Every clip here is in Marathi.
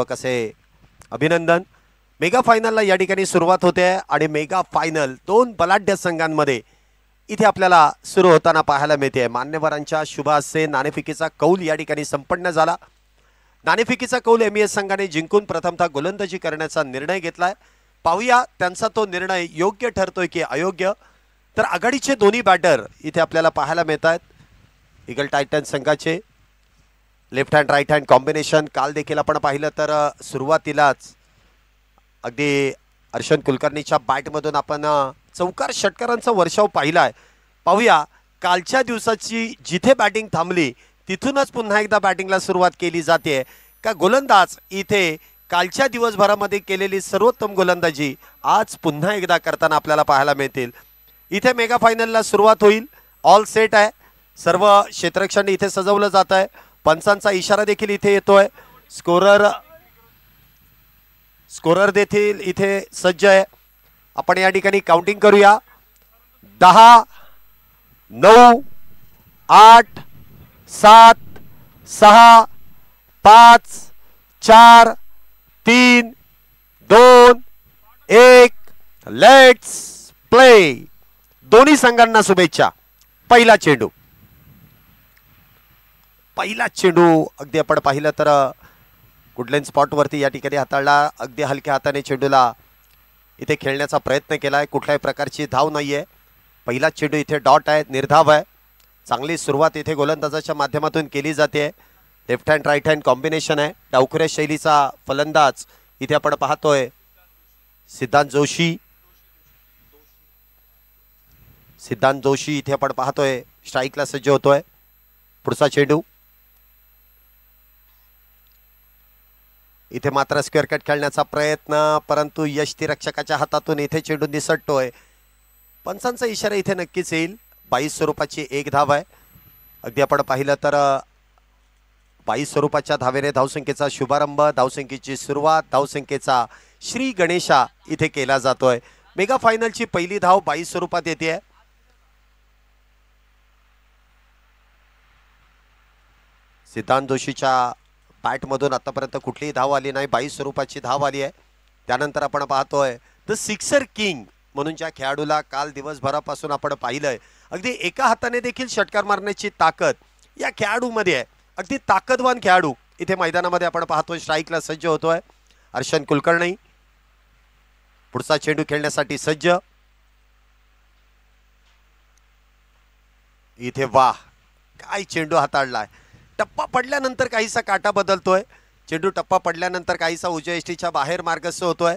कसे अभिनंदन। मेगा फायनलला या ठिकाणी सुरुवात होते आणि मेगा फायनल दोन बलाढ्य संघांमध्ये इथे आपल्याला सुरू होताना पाहायला मिळते। मान्यवरांच्या शुभ हस्ते नाणेफेकीचा कौल या ठिकाणी संपन्न झाला। नाणेफेकीचा कौल एमईएस संघाने जिंकून प्रथमतः गोलंदाजी करण्याचा निर्णय घेतलाय। पाहूया त्यांचा तो निर्णय योग्य ठरतोय की अयोग्य। तर आघाडीचे दोन्ही बॅटर इथे आपल्याला पाहायला मिळतात। ईगल टायटन संघाचे left hand right hand combination काल देखील आपण पाहिलं तर सुरुवातीलाच अगदी अर्शन कुलकर्णीच्या बॅटमधून आपण चौकार षटकारांचा वर्षाव पाहिलाय। पाहूया कालच्या दिवसाची जिथे बॅटिंग थांबली तिथूनच पुन्हा एकदा बॅटिंगला सुरुवात केली जाते का गोलंदाज इथे कालच्या दिवसभरामध्ये केलेली सर्वोत्तम गोलंदाजी आज पुन्हा एकदा करताना आपल्याला पाहायला मिळतील। इथे मेगा फायनलला सुरुवात होईल। ऑल सेट आहे, सर्व क्षेत्ररक्षण इथे सजवलं जात आहे। पंचांचा इशारा देखील इथे येतोय। स्कोरर देखील इथे सज्ज आहे। आपण या ठिकाणी काउंटिंग करूया। 10 9 8 7 6 5 4 3 2 1 लेट्स प्ले। दोन्ही संघांना शुभेच्छा। पहिला चेंडू अगदी आपण पाहिलं तर कुठल्याही स्पॉटवरती या ठिकाणी हाताळला। अगदी हलक्या हाताने चेंडूला इथे खेळण्याचा प्रयत्न केलाय। कुठल्याही प्रकारची धाव नाहीये। पहिला चेंडू इथे डॉट आहे, निर्धाव आहे। चांगली सुरुवात इथे गोलंदाजाच्या माध्यमातून केली जाते। Left hand right hand combination आहे। डावखुऱ्या शैलीचा फलंदाज इथे आपण पाहतोय सिद्धांत जोशी इथे आपण पाहतोय स्ट्राईकला सज्ज होतोय। पुढचा चेंडू इथे मात्र स्क्वेअर कट खेळण्याचा प्रयत्न, परंतु यष्टीरक्षकाच्या हातातून इथे चेंडू निसटतोय। पंचांचा इशारा इथे नक्कीच येईल। 22 स्वरूपाची एक धाव आहे। अगदी आपण पाहिलं तर 22 स्वरूपाच्या धावेने धावसंख्येचा शुभारंभ, धावसंख्येची सुरुवात, धावसंख्येचा श्री गणेशा इथे केला जातोय। मेगा फायनलची पहिली धाव 22 स्वरूपात येते। सिद्धांत जोशीच्या बॅटमधून आतापर्यंत कुठलीही धाव आली नाही। 22 स्वरूपाची धाव आली आहे। त्यानंतर आपण पाहतोय द सिक्सर किंग म्हणून ज्या खेळाडूला काल दिवसभरापासून आपण पाहिलंय अगदी एका हाताने देखील षटकार मारण्याची ताकद या खेळाडूमध्ये आहे। अगदी ताकदवान खेळाडू इथे मैदानामध्ये आपण पाहतोय स्ट्राईकला सज्ज होतोय अर्शन कुलकर्णी। पुढचा चेंडू खेळण्यासाठी सज्ज। इथे वाह काय चेंडू हाताळलाय। टप्पा पडल्यानंतर काहीसा काटा बदलतोय। चेंडू टप्पा पडल्यानंतर काहीसा उजव्या यष्टीच्या बाहेर मार्गस्थ होतोय।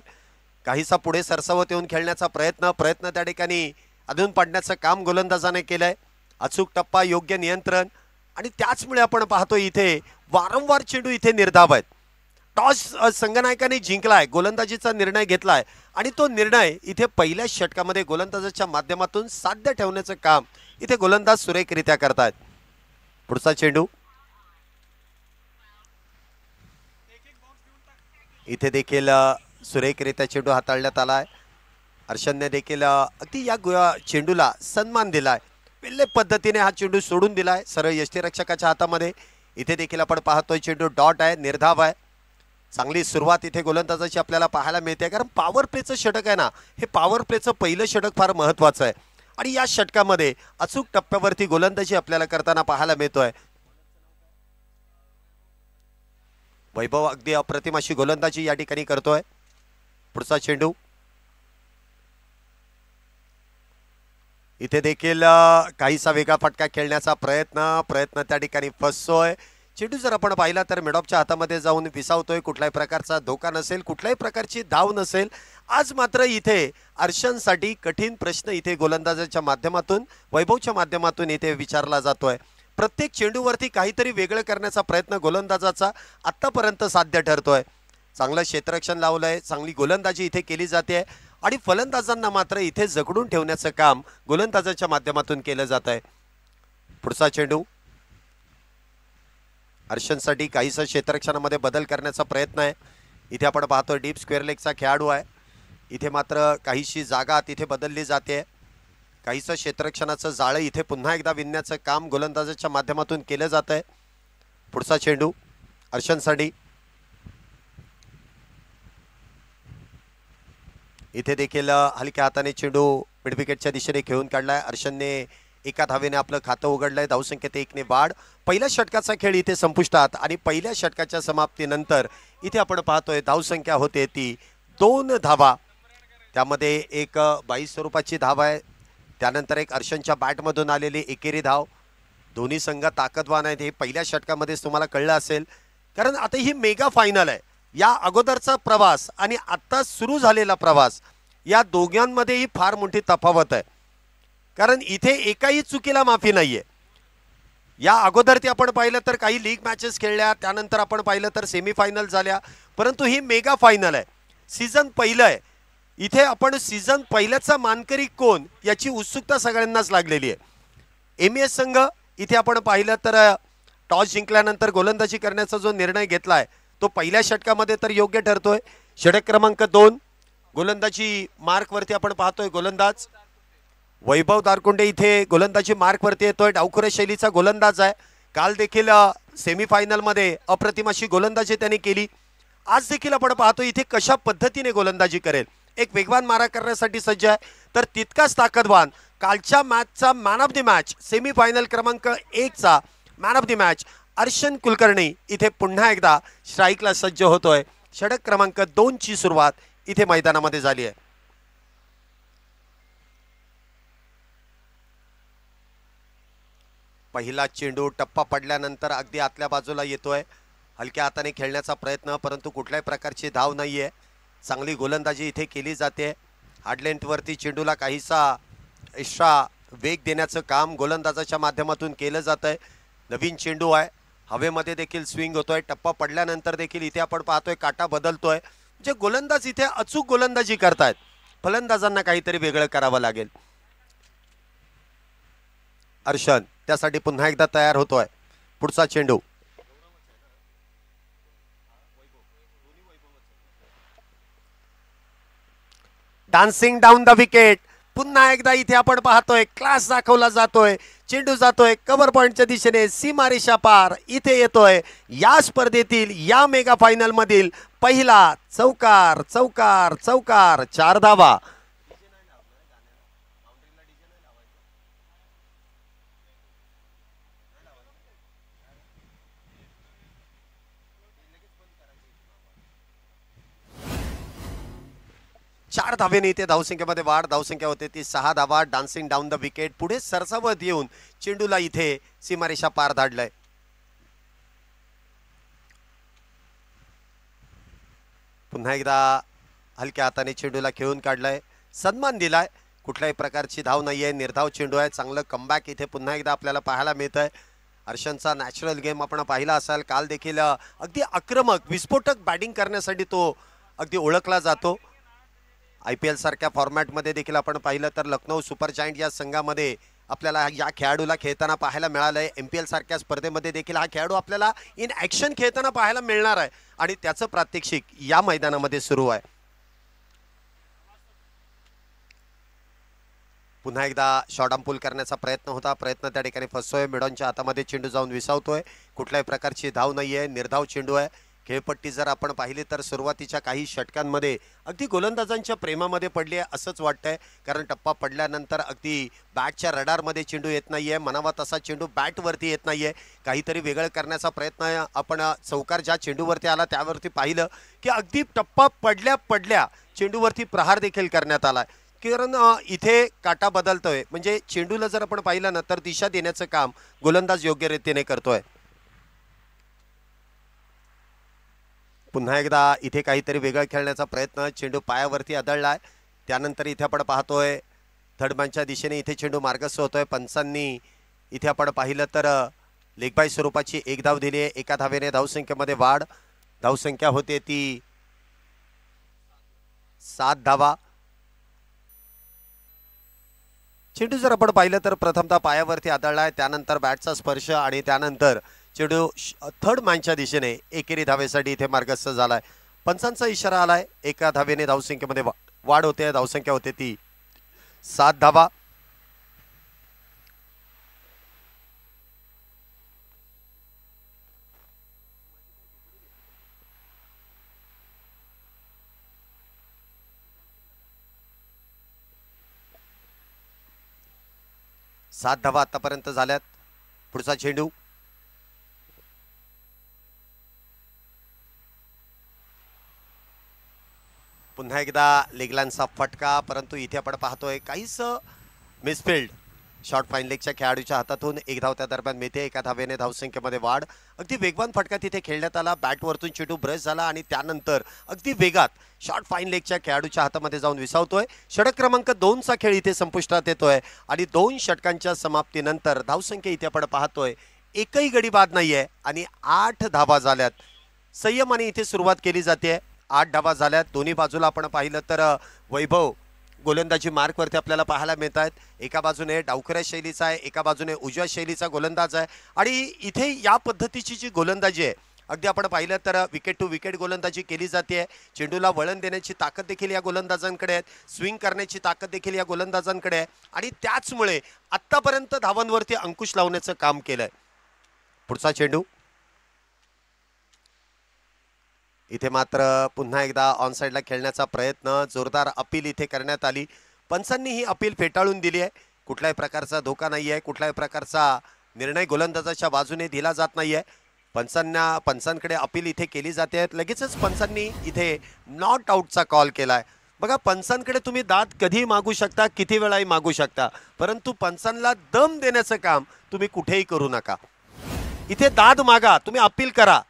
काहीसा पुढे सरसावत येऊन खेळण्याचा प्रयत्न त्या ठिकाणी अधून पाडण्याचं काम गोलंदाजाने केलंय। अचूक टप्पा, योग्य नियंत्रण आणि त्याचमुळे आपण पाहतोय इथे वारंवार चेंडू इथे निर्धाव आहेत। टॉस संघनायकाने जिंकलाय, गोलंदाजीचा निर्णय घेतलाय आणि तो निर्णय इथे पहिल्या षटकामध्ये गोलंदाजाच्या माध्यमातून साध्य ठेवण्याचं काम इथे गोलंदाज सुरेखरित्या करतायत। पुढचा चेंडू इथे देखील सुरेखरित्या चेंडू हाताळण्यात आलाय। अर्शनने देखील अगदी या चेंडूला सन्मान दिलाय। वेल्हे पद्धतीने हा चेंडू सोडून दिलाय सरळ यष्टीरक्षकाच्या हातामध्ये। इथे देखील आपण पाहतोय चेंडू डॉट आहे, निर्धाव आहे। चांगली सुरुवात इथे गोलंदाजाची आपल्याला पाहायला मिळते, कारण पॉवर प्लेचं षटक आहे ना, हे पॉवर प्लेचं पहिलं षटक फार महत्त्वाचं आहे आणि या षटकामध्ये अचूक टप्प्यावरती गोलंदाजी आपल्याला करताना पाहायला मिळतोय। वैभव अगदी अप्रतिम अशी गोलंदाजी या ठिकाणी करतोय। पुढचा चेंडू इथे देखील काहीसा वेगळा फटका खेळण्याचा प्रयत्न त्या ठिकाणी फसतोय। चेंडू जर आपण पाहिला तर मिडॉपच्या हातामध्ये जाऊन विसावतोय। कुठल्याही प्रकारचा धोका नसेल, कुठल्याही प्रकारची धाव नसेल। आज मात्र इथे अर्शनसाठी कठीण प्रश्न इथे गोलंदाजाच्या माध्यमातून, वैभवच्या माध्यमातून इथे विचारला जातोय। प्रत्येक चेंडूवरती काहीतरी वेगळं करण्याचा प्रयत्न गोलंदाजाचा आतापर्यंत साध्य ठरतोय। चांगलं क्षेत्ररक्षण लावलंय, चांगली गोलंदाजी इथे केली जाते आणि फलंदाजांना मात्र इथे जगडून ठेवण्याचं काम गोलंदाजाच्या माध्यमातून केलं जात आहे। पुढचा चेंडू अर्शनसाठी काहीसा क्षेत्ररक्षणामध्ये बदल करण्याचा प्रयत्न आहे। इथे आपण पाहतोय डीप स्क्वेअर लेगचा खेळाडू आहे। इथे मात्र काहीशी जागा तिथे बदलली जाते। काहीसं क्षेत्ररक्षणाचं जाळं इथे पुन्हा एकदा विणण्याचं काम गोलंदाजाच्या माध्यमातून केलं जात आहे। पुढचा चेंडू अर्शनसाठी इथे देखील हलक्या हाताने चेंडू मिडविकेटच्या दिशेने घेऊन काढलाय. अर्शनने एका धावेने आपलं खातं उघडलंय. धावसंख्येत 1ने वाढ. पहिल्या षटकाचा खेळ इथे संपुष्टात आणि पहिल्या षटकाच्या समाप्तीनंतर इथे आपण पाहतोय धावसंख्या होते ती 2 धावा. त्यामध्ये एक बाई स्वरूपाची धाव आहे. त्यानंतर एक अर्शनच्या बॅटमधून आलेली एकेरी धाव. दोन्ही संघ ताकदवान आहेत हे पहिल्या षटकामध्येच तुम्हाला कळलं असेल. कारण आता ही मेगा फायनल आहे. या अगोदरचा प्रवास आणि आता सुरू झालेला प्रवास या दोघांमध्येही फार मोठी तफावत आहे. कारण इथे एकाही चुकीला माफी नाहीये. या अगोदर ते आपण पाहिलं तर काही लीग मॅचेस खेळल्या, त्यानंतर आपण पाहिलं तर सेमीफायनल झाल्या, परंतु ही मेगा फायनल आहे. सीझन पहिलं आहे. इथे आपण सीझन पहिल्याचा मानकरी कोण याची उत्सुकता सगळ्यांनाच लागलेली आहे. एमएस संघ इथे आपण पाहिलं तर टॉस जिंकल्यानंतर गोलंदाजी करण्याचा जो निर्णय घेतलाय तो पहिल्या षटकामध्ये तर योग्य ठरतोय. षटक क्रमांक 2 गोलंदाजी मार्कवरती आपण पाहतोय गोलंदाज वैभव दारकुंडे इथे गोलंदाजी मार्कवरती येतोय. डावखुरे शैलीचा गोलंदाज आहे. काल देखील सेमीफायनलमध्ये अप्रतिम अशी गोलंदाजी त्याने केली. आज देखील आपण पाहतो इथे कशा पद्धतीने गोलंदाजी करेल. एक वेगवान मारा करण्यासाठी सज्ज आहे तर तितकाच ताकदवान कालच्या मॅचचा man of the match semifinal क्रमांक 1 चा man of the match Arshan Kulkarni इथे पुन्हा एकदा स्ट्राईकला सज्ज होतोय. षटक क्रमांक 2 ची सुरुवात इथे मैदानामध्ये झाली आहे. पहिला चेंडू टप्पा पडल्यानंतर अगदी आतल्या बाजूला येतोय. हलक्या हाताने खेळण्याचा प्रयत्न, परंतु कुठल्याही प्रकारची धाव नाहीये. चांगली गोलंदाजी इथे केली जाते. हार्डलेंथवरती चेंडूला काहीसा एक्स्ट्रा वेग देण्याचं काम गोलंदाजाच्या माध्यमातून केलं जातंय. नवीन चेंडू आहे. हवेमध्ये देखील स्विंग होतोय. टप्पा पडल्यानंतर देखील इथे आपण पाहतोय काटा बदलतोय. म्हणजे गोलंदाज इथे अचूक गोलंदाजी करतायत. फलंदाजांना काहीतरी वेगळं करावं लागेल. अर्शन त्यासाठी पुन्हा एकदा तयार होतोय. पुढचा चेंडू डान्सिंग डाऊन द विकेट. पुन्हा एकदा इथे आपण पाहतोय क्लास दाखवला जातोय. चेंडू जातोय कव्हर पॉइंटच्या दिशेने, सीमारेषा पार इथे येतोय. या स्पर्धेतील या मेगा फायनल मधील पहिला चौकार चौकार चौकार. 4 धावा. चार धावेने इथे धावसंख्येमध्ये वाढ. धावसंख्या होते ती 6 धावा. डान्सिंग डाऊन द विकेट पुढे सरसावत येऊन चेंडूला इथे सीमारेषा पार धाडलाय. पुन्हा एकदा हलक्या हाताने चेंडूला खेळून काढलाय. सन्मान दिलाय. कुठल्याही प्रकारची धाव नाहीये. निर्धाव चेंडू आहे. चांगलं कमबॅक इथे पुन्हा एकदा आपल्याला पाहायला मिळतंय. अर्शनचा नॅचरल गेम आपण पाहिला असाल. काल देखील अगदी आक्रमक विस्फोटक बॅटिंग करण्यासाठी तो अगदी ओळखला जातो. IPL सारख्या फॉर्मॅटमध्ये देखील आपण पाहिलं तर लखनौ सुपर जायंट या संघामध्ये आपल्याला या खेळाडूला खेळताना पाहायला मिळालंय. MPL सारख्या स्पर्धेमध्ये देखील हा खेळाडू आपल्याला इन ॲक्शन खेळताना पाहायला मिळणार आहे आणि त्याचं प्रात्यक्षिक या मैदानामध्ये सुरू आहे. पुन्हा एकदा शॉर्ट आर्म पुल करण्याचा प्रयत्न होता. प्रयत्न त्या ठिकाणी फसतोय. मिडॉनच्या हातामध्ये चेंडू जाऊन विसावतोय. कुठल्याही प्रकारची धाव नाहीये. निर्धाव चेंडू आहे. खेळपट्टी जर आपण पाहिली तर सुरुवातीच्या काही षटकांमध्ये अगदी गोलंदाजांच्या प्रेमामध्ये पडली आहे असंच वाटतंय. कारण टप्पा पडल्यानंतर अगदी बॅटच्या रडारमध्ये चेंडू येत नाहीये. मनावा तसा चेंडू बॅटवरती येत नाहीये. काहीतरी वेगळं करण्याचा प्रयत्न आपण चौकार ज्या चेंडूवरती आला त्यावरती पाहिलं की अगदी टप्पा पडल्या पडल्या चेंडूवरती प्रहार देखील करण्यात आला. कारण इथे काटा बदलतोय. म्हणजे चेंडूला जर आपण पाहिलं ना तर दिशा देण्याचं काम गोलंदाज योग्य रीतीने करतोय. पुन्हा एकदा इथे काहीतरी वेगळं खेळण्याचा प्रयत्न. चेंडू पायावरती आदळलाय. त्यानंतर इथे आपण पाहतोय थर्ड मॅनच्या दिशेने इथे चेंडू मार्गस्थ होतोय. पंचांनी इथे आपण पाहिलं तर लेगबाय स्वरूपाची 1 धाव दिली आहे. एका धावेने धावसंख्येमध्ये वाढ. धावसंख्या होते ती 7 धावा. चेंडू जर आपण पाहिलं तर प्रथमतः पायावरती आदळलाय. त्यानंतर बॅटचा स्पर्श आणि त्यानंतर चेंडू थर्ड मॅनच्या दिशेने एकेरी धावेसाठी इथे मार्गस्थ झालाय. पंचांचा इशारा आलाय. एका धावेने धावसंख्येमध्ये वाढ होते. धावसंख्या होते ती 7 धावा. 7 धावा आतापर्यंत झाल्यात. पुढचा चेंडू पुन्हा एकदा लेगलांचा फटका, परंतु इथे आपण पाहतोय काहीच मिसफिल्ड. शॉर्ट फाईन लेगच्या खेळाडूच्या हातातून 1 धाव त्या दरम्यान मिळते. 1 धावेने धावसंख्येमध्ये वाढ. अगदी वेगवान फटका तिथे खेळण्यात आला. बॅटवरतून चेंडू ब्रश झाला आणि त्यानंतर अगदी वेगात शॉर्ट फाईन लेगच्या खेळाडूच्या हातामध्ये जाऊन विसावतोय. षटक क्रमांक 2चा खेळ इथे संपुष्टात येतोय आणि 2 षटकांच्या समाप्तीनंतर धावसंख्या इथे आपण पाहतोय एकही गडी बाद नाहीये आणि 8 धावा झाल्यात. संयमाने इथे सुरुवात केली जाते. 8 धावा झाल्यात. दोन्ही बाजूला आपण पाहिलं तर वैभव गोलंदाजी मार्कवरती आपल्याला पाहायला मिळत आहेत. एका बाजूने डावखऱ्या शैलीचा आहे, एका बाजूने उजव्या शैलीचा गोलंदाज आहे आणि इथे या पद्धतीची जी गोलंदाजी आहे अगदी आपण पाहिलं तर विकेट टू विकेट गोलंदाजी केली जाते. चेंडूला वळण देण्याची ताकद देखील या गोलंदाजांकडे आहे. स्विंग करण्याची ताकद देखील या गोलंदाजांकडे आहे आणि त्याचमुळे आत्तापर्यंत धावांवरती अंकुश लावण्याचं काम केलंय. पुढचा चेंडू इथे मात्र पुन्हा एकदा ऑन साइडला खेळण्याचा प्रयत्न. जोरदार अपील इथे करण्यात आली. पंचांनी ही अपील फेटाळून दिली आहे. कुठल्याही प्रकारचा धोका नाही आहे. कुठल्याही प्रकारचा निर्णय गोलंदाजाच्या बाजूने दिला जात नाही आहे. पंचांकडे अपील इथे केली जाते. लगेचच पंचांनी इथे नॉट आउटचा कॉल केलाय. बघा, पंचांकडे तुम्ही दाद कधीही मागू शकता, किती वेळाही मागू शकता, परंतु पंचांना दम देण्याचं काम तुम्ही कुठेही करू नका. इथे दाद मागा, तुम्ही अपील करा,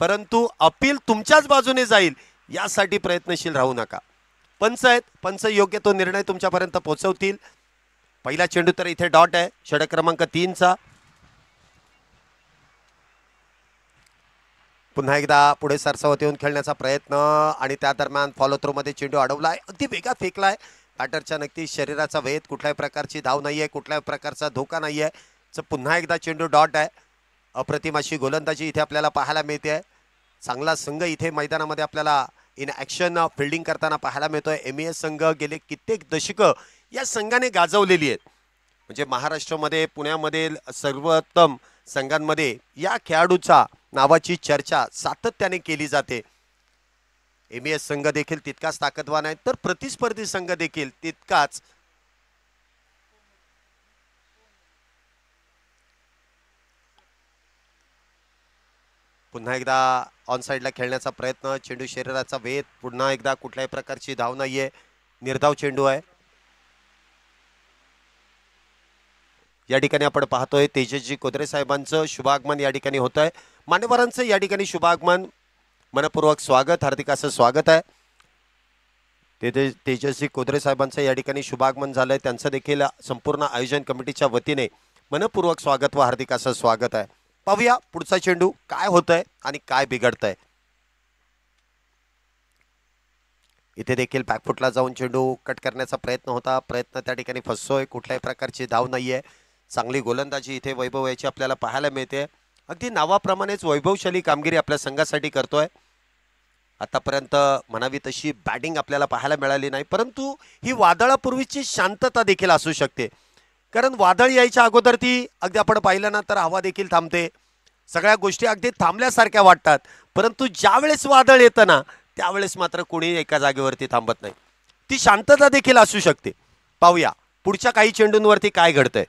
परंतु अपील तुमच्याच बाजूने जाईल यासाठी प्रयत्नशील राहू नका. पंच आहेत, पंच योग्य तो निर्णय तुमच्यापर्यंत पोहोचवतील. पहिला चेंडू तर इथे डॉट आहे षटक क्रमांक 3चा. पुन्हा एकदा पुढे सरसावत येऊन खेळण्याचा प्रयत्न आणि त्या दरम्यान फॉलो थ्रो मध्ये चेंडू अडवलाय. अगदी वेगात फेकलाय. बॅटरच्या नक्की शरीराचा वेध, कुठल्याही प्रकारची धाव नाहीये, कुठल्याही प्रकारचा धोका नाहीये. पुन्हा एकदा चेंडू डॉट आहे. अप्रतिम अशी गोलंदाजी इथे आपल्याला पाहायला मिळते. चांगला संघ इथे मैदानामध्ये आपल्याला इन ॲक्शन फिल्डिंग करताना पाहायला मिळतोय. MES संघ गेले कित्येक दशकं या संघाने गाजवलेली आहेत. म्हणजे महाराष्ट्रामध्ये, पुण्यामध्ये सर्वोत्तम संघांमध्ये या खेळाडूचा नावाची चर्चा सातत्याने केली जाते. MES संघ देखील तितकाच ताकदवान आहे, तर प्रतिस्पर्धी संघ देखील तितकाच. पुन्हा एकदा ऑन साइडला खेळण्याचा प्रयत्न. चेंडू शरीराचा वेध, पुन्हा एकदा कुठल्याही प्रकारची धाव नाहीये. निर्धाव चेंडू आहे. या ठिकाणी आपण पाहतोय तेजस्वी कोदरे साहेबांचं शुभागमन या ठिकाणी होत आहे. मान्यवरांचं या ठिकाणी शुभागमन, मनपूर्वक स्वागत, हार्दिक असं स्वागत आहे. तेजस्वी कोदरे साहेबांचं या ठिकाणी शुभागमन झालंय. त्यांचं देखील संपूर्ण आयोजन कमिटीच्या वतीने मनपूर्वक स्वागत व हार्दिक असं स्वागत आहे. पाहूया पुढचा चेंडू काय होतंय आणि काय बिघडतंय. इथे देखील बॅकफुटला जाऊन चेंडू कट करण्याचा प्रयत्न होता. प्रयत्न त्या ठिकाणी फसतोय. कुठल्याही प्रकारची धाव नाहीये. चांगली गोलंदाजी इथे वैभव याची आपल्याला पाहायला मिळते. अगदी नावाप्रमाणेच वैभवशाली कामगिरी आपल्या संघासाठी करतोय. आतापर्यंत म्हणावी तशी बॅटिंग आपल्याला पाहायला मिळाली नाही, परंतु ही वादळापूर्वीची शांतता देखील असू शकते. कारण वादळ यायच्या अगोदर ती अगदी आपण पाहिलं ना तर हवा देखील थांबते. सगळ्या गोष्टी अगदी थांबल्यासारख्या वाटतात, परंतु ज्यावेळेस वादळ येतं ना त्यावेळेस मात्र कोणी एका जागेवरती थांबत नाही. ती शांतता देखील असू शकते. पाहूया पुढच्या काही चेंडूंवरती काय घडतंय.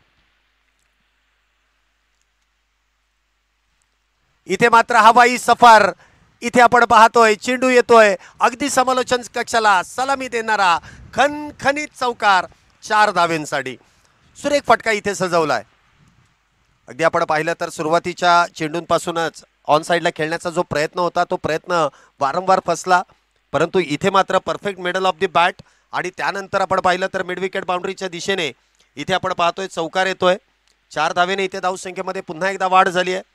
इथे मात्र हवाई सफर. इथे आपण पाहतोय चेंडू येतोय अगदी समालोचन कक्षाला सलामी देणारा खणखणीत चौकार 4 धावेंसाठी. सुरेख फटका इथे सजवलाय. अगदी आपण पाहिलं तर सुरुवातीच्या चेंडूंपासूनच ऑन साइडला खेळण्याचा जो प्रयत्न होता तो प्रयत्न वारंवार फसला, परंतु इथे मात्र perfect middle of the bat आणि त्यानंतर आपण पाहिलं तर मिड विकेट बाउंड्रीच्या दिशेने इथे आपण पाहतोय चौकार येतोय. 4 धावेने इथे धावसंख्येमध्ये पुन्हा एकदा वाढ झाली आहे.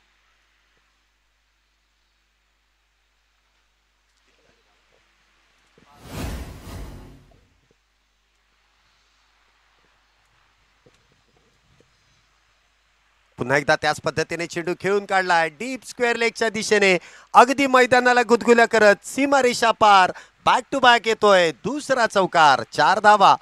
पुन्हा एकदा त्याच पद्धतीने चेंडू खेळून काढलाय डीप स्क्वेअर लेगच्या दिशेने. अगदी मैदानाला गुदगुल्या करत सीमारेषा पार बॅक टू बॅक येतोय दुसरा चौकार. 4 धावा.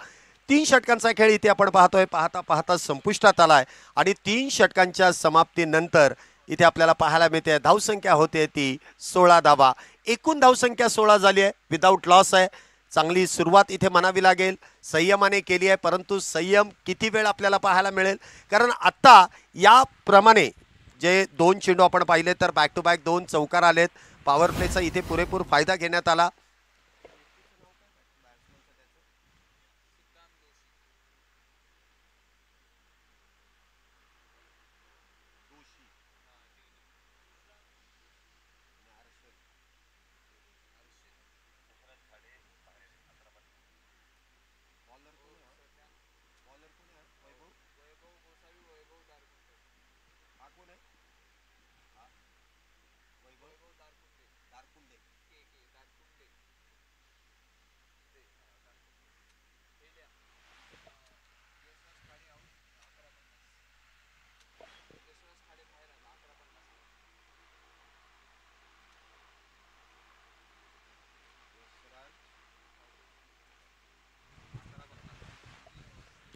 3 षटकांचा खेळ इथे आपण पाहतोय. पाहता पाहता संपुष्टात आलाय आणि 3 षटकांच्या समाप्तीनंतर इथे आपल्याला पाहायला मिळते धावसंख्या होते ती 16 धावा. एकूण धावसंख्या 16 झाली आहे. विदाऊट लॉस आहे. चांगली सुरुवात इथे म्हणावी लागेल, संयमाने केली आहे, परंतु संयम किती वेळ आपल्याला पाहायला मिळेल, कारण आत्ता याप्रमाणे जे 2 चेंडू आपण पाहिले तर बॅक टू बॅक 2 चौकार आलेत. पॉवर प्लेचा इथे पुरेपूर फायदा घेण्यात आला.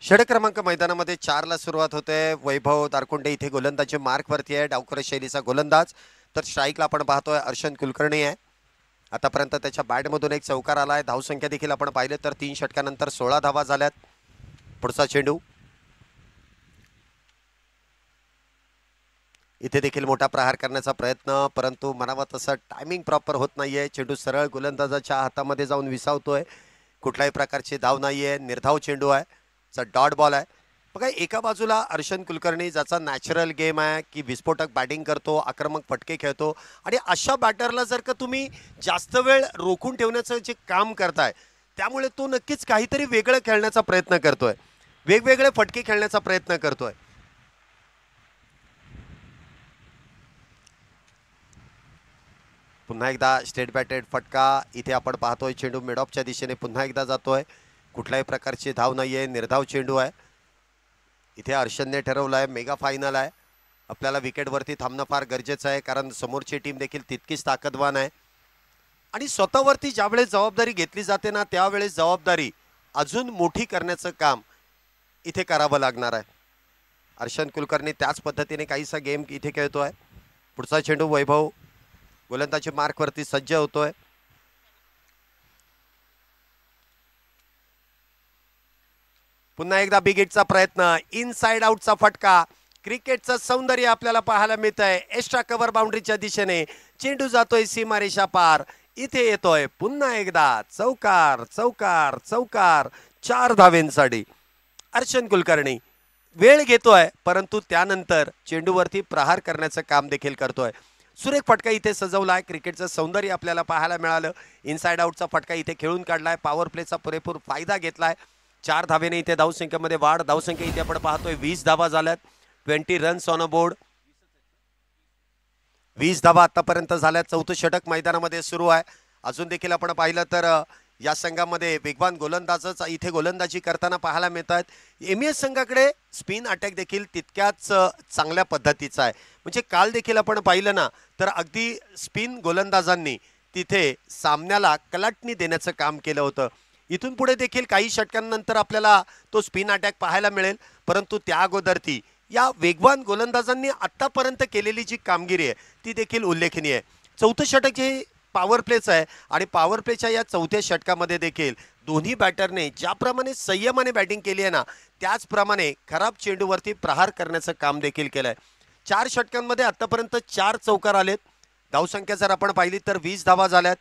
षटक क्रमांक मैदानामध्ये 4 ला सुरुवात होते. वैभव दारकुंडे इथे गोलंदाजी मार्कवरती आहे, डावखुरा शैलीचा गोलंदाज. तर स्ट्राईकला आपण पाहतोय अर्शन कुलकर्णी आहे. आतापर्यंत त्याच्या बॅटमधून एक चौकार आलाय. धावसंख्या देखील आपण पाहिले तर 3 षटकानंतर 16 धावा झाल्यात. पुढचा चेंडू इथे देखील मोठा प्रहार करण्याचा प्रयत्न, परंतु म्हणावा तसं टायमिंग प्रॉपर होत नाहीये. चेंडू सरळ गोलंदाजाच्या हातामध्ये जाऊन विसावतोय. कुठल्याही प्रकारची धाव नाहीये, निर्धाव चेंडू आहे, डॉट बॉल आहे. बघा एका बाजूला अर्शन कुलकर्णी ज्याचा नॅचरल गेम आहे की विस्फोटक बॅटिंग करतो, आक्रमक फटके खेळतो, आणि अशा बॅटरला जर का तुम्ही जास्त वेळ रोखून ठेवण्याचं जे काम करताय त्यामुळे तो नक्कीच काहीतरी वेगळं खेळण्याचा प्रयत्न करतोय, वेगवेगळे फटके खेळण्याचा प्रयत्न करतोय. पुन्हा एकदा स्टेट बॅटेड फटका इथे आपण पाहतोय. चेंडू मिडऑफच्या दिशेने पुन्हा एकदा जातोय. कुठल्याही प्रकारची धाव नाहीये, निर्धाव चेंडू आहे. इथे अर्शनने ठरवलं आहे मेगा फायनल आहे, आपल्याला विकेटवरती थांबणं फार गरजेचं आहे, कारण समोरची टीम देखील तितकीच ताकदवान आहे. आणि स्वतःवरती ज्यावेळेस जबाबदारी घेतली जाते ना त्यावेळेस जबाबदारी अजून मोठी करण्याचं काम इथे करावं लागणार आहे. अर्शन कुलकर्णी त्याच पद्धतीने काहीसा गेम इथे खेळतोय. पुढचा चेंडू वैभव गोलंदाजी मार्कवरती सज्ज होतोय. पुन्हा एकदा बिग हिटचा प्रयत्न, इनसाइड आउटचा फटका. क्रिकेटचं सौंदर्य आपल्याला पाहायला मिळत आहे. एक्स्ट्रा कव्हर बाउंड्रीच्या दिशेने चेंडू जातोय सीमारेषा पार. इथे येतोय पुन्हा एकदा चौकार चौकार चौकार, 4 धावेंसाठी. अर्शन कुलकर्णी वेळ घेतोय, परंतु त्यानंतर चेंडूवरती प्रहार करण्याचं काम देखील करतोय. सुरेख फटका इथे सजवलाय. क्रिकेटचं सौंदर्य आपल्याला पाहायला मिळालं. इनसाइड आउटचा फटका इथे खेळून काढलाय. पॉवर प्लेचा पुरेपूर फायदा घेतलाय. 4 धावेने इथे धावसंख्येमध्ये वाढ. धावसंख्या इथे आपण पाहतोय 20 धावा झाल्यात. 20 रन्स ऑन अ बोर्ड. 20 धावा आतापर्यंत झाल्यात. चौथं षटक मैदानामध्ये सुरू आहे. अजून देखील आपण पाहिलं तर या संघामध्ये वेगवान गोलंदाजच इथे गोलंदाजी करताना पाहायला मिळतात. एमएस संघाकडे स्पिन अटॅक देखील तितक्याच चांगल्या पद्धतीचा आहे. म्हणजे काल देखील आपण पाहिलं ना तर अगदी स्पिन गोलंदाजांनी तिथे सामन्याला कलाटणी देण्याचं काम केलं होतं. इथून पुढे देखील काही षटकांनंतर आपल्याला तो स्पिन अटॅक पाहायला मिळेल, परंतु त्या अगोदर ती या वेगवान गोलंदाजांनी आतापर्यंत केलेली जी कामगिरी आहे ती देखील उल्लेखनीय आहे. चौथं षटक हे पॉवर प्लेचं आहे आणि पॉवर प्लेच्या या चौथ्या षटकामध्ये देखील दोन्ही बॅटरने ज्याप्रमाणे संयमाने बॅटिंग केली आहे ना त्याचप्रमाणे खराब चेंडूवरती प्रहार करण्याचं काम देखील केलंय. 4 षटकांमध्ये आतापर्यंत 4 चौकार आलेत. धावसंख्या जर आपण पाहिली तर 20 धावा झाल्यात.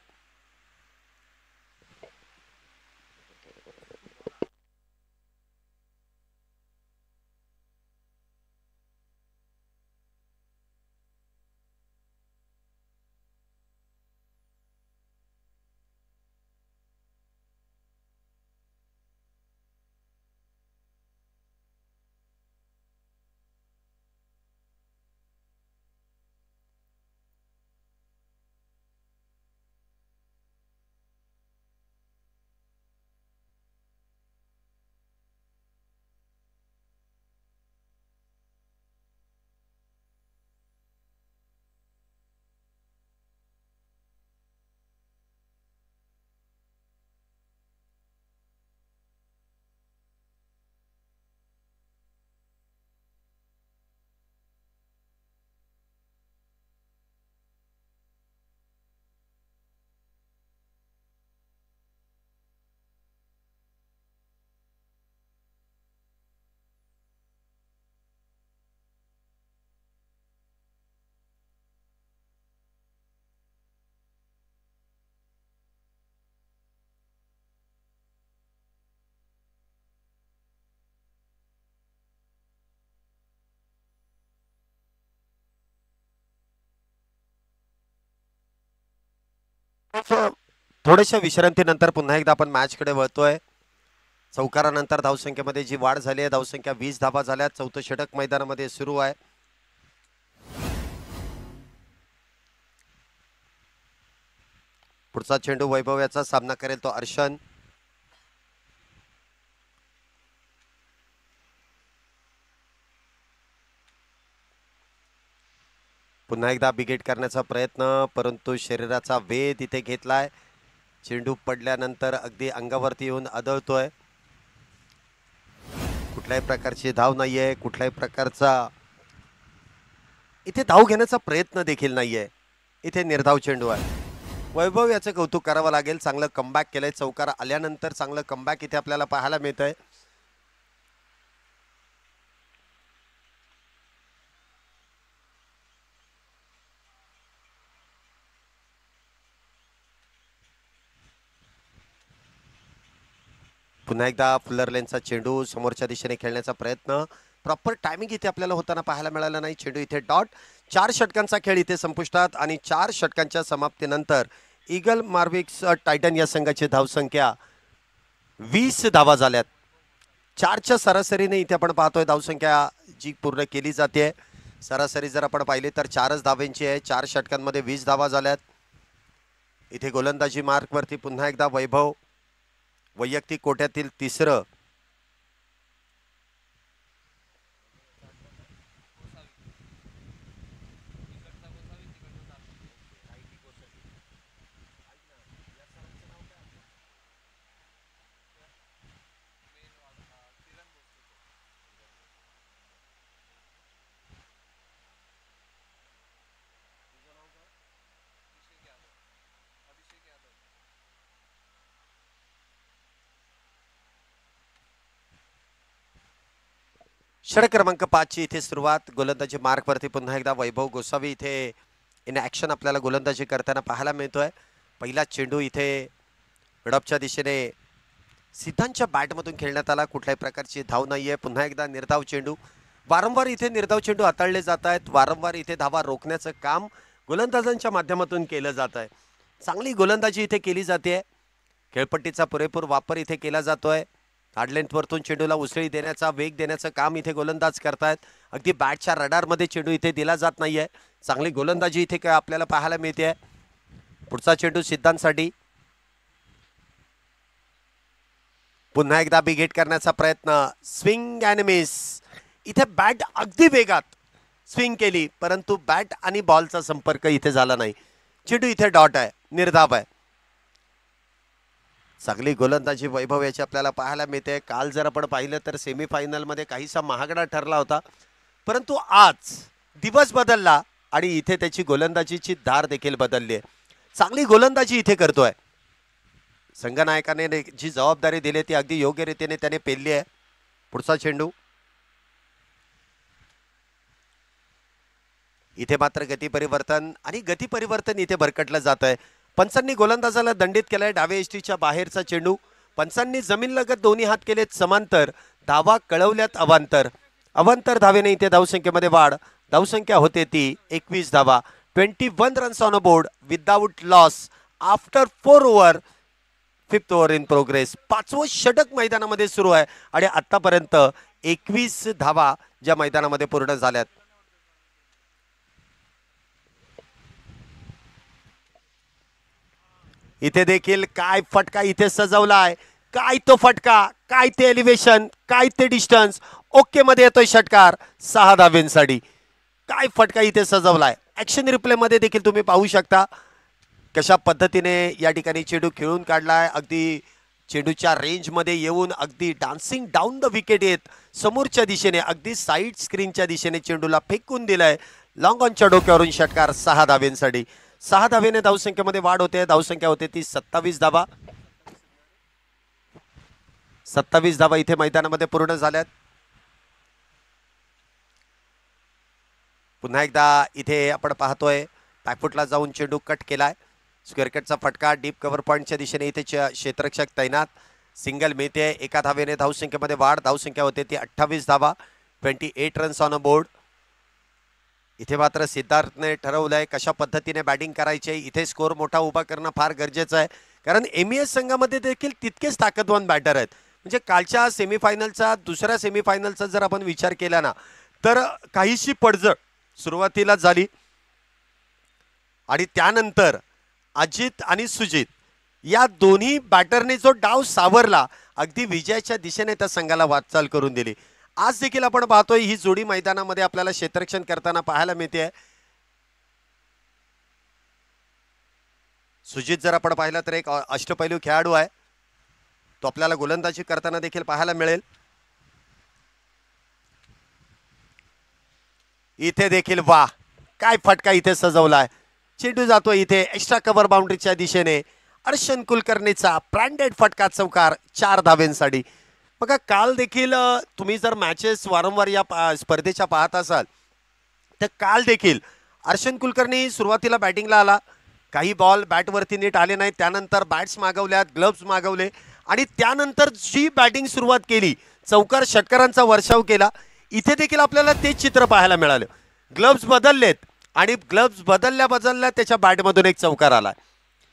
थोड्याशा विश्रांतीनंतर पुन्हा एकदा आपण मॅचकडे वळतोय. चौकारानंतर धावसंख्येमध्ये जी वाढ झाली आहे, धावसंख्या 20 धावा झाल्या. चौथं षटक मैदानामध्ये सुरू आहे. पुढचा चेंडू वैभव याचा सामना करेल तो अर्शन. पुन्हा एकदा बिगेट करण्याचा प्रयत्न, परंतु शरीराचा वेध इथे घेतलाय. चेंडू पडल्यानंतर अगदी अंगावरती येऊन आदळतोय. कुठल्याही प्रकारची धाव नाहीये, कुठल्याही प्रकारचा इथे धाव घेण्याचा प्रयत्न देखील नाहीये. इथे निर्धाव चेंडू आहे. वैभव याचं कौतुक करावं लागेल. चांगलं कमबॅक केलंय. चौकार आल्यानंतर चांगलं कमबॅक इथे आपल्याला पाहायला मिळतंय. पुन्हा एकदा फुलर लेनचा चेंडू समोरच्या दिशेने खेळण्याचा प्रयत्न. प्रॉपर टायमिंग इथे आपल्याला होताना पाहायला मिळालं नाही. चेंडू इथे डॉट. 4 षटकांचा खेळ इथे संपुष्टात आणि 4 षटकांच्या समाप्तीनंतर ईगल मार्विक्स टायटन या संघाची धावसंख्या 20 धावा झाल्यात. 4च्या सरासरीने इथे आपण पाहतोय धावसंख्या जी पूर्ण केली जाते. सरासरी जर आपण पाहिली तर 4च धावांची आहे. 4 षटकांमध्ये 20 धावा झाल्यात. इथे गोलंदाजी मार्कवरती पुन्हा एकदा वैभव. वैयक्तिक कोट्यातील तिसरं. षटक क्रमांक 5 ची इथे सुरुवात. गोलंदाजी मार्कवरती पुन्हा एकदा वैभव गोसावी इथे इन ॲक्शन आपल्याला गोलंदाजी करताना पाहायला मिळतोय. पहिला चेंडू इथे मिडऑफच्या दिशेने सिद्धांतच्या बॅटमधून खेळण्यात आला. कुठल्याही प्रकारची धाव नाहीये. पुन्हा एकदा निर्धाव चेंडू. वारंवार इथे निर्धाव चेंडू हाताळले जात आहेत. वारंवार इथे धावा रोखण्याचं काम गोलंदाजांच्या माध्यमातून केलं जात आहे. चांगली गोलंदाजी इथे केली जाते. खेळपट्टीचा पुरेपूर वापर इथे केला जातोय. हार्ड लेंथवरतून चेंडूला उसळी देण्याचा, वेग देण्याचं काम इथे गोलंदाज करतायत. अगदी बॅटच्या रडारमध्ये चेंडू इथे दिला जात नाहीये. चांगली गोलंदाजी इथे काय आपल्याला पाहायला मिळते. पुढचा चेंडू सिद्धांतसाठी. पुन्हा एकदा बिगेट करण्याचा प्रयत्न. Swing and miss. इथे बॅट अगदी वेगात स्विंग केली, परंतु बॅट आणि बॉलचा संपर्क इथे झाला नाही. चेंडू इथे डॉट आहे, निर्धाव आहे. चांगली गोलंदाजी वैभव याची आपल्याला पाहायला मिळते. काल जर आपण पाहिलं तर सेमीफायनलमध्ये काहीसा महागडा ठरला होता, परंतु आज दिवस बदलला आणि इथे त्याची गोलंदाजीची धार देखील बदलली आहे. चांगली गोलंदाजी इथे करतोय. संघनायकाने जी जबाबदारी दिली ती अगदी योग्य रीतीने त्याने पेलली आहे. पुढचा चेंडू. इथे मात्र गती परिवर्तन आणि गती परिवर्तन इथे भरकटलं जात आहे. पंचांनी गोलंदाजाला दंडित केलाय. डावे एसटीच्या बाहेरचा चेंडू. पंचांनी जमीन लगत दोन्ही हात केलेत समांतर. धावा कळवल्यात अवांतर. अवांतर धावेने इथे धावसंख्येमध्ये वाढ. धावसंख्या होते ती 21 धावा. 21 runs on a board without loss after 4 over. 5th over in progress. 5वं षटक मैदानामध्ये सुरू आहे आणि आतापर्यंत 21 धावा ज्या मैदानामध्ये पूर्ण झाल्यात. इथे देखील काय फटका इथे सजवलाय. काय तो फटका, काय ते एलिव्हेशन, काय ते डिस्टन्स. ओके मध्ये येतोय षटकार 6 धावेंसाठी. काय फटका इथे सजवलाय. ऍक्शन रिप्ले मध्ये देखील तुम्ही पाहू शकता कशा पद्धतीने या ठिकाणी चेंडू खेळून काढलाय. अगदी चेंडूच्या रेंजमध्ये येऊन अगदी डान्सिंग डाऊन द विकेट येत समोरच्या दिशेने अगदी साईड स्क्रीनच्या दिशेने चेंडूला फेकून दिलाय. लॉंग ऑनच्या डोक्यावरून षटकार 6 धावेंसाठी. 6 धावेने धावसंख्येमध्ये वाढ होते. धावसंख्या होते ती 27 धावा. 27 धावा इथे मैदानामध्ये पूर्ण झाल्यात. पुन्हा एकदा इथे आपण पाहतोय बॅकफुटला जाऊन चेंडू कट केलाय. स्क्वेअर कटचा फटका. डीप कव्हर पॉईंटच्या दिशेने इथे क्षेत्ररक्षक तैनात. सिंगल मिळते. 1 धावेने धावसंख्येमध्ये वाढ. धावसंख्या होते ती 28 धावा. 28 रन्स ऑन अ बोर्ड. इथे मात्र सिद्धार्थने ठरवलंय कशा पद्धतीने बॅटिंग करायची. इथे स्कोर मोठा उभा करणं फार गरजेचं आहे, कारण एमईएस संघामध्ये देखील तितकेच ताकदवान बॅटर आहेत. म्हणजे कालच्या सेमीफायनलचा दुसऱ्या सेमीफायनलचा जर आपण विचार केला ना, तर काहीशी पडझड सुरुवातीला झाली आणि त्यानंतर अजित आणि सुजित या दोन्ही बॅटरने जो डाव सावरला, अगदी विजयाच्या दिशेने त्या संघाला वाटचाल करून दिली. आज देखील आपण पाहतोय ही जोडी मैदानामध्ये आपल्याला क्षेत्ररक्षण करताना पाहायला मिळते. सुजित जर आपण पाहिलं तर एक अष्टपैलू खेळाडू आहे, तो आपल्याला गोलंदाजी करताना देखील पाहायला मिळेल. इथे देखील वा काय फटका इथे सजवलाय. चेंडू जातो इथे एक्स्ट्रा कव्हर बाउंड्रीच्या दिशेने. अर्शन कुलकर्णीचा ब्रँडेड फटका चौकार 4 धावेंसाठी. बघा काल देखील तुम्ही जर मॅचेस वारंवार या स्पर्धेच्या पाहत असाल तर काल देखील अर्शन कुलकर्णी सुरुवातीला बॅटिंगला आला, काही बॉल बॅटवरती नीट आले नाहीत, त्यानंतर बॅट्स मागवल्यात, ग्लव्स मागवले आणि त्यानंतर जी बॅटिंग सुरुवात केली, चौकार षटकारांचा वर्षाव केला. इथे देखील आपल्याला तेच चित्र पाहायला मिळालं. ग्लव्स बदललेत आणि ग्लव्स बदलल्या त्याच्या बॅटमधून एक चौकार आला.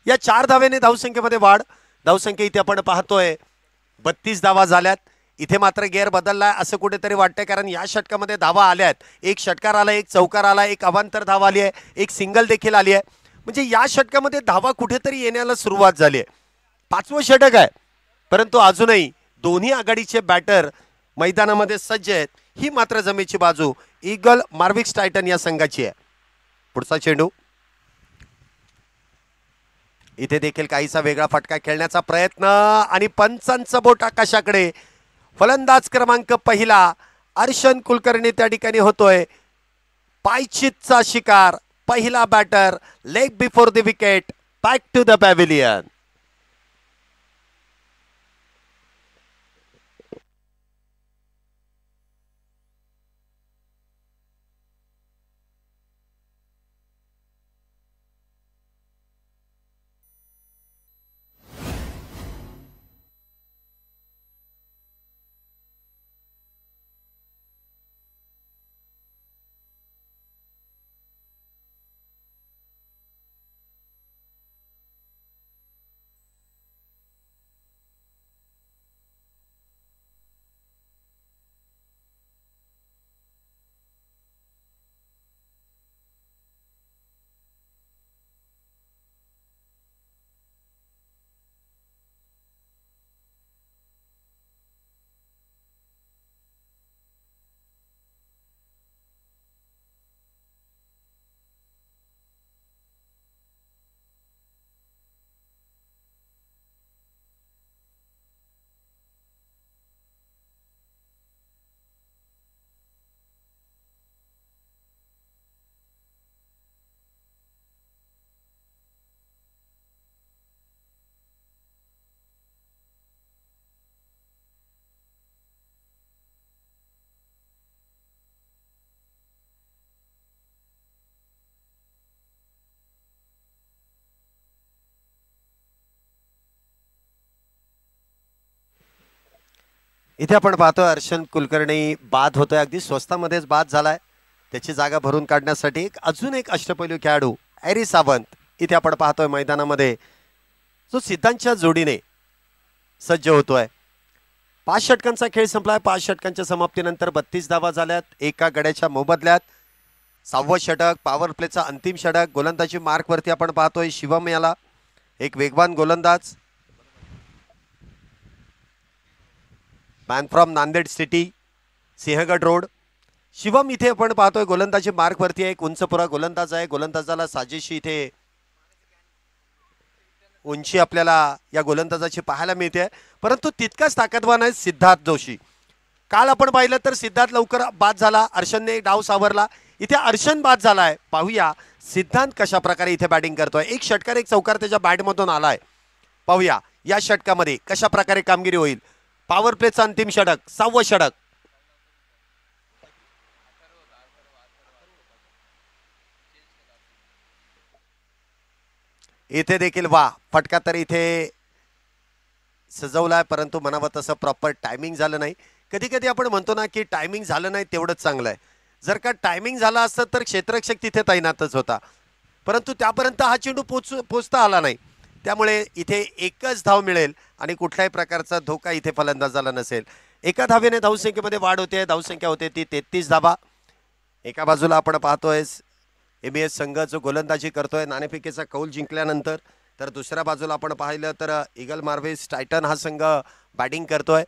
या 4 धावेने धावसंख्येमध्ये वाढ. धावसंख्या इथे आपण पाहतोय 32 धावा झाल्यात. इथे मात्र गेअर बदललाय असं कुठेतरी वाटतंय, कारण या षटकामध्ये धावा आल्यात. एक षटकार आला, एक चौकार आला, एक अवांतर धाव आली आहे, एक सिंगल देखील आली आहे. म्हणजे या षटकामध्ये धावा कुठेतरी येण्याला सुरुवात झाली आहे. 5वं षटक आहे, परंतु अजूनही दोन्ही आघाडीचे बॅटर मैदानामध्ये सज्ज आहेत. ही मात्र जमेची बाजू ईगल मार्विक्स टायटन या संघाची आहे. पुढचा चेंडू इथे देखील काहीसा वेगळा फटका खेळण्याचा प्रयत्न आणि पंचांचं बोट आकाशाकडे. फलंदाज क्रमांक पहिला अर्शन कुलकर्णी त्या ठिकाणी होतोय. पायचीतचा शिकार, पहिला batter, leg before the wicket, back to the pavilion. इथे आपण पाहतोय अर्शन कुलकर्णी बाद होतोय, अगदी स्वस्तामध्येच बाद झालाय. त्याची जागा भरून काढण्यासाठी अजून एक अष्टपैलू खेळाडू हॅरी सावंत इथे आपण पाहतोय मैदानामध्ये, जो सिद्धांतच्या जोडीने सज्ज होतोय. 5 षटकांचा खेळ संपलाय. 5 षटकांच्या समाप्तीनंतर 32 धावा झाल्यात एका गड्याच्या मोबदल्यात. 6वं षटक, पॉवर प्लेचा अंतिम षटक. गोलंदाजी मार्कवरती आपण पाहतोय शिवम याला, एक वेगवान गोलंदाज, man from Nanded city, Sinhagad road. Shivam इथे आपण पाहतोय गोलंदाजी मार्कवरती आहे, एक उंचपुरा गोलंदाज आहे. गोलंदाजाला साजेशी इथे उंची आपल्याला या गोलंदाजाची पाहायला मिळते, परंतु तितकाच ताकदवान आहे सिद्धार्थ जोशी. काल आपण पाहिलं तर सिद्धार्थ लवकर बाद झाला, अर्शनने डाव सावरला. इथे अर्शन बाद झालाय. पाहूया सिद्धांत कशा प्रकारे इथे बॅटिंग करतोय. एक षटकार, एक चौकार त्याच्या बॅटमधून आलाय. पाहूया या षटकामध्ये कशा प्रकारे कामगिरी होईल. पॉवर प्लेचा अंतिम षटक, 6वं षटक. इथे देखील वा फटका तर इथे सजवलाय, परंतु म्हणावं तसं प्रॉपर टायमिंग झालं नाही. कधी कधी आपण म्हणतो ना की टायमिंग झालं नाही तेवढंच चांगलं आहे. जर का टायमिंग झाला असतं तर क्षेत्ररक्षक तिथे तैनातच होता, परंतु त्यापर्यंत हा चेंडू पोचता आला नाही. त्यामुळे इथे एकच धाव मिळेल आणि कुठल्याही प्रकारचा धोका इथे फलंदाजाला नसेल. एका धावेने धावसंख्येमध्ये वाढ होते. धावसंख्या होते ती 33 धावा. एका बाजूला आपण पाहतोय एमएस संघ जो गोलंदाजी करतोय नाणेफेकीचा कौल जिंकल्यानंतर, तर दुसऱ्या बाजूला आपण पाहिलं तर ईगल मार्वेस टायटन हा संघ बॅटिंग करतोय.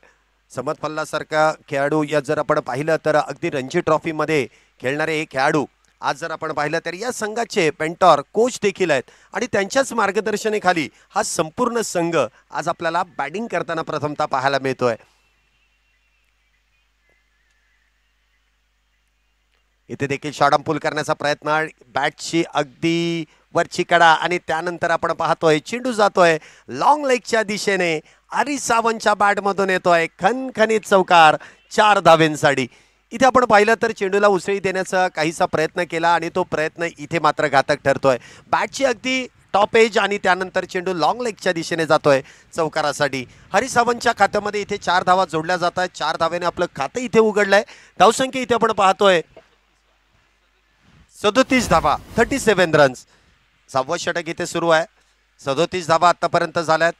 समत पल्लासारखा खेळाडू या जर आपण पाहिलं तर अगदी रणजी ट्रॉफीमध्ये खेळणारे हे खेळाडू आज जर आपण पाहिलं तर या संघाचे पेंटॉर कोच देखील आहेत आणि त्यांच्याच मार्गदर्शनाखाली हा संपूर्ण संघ आज आपल्याला बॅटिंग करताना प्रथमतः पाहायला मिळतोय. इथे देखील शॉर्ट पुल करण्याचा प्रयत्न, बॅटची अगदी वरची कडा आणि त्यानंतर आपण पाहतोय चेंडू जातोय लॉंग लेगच्या दिशेने. हरीश सावंतच्या बॅटमधून येतोय खणखणीत चौकार 4 धावेंसाठी. इथे आपण पाहिलं तर चेंडूला उसळी देण्याचा काहीसा प्रयत्न केला आणि तो प्रयत्न इथे मात्र घातक ठरतोय. बॅटची अगदी टॉप एज आणि त्यानंतर चेंडू लॉंग लेगच्या दिशेने जातोय चौकारासाठी. हरीश सावंतच्या खात्यामध्ये इथे 4 धावा जोडल्या जात आहेत. 4 धावेने आपलं खातं इथे उघडलंय. धावसंख्या इथे आपण पाहतोय 37 धावा, 37 रन्स. 6वं षटक इथे सुरू आहे. 37 धावा आतापर्यंत झाल्यात.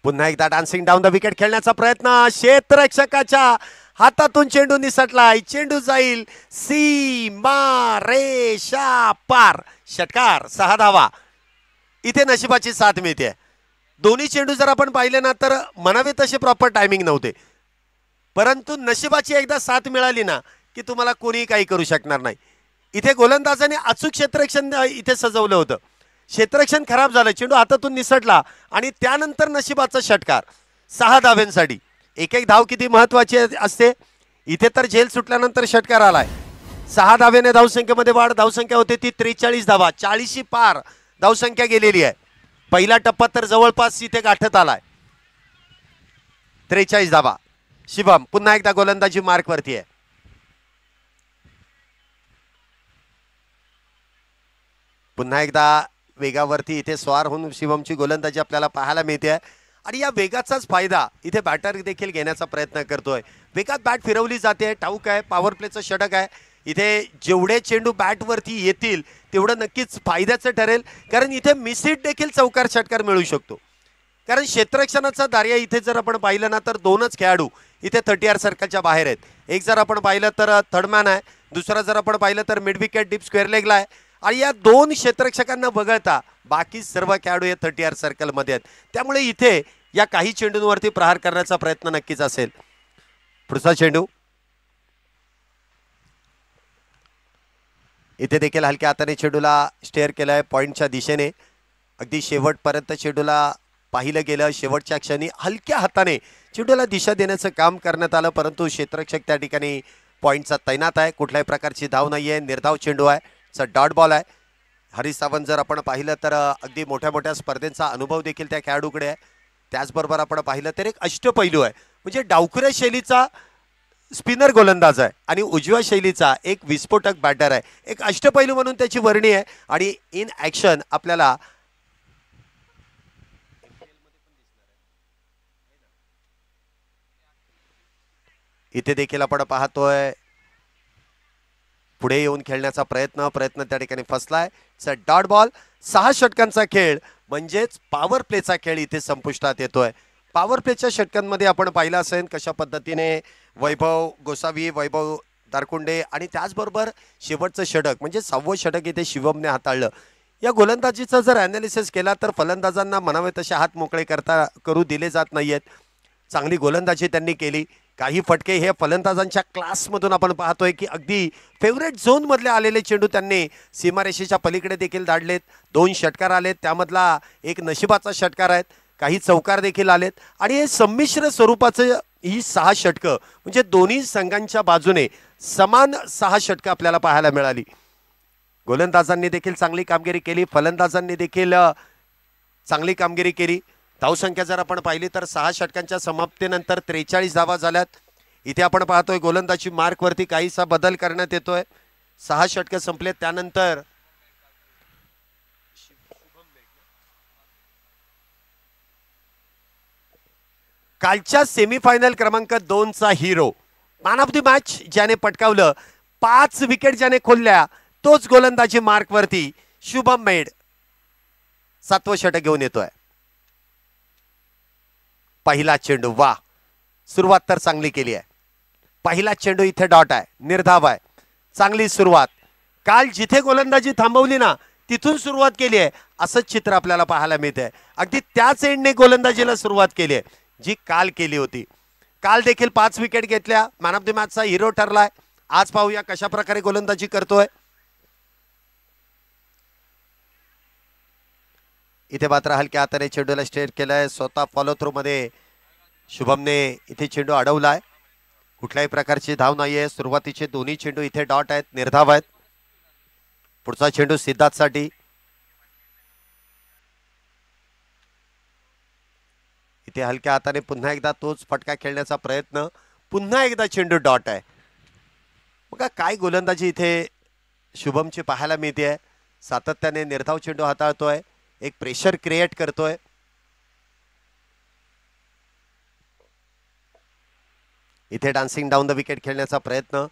पुन्हा एकदा डान्सिंग डाऊन द विकेट खेळण्याचा प्रयत्न. क्षेत्ररक्षकाच्या हातातून चेंडू निसटलाय. चेंडू जाईल सीमा रेषा पार. षटकार 6 धावा. इथे नशिबाची साथ मिळते. दोन्ही चेंडू जर आपण पाहिले ना तर म्हणावे तसे प्रॉपर टायमिंग नव्हते, परंतु नशिबाची एकदा साथ मिळाली ना की तुम्हाला कोणीही काही करू शकणार नाही. इथे गोलंदाजाने अचूक क्षेत्ररक्षण इथे सजवलं होतं. क्षेत्ररक्षण खराब झालं, चेंडू हातातून निसटला आणि त्यानंतर नशिबाचा षटकार 6 धाव्यांसाठी. एक एक धाव किती महत्वाची असते. इथे तर झेल सुटल्यानंतर षटकार आलाय. 6 धावेने धावसंख्येमध्ये वाढ. धावसंख्या होते ती 43 धावा. 40 पार धावसंख्या गेलेली आहे. पहिला टप्पा तर जवळपास इथे गाठत आलाय. 43 धावा. शिवम पुन्हा एकदा गोलंदाजी मार्क वरती आहे. पुन्हा एकदा वेगावरती इथे स्वार होऊन शिवमची गोलंदाजी आपल्याला पाहायला मिळते आणि या वेगाचाच फायदा इथे बॅटर देखील घेण्याचा प्रयत्न करतोय. वेगात बॅट फिरवली जाते. ठाऊक आहे पॉवर प्लेचं षटक आहे. इथे जेवढे चेंडू बॅटवरती येतील तेवढं नक्कीच फायद्याचं ठरेल, कारण इथे मिसहिट देखील चौकार षटकार मिळू शकतो. कारण क्षेत्ररक्षणाचा दार्या इथे जर आपण पाहिलं ना तर 2च खेळाडू इथे 30R सर्कलच्या बाहेर आहेत. एक जर आपण पाहिलं तर थर्डमॅन आहे, दुसरा जर आपण पाहिलं तर मिड विकेट डीप स्क्वेअर लेगला आहे आणि या 2 क्षेत्ररक्षकांना वगळता बाकी सर्व खेळाडू हे 30R सर्कलमध्ये आहेत. त्यामुळे इथे या काही चेंडूंवरती प्रहार करण्याचा प्रयत्न नक्कीच असेल. पुढचा चेंडू इथे देखील हलक्या हाताने चेंडूला स्टेअर केलाय पॉइंटच्या दिशेने. अगदी शेवटपर्यंत चेंडूला पाहिलं गेलं. शेवटच्या क्षणी हलक्या हाताने चेंडूला दिशा देण्याचं काम करण्यात आलं, परंतु क्षेत्ररक्षक त्या ठिकाणी पॉइंटचा तैनात आहे. कुठल्याही प्रकारची धाव नाहीये. निर्धाव चेंडू आहे. डॉट बॉल आहे. हरीश सावंत जर आपण पाहिलं तर अगदी मोठ्या मोठ्या स्पर्धेचा अनुभव देखील त्या खेळाडूकडे आहे. त्याचबरोबर आपण पाहिलं तर एक अष्टपैलू आहे, म्हणजे डावखुऱ्या शैलीचा स्पिनर गोलंदाज आहे आणि उजव्या शैलीचा एक विस्फोटक बॅटर आहे. एक अष्टपैलू म्हणून त्याची वर्णी आहे आणि इन ॲक्शन आपल्याला इथे देखील आपण पाहतोय पुढे येऊन खेळण्याचा प्रयत्न त्या ठिकाणी फसलाय. Dot ball. 6 षटकांचा खेळ म्हणजेच पॉवर प्लेचा खेळ इथे संपुष्टात येतोय. पॉवर प्लेच्या षटकांमध्ये आपण पाहिलं असेल कशा पद्धतीने वैभव गोसावी, वैभव दारकुंडे आणि त्याचबरोबर शेवटचं षटक म्हणजे 6वं षटक इथे शिवमने हाताळलं. या गोलंदाजीचा जर ॲनालिसिस केला तर फलंदाजांना म्हणावे तसे हात मोकळे करू दिले जात नाहीयेत. चांगली गोलंदाजी त्यांनी केली. काही फटके हे फलंदाजांच्या क्लासमधून आपण पाहतोय की अगदी फेवरेट झोनमधले आलेले चेंडू त्यांनी सीमारेषेच्या पलीकडे देखील धाडलेत. 2 षटकार आलेत, त्यामधला एक नशिबाचा षटकार आहेत. काही चौकार देखील आलेत आणि हे संमिश्र स्वरूपाचं ही 6 षटकं म्हणजे दोन्ही संघांच्या बाजूने समान 6 षटकं आपल्याला पाहायला मिळाली. गोलंदाजांनी देखील चांगली कामगिरी केली, फलंदाजांनी देखील चांगली कामगिरी केली. धावसंख्या जर आपण पाहिली तर 6 षटकांच्या समाप्तीनंतर 43 धावा झाल्यात. इथे आपण पाहतोय गोलंदाजी मार्क वरती काहीसा बदल करण्यात येतोय. 6 षटक संपले त्यानंतर कालच्या सेमीफायनल क्रमांक 2 चा hero, man of the match ज्याने पटकावलं, 5 विकेट ज्याने खोलल्या, तोच गोलंदाजी मार्क वरती शुभम मेड 7वं षटक घेऊन येतोय. पहिला चेंडू, वा, सुरुवात तर चांगली केली आहे. पहिला चेंडू इथे डॉट आहे, निर्धाव आहे, चांगली सुरुवात. काल जिथे गोलंदाजी थांबवली ना तिथून सुरुवात केली आहे असं चित्र आपल्याला पाहायला मिळतंय. अगदी त्याच एंडने गोलंदाजीला सुरुवात केली आहे जी काल केली होती. काल देखील 5 विकेट घेतल्या, मॅन ऑफ द मॅचचा हिरो ठरलाय. आज पाहूया कशा प्रकारे गोलंदाजी करतोय. इथे मात्र हलक्या हाताने चेंडूला स्ट्रेट केलाय. स्वतः फॉलो थ्रू मध्ये शुभमने इथे चेंडू अडवलाय. कुठल्याही प्रकारची धाव नाहीये. सुरुवातीचे दोन्ही चेंडू इथे डॉट आहेत, निर्धाव आहेत. पुढचा चेंडू सिद्धार्थसाठी. इथे हलक्या हाताने पुन्हा एकदा तोच फटका खेळण्याचा प्रयत्न. पुन्हा एकदा चेंडू डॉट आहे. बघा काय गोलंदाजी इथे शुभमची पाहायला मिळते. सातत्याने निर्धाव चेंडू हाताळतोय, एक प्रेशर क्रिएट करतोय. इथे डान्सिंग डाऊन द विकेट खेळण्याचा प्रयत्न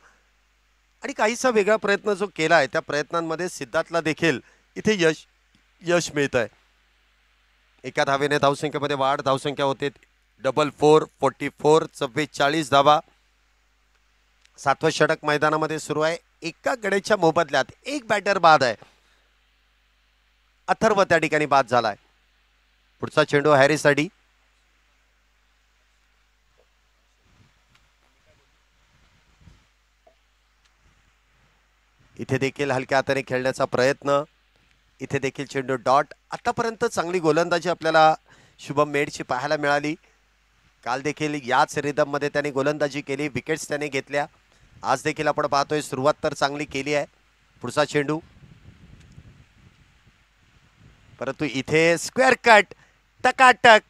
आणि काहीसा वेगळा प्रयत्न जो केला आहे त्या प्रयत्नांमध्ये सिद्धार्थला देखील इथे यश मिळत आहे. एका धावेने धावसंख्येमध्ये वाढ. धावसंख्या होते 4-4, 44, 44 धावा. 7वं षटक मैदानामध्ये सुरू आहे. एका गड्याच्या मोबदल्यात एक बॅटर बाद आहे. अथर्व त्या ठिकाणी बाद झालाय. पुढचा चेंडू हॅरीसाठी. इथे देखील हलक्या हाताने खेळण्याचा प्रयत्न. इथे देखील चेंडू डॉट. आतापर्यंत चांगली गोलंदाजी आपल्याला शुभम मेडची पाहायला मिळाली. काल देखील याच रिदम मध्ये त्याने गोलंदाजी केली, विकेट्स त्याने घेतल्या. आज देखील आपण पाहतोय सुरुवात तर चांगली केली आहे. पुढचा चेंडू, परंतु इथे स्क्वेअर कट, टकाटक.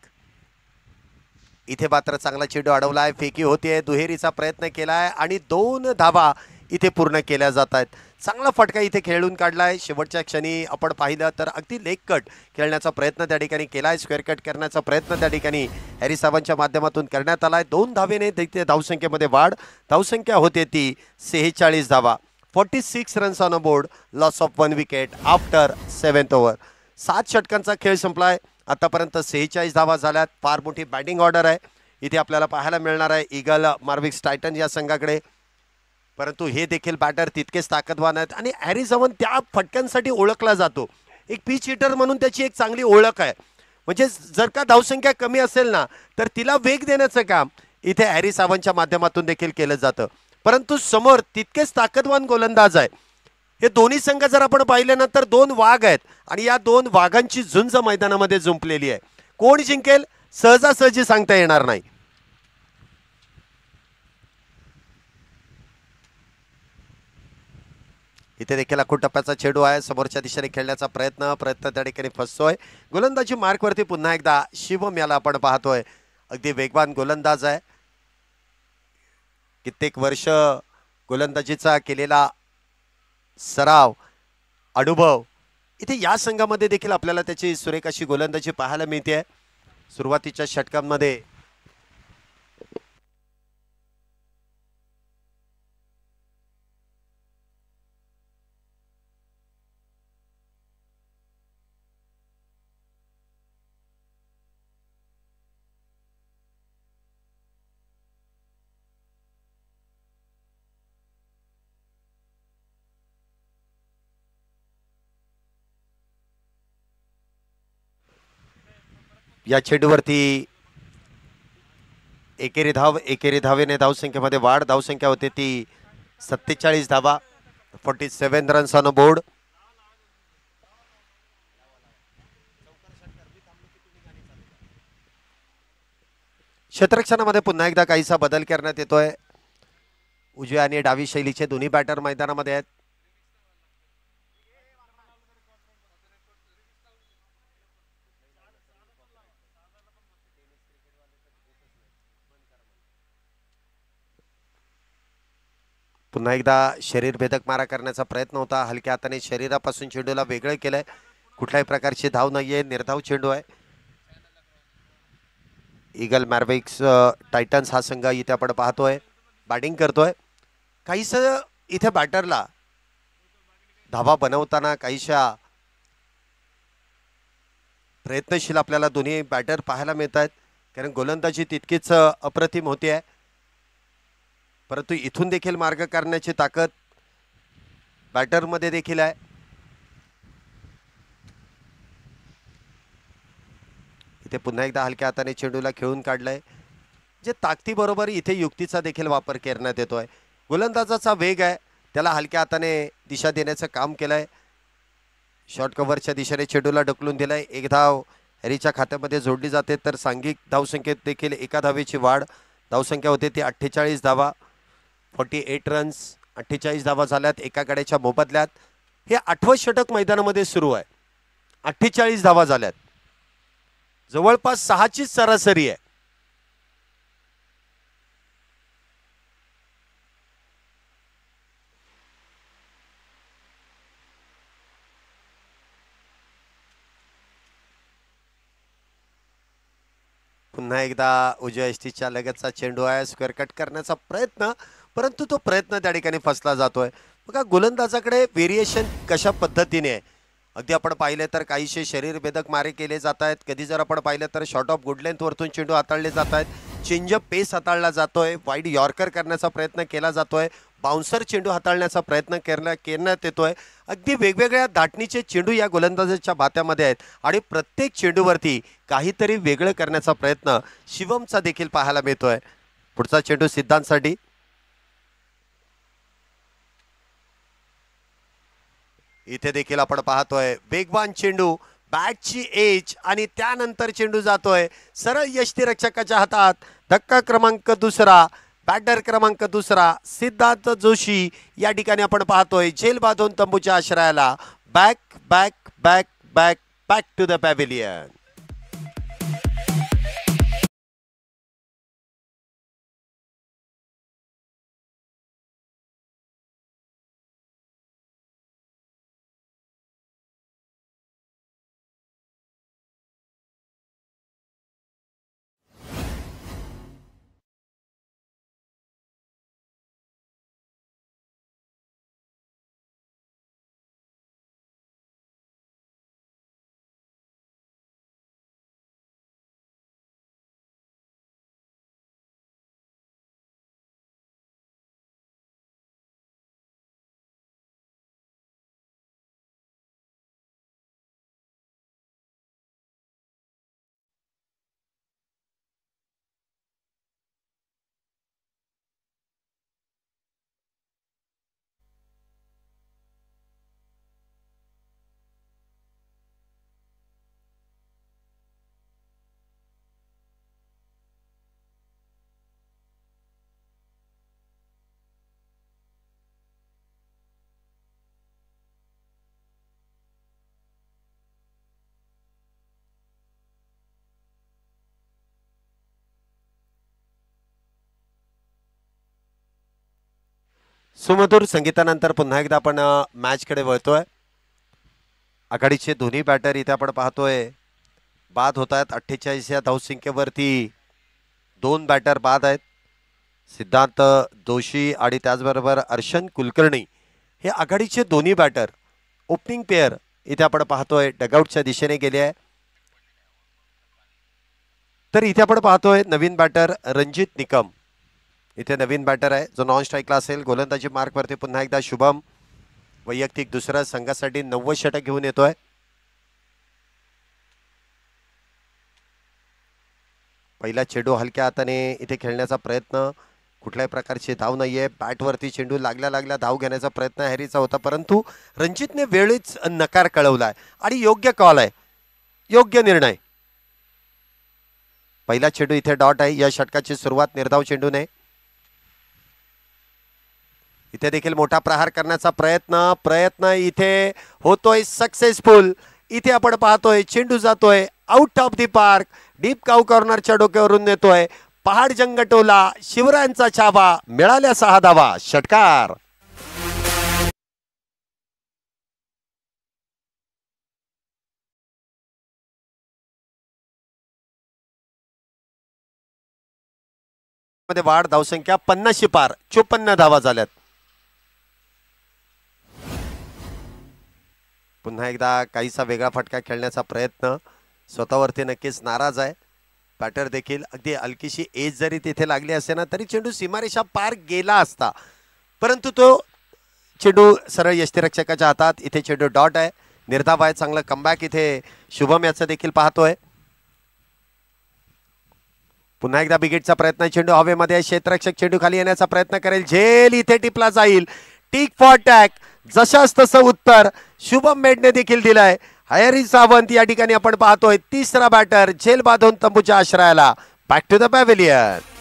इथे मात्र चांगला चेंडू अडवलाय, फेकी होतीये, दुहेरीचा प्रयत्न केलाय आणि 2 धावा इथे पूर्ण केल्या जात आहेत. चांगला फटका इथे खेळून काढलाय. शेवटच्या क्षणी आपण पाहिलं तर अगदी लेग कट खेळण्याचा प्रयत्न त्या ठिकाणी केलाय. स्क्वेअर कट करण्याचा प्रयत्न त्या ठिकाणी हॅरी सावंतच्या माध्यमातून करण्यात आलाय. 2 धावेने तिथे धावसंख्येमध्ये वाढ. धावसंख्या होते ती 46 धावा. 46 runs on a board. Loss of 1 wicket after 7th over. 7 षटकांचा खेळ संपलाय. आतापर्यंत 46 धावा झाल्यात. फार मोठी बॅटिंग ऑर्डर आहे इथे आपल्याला पाहायला मिळणार आहे ईगल मार्विक्स टायटन या संघाकडे. परंतु हे देखील बॅटर तितकेच ताकदवान आहेत आणि हॅरी सावंत त्या फटक्यांसाठी ओळखला जातो. एक पिच हिटर म्हणून त्याची एक चांगली ओळख आहे. म्हणजे जर का धावसंख्या कमी असेल ना तर तिला वेग देण्याचं काम इथे हॅरी सावंतच्या माध्यमातून देखील केलं जातं. परंतु समोर तितकेच ताकदवान गोलंदाज आहे. हे दोन्ही संघ जर आपण पाहिले ना तर 2 वाघ आहेत आणि या 2 वाघांची झुंज मैदानामध्ये जुंपलेली आहे. कोण जिंकेल सहजासहजी सांगता येणार नाही. इथे देखील अखूट टप्प्याचा चेंडू आहे. समोरच्या दिशेने खेळण्याचा प्रयत्न त्या ठिकाणी फसतोय. गोलंदाजी मार्कवरती पुन्हा एकदा शिवम याला आपण पाहतोय. अगदी वेगवान गोलंदाज आहे. कित्येक वर्ष गोलंदाजीचा केलेला सराव, अनुभव इथे या संघामध्ये देखील आपल्याला त्याची सुरेख अशी गोलंदाजी पाहायला मिळते. सुरुवातीच्या षटकांमध्ये या चेंडूवरती एकेरी धावेने धावसंख्येमध्ये वाढ. धावसंख्या होते ती 47 धावा. 47 रन्स ऑन अ बोर्ड. क्षेत्ररक्षणामध्ये पुन्हा एकदा काहीसा बदल करण्यात येतोय. उजव्या आणि डावी शैलीचे दोन्ही बॅटर मैदानामध्ये आहेत. पुन्हा एकदा शरीर भेदक मारा करण्याचा प्रयत्न होता. हलक्या हाताने शरीरापासून चेंडूला वेगळं केलंय. कुठल्याही प्रकारची धाव नाहीये, निर्धाव चेंडू आहे. ईगल मॅर्वेक्स टायटन्स हा संघ इथे आपण पाहतोय बॅटिंग करतोय. काहीसं इथे बॅटरला धावा बनवताना काहीशा प्रयत्नशील आपल्याला दोन्ही बॅटर पाहायला मिळत आहेत. कारण गोलंदाजी तितकीच अप्रतिम होती आहे, परंतु इथून देखील मार्ग करण्याची ताकद बॅटरमध्ये देखील आहे. इथे पुन्हा एकदा हलक्या हाताने चेंडूला खेळून काढलंय. जे ताकदीबरोबर इथे युक्तीचा देखील वापर करण्यात येतोय. गोलंदाजाचा वेग आहे, त्याला हलक्या हाताने दिशा देण्याचं काम केलंय. शॉर्ट कव्हरच्या दिशेने चेंडूला ढकलून दिलाय. एक धाव हॅरीच्या खात्यामध्ये जोडली जाते, तर सांघिक धावसंख्येत देखील एका धावेची वाढ. धावसंख्या होते ती 48 धावा, 48 रन्स. 48 धावा झाल्यात एका गड्याच्या मोबदल्यात. हे 8वं षटक मैदानामध्ये सुरू आहे. 48 धावा झाल्यात, जवळपास 6ची सरासरी आहे. पुन्हा एकदा उजव्या यष्टीच्या लगतचा चेंडू आहे. स्क्वेअर कट करण्याचा प्रयत्न, परंतु तो प्रयत्न त्या ठिकाणी फसला जातोय. बघा गोलंदाजाकडे व्हेरिएशन कशा पद्धतीने आहे. अगदी आपण पाहिलं तर काहीशे शरीर भेदक मारे केले जात आहेत. कधी जर आपण पाहिलं तर शॉर्ट ऑफ गुड लेंथ वरतून चेंडू हाताळले जात आहेत. चेंजअप पेस हाताळला जातोय. वाईड यॉर्कर करण्याचा प्रयत्न केला जातोय. बाउन्सर चेंडू हाताळण्याचा प्रयत्न करण्यात येतोय. अगदी वेगवेगळ्या धाटणीचे चेंडू या गोलंदाजाच्या भात्यामध्ये आहेत आणि प्रत्येक चेंडूवरती काहीतरी वेगळं करण्याचा प्रयत्न शिवमचा देखील पाहायला मिळतोय. पुढचा चेंडू सिद्धांतसाठी. इथे देखील आपण पाहतोय वेगवान चेंडू, बॅटची एज आणि त्यानंतर चेंडू जातोय सरळ यष्टीरक्षकाच्या हातात. धक्का क्रमांक दुसरा, बॅटर क्रमांक दुसरा सिद्धांत जोशी या ठिकाणी आपण पाहतोय झेल बांधून तंबूच्या आश्रयाला. Back back back back back to the pavilion. सुमधुर संगीतानंतर पुन्हा एकदा आपण मॅचकडे वळतोय. आघाडीचे दोन्ही बॅटर इथे आपण पाहतोय बाद होत आहेत. 48 या धावसंख्येवरती 2 बॅटर बाद आहेत. सिद्धांत जोशी आणि त्याचबरोबर अर्शन कुलकर्णी हे आघाडीचे दोन्ही बॅटर ओपनिंग पेअर इथे आपण पाहतोय डगआउटच्या दिशेने गेले आहे. तर इथे आपण पाहतोय नवीन बॅटर रणजित निकम इथे नवीन बॅटर आहे जो नॉन स्ट्राईकला असेल. गोलंदाजी मार्कवरती पुन्हा एकदा शुभम वैयक्तिक दुसऱ्या संघासाठी 90 षटक घेऊन येतोय. पहिला चेंडू हलक्या हाताने इथे खेळण्याचा प्रयत्न, कुठल्याही प्रकारची धाव नाहीये. बॅटवरती चेंडू लागल्या लागल्या धाव घेण्याचा प्रयत्न हॅरीचा होता, परंतु रणजितने वेळीच नकार कळवलाय आणि योग्य कॉल आहे, योग्य निर्णय. पहिला चेंडू इथे डॉट आहे. या षटकाची सुरुवात निर्धाव चेंडूने. इथे देखील मोठा प्रहार करण्याचा प्रयत्न इथे होतोय सक्सेसफुल. इथे आपण पाहतोय चेंडू जातोय out of the park. Deep cow कॉर्नरच्या डोक्यावरून नेतोय. पहाड जंगटोला शिवरायांचा छावा. मिळाल्या 6 धावा. षटकार. मध्ये वाढ, धावसंख्या 50 पार, 54 धावा झाल्यात. पुन्हा एकदा काहीसा वेगळा फटका खेळण्याचा प्रयत्न, स्वतःवरती नक्कीच नाराज आहे. बॅटर देखील अगदी हलकीशी एज जरी तिथे लागली असे ना तरी चेंडू सीमारेषा पार गेला असता, परंतु तो चेंडू सरळ यष्टीरक्षकाच्या हातात. इथे चेंडू डॉट आहे, निर्धाव आहे. चांगलं कमबॅक इथे शुभम याचं देखील पाहतोय. पुन्हा एकदा बिगेटचा प्रयत्न, चेंडू हवेमध्ये, क्षेत्ररक्षक चेंडू खाली येण्याचा प्रयत्न करेल, झेल इथे टिपला जाईल. टिक फॉर टॅक, जशाच तसं उत्तर शुभम मेडने देखील दिलंय. हॅरी सावंत या ठिकाणी आपण पाहतोय, तिसरा बॅटर झेल बांधून तंबूच्या आश्रयाला. Back to the pavilion.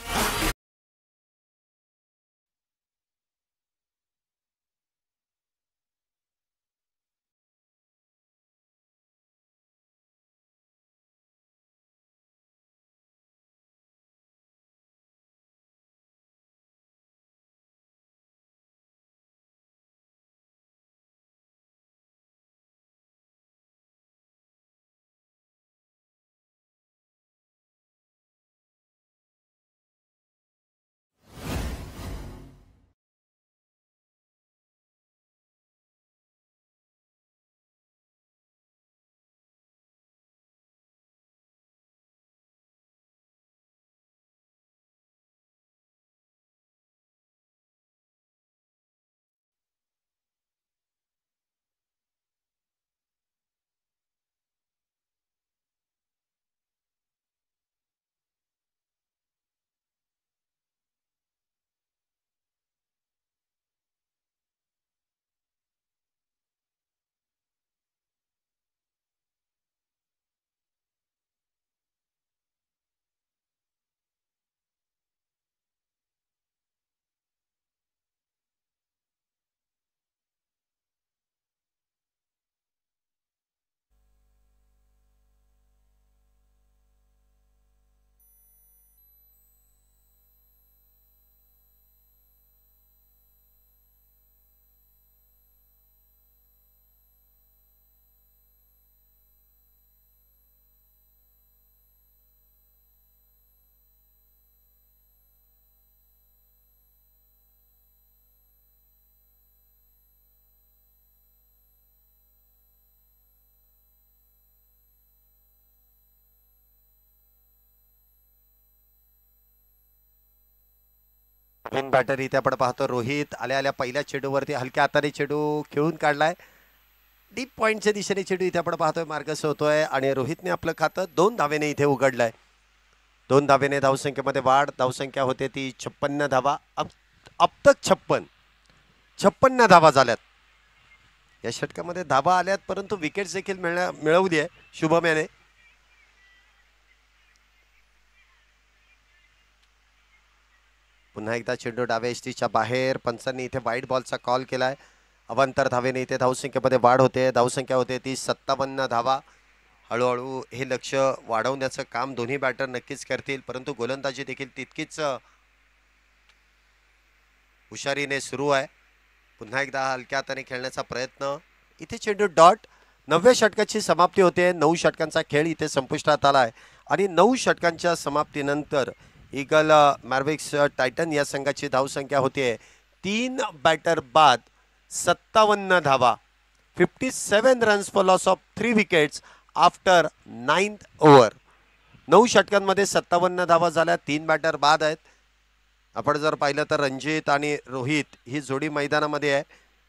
नवीन बॅटर इथे आपण पाहतो रोहित. आल्या आल्या पहिल्या चेंडूवरती हलक्या हाताने चेंडू खेळून काढलाय. डीप पॉइंटच्या दिशेने चेंडू इथे आपण पाहतोय मार्गस्थ होतोय आणि रोहितने आपलं खातं 2 धावेने इथे उघडलंय. 2 धावेने धावसंख्येमध्ये वाढ, धावसंख्या होते ती 56 धावा. अब तक 56 धावा झाल्यात. या षटकामध्ये धावा आल्यात परंतु विकेट्स देखील मिळवली आहे शुभम याने. पुन्हा एकदा चेंडू डाव्या यष्टीच्या बाहेर, पंचांनी इथे वाईट बॉलचा कॉल केलाय. अवांतर धावेने इथे धावसंख्येमध्ये वाढ होते, धावसंख्या होते ती 57 धावा. हळूहळू हे लक्ष वाढवण्याचं काम दोन्ही बॅटर नक्कीच करतील, परंतु गोलंदाजी देखील तितकीच हुशारीने सुरू आहे. पुन्हा एकदा हलक्या हाताने खेळण्याचा प्रयत्न, इथे चेंडू डॉट. 9व्या षटकाची समाप्ती होते. 9 षटकांचा खेळ इथे संपुष्टात आलाय आणि 9 षटकांच्या समाप्तीनंतर ईगल मॅर्विक्स टायटन या संघाची धावसंख्या होते 3 बॅटर बाद 57 धावा. 57 runs for loss of 3 wickets after 9th over. 9 षटकांमध्ये 57 धावा झाल्या, 3 बॅटर बाद आहेत. आपण जर पाहिलं तर रणजित आणि रोहित ही जोडी मैदानामध्ये आहे.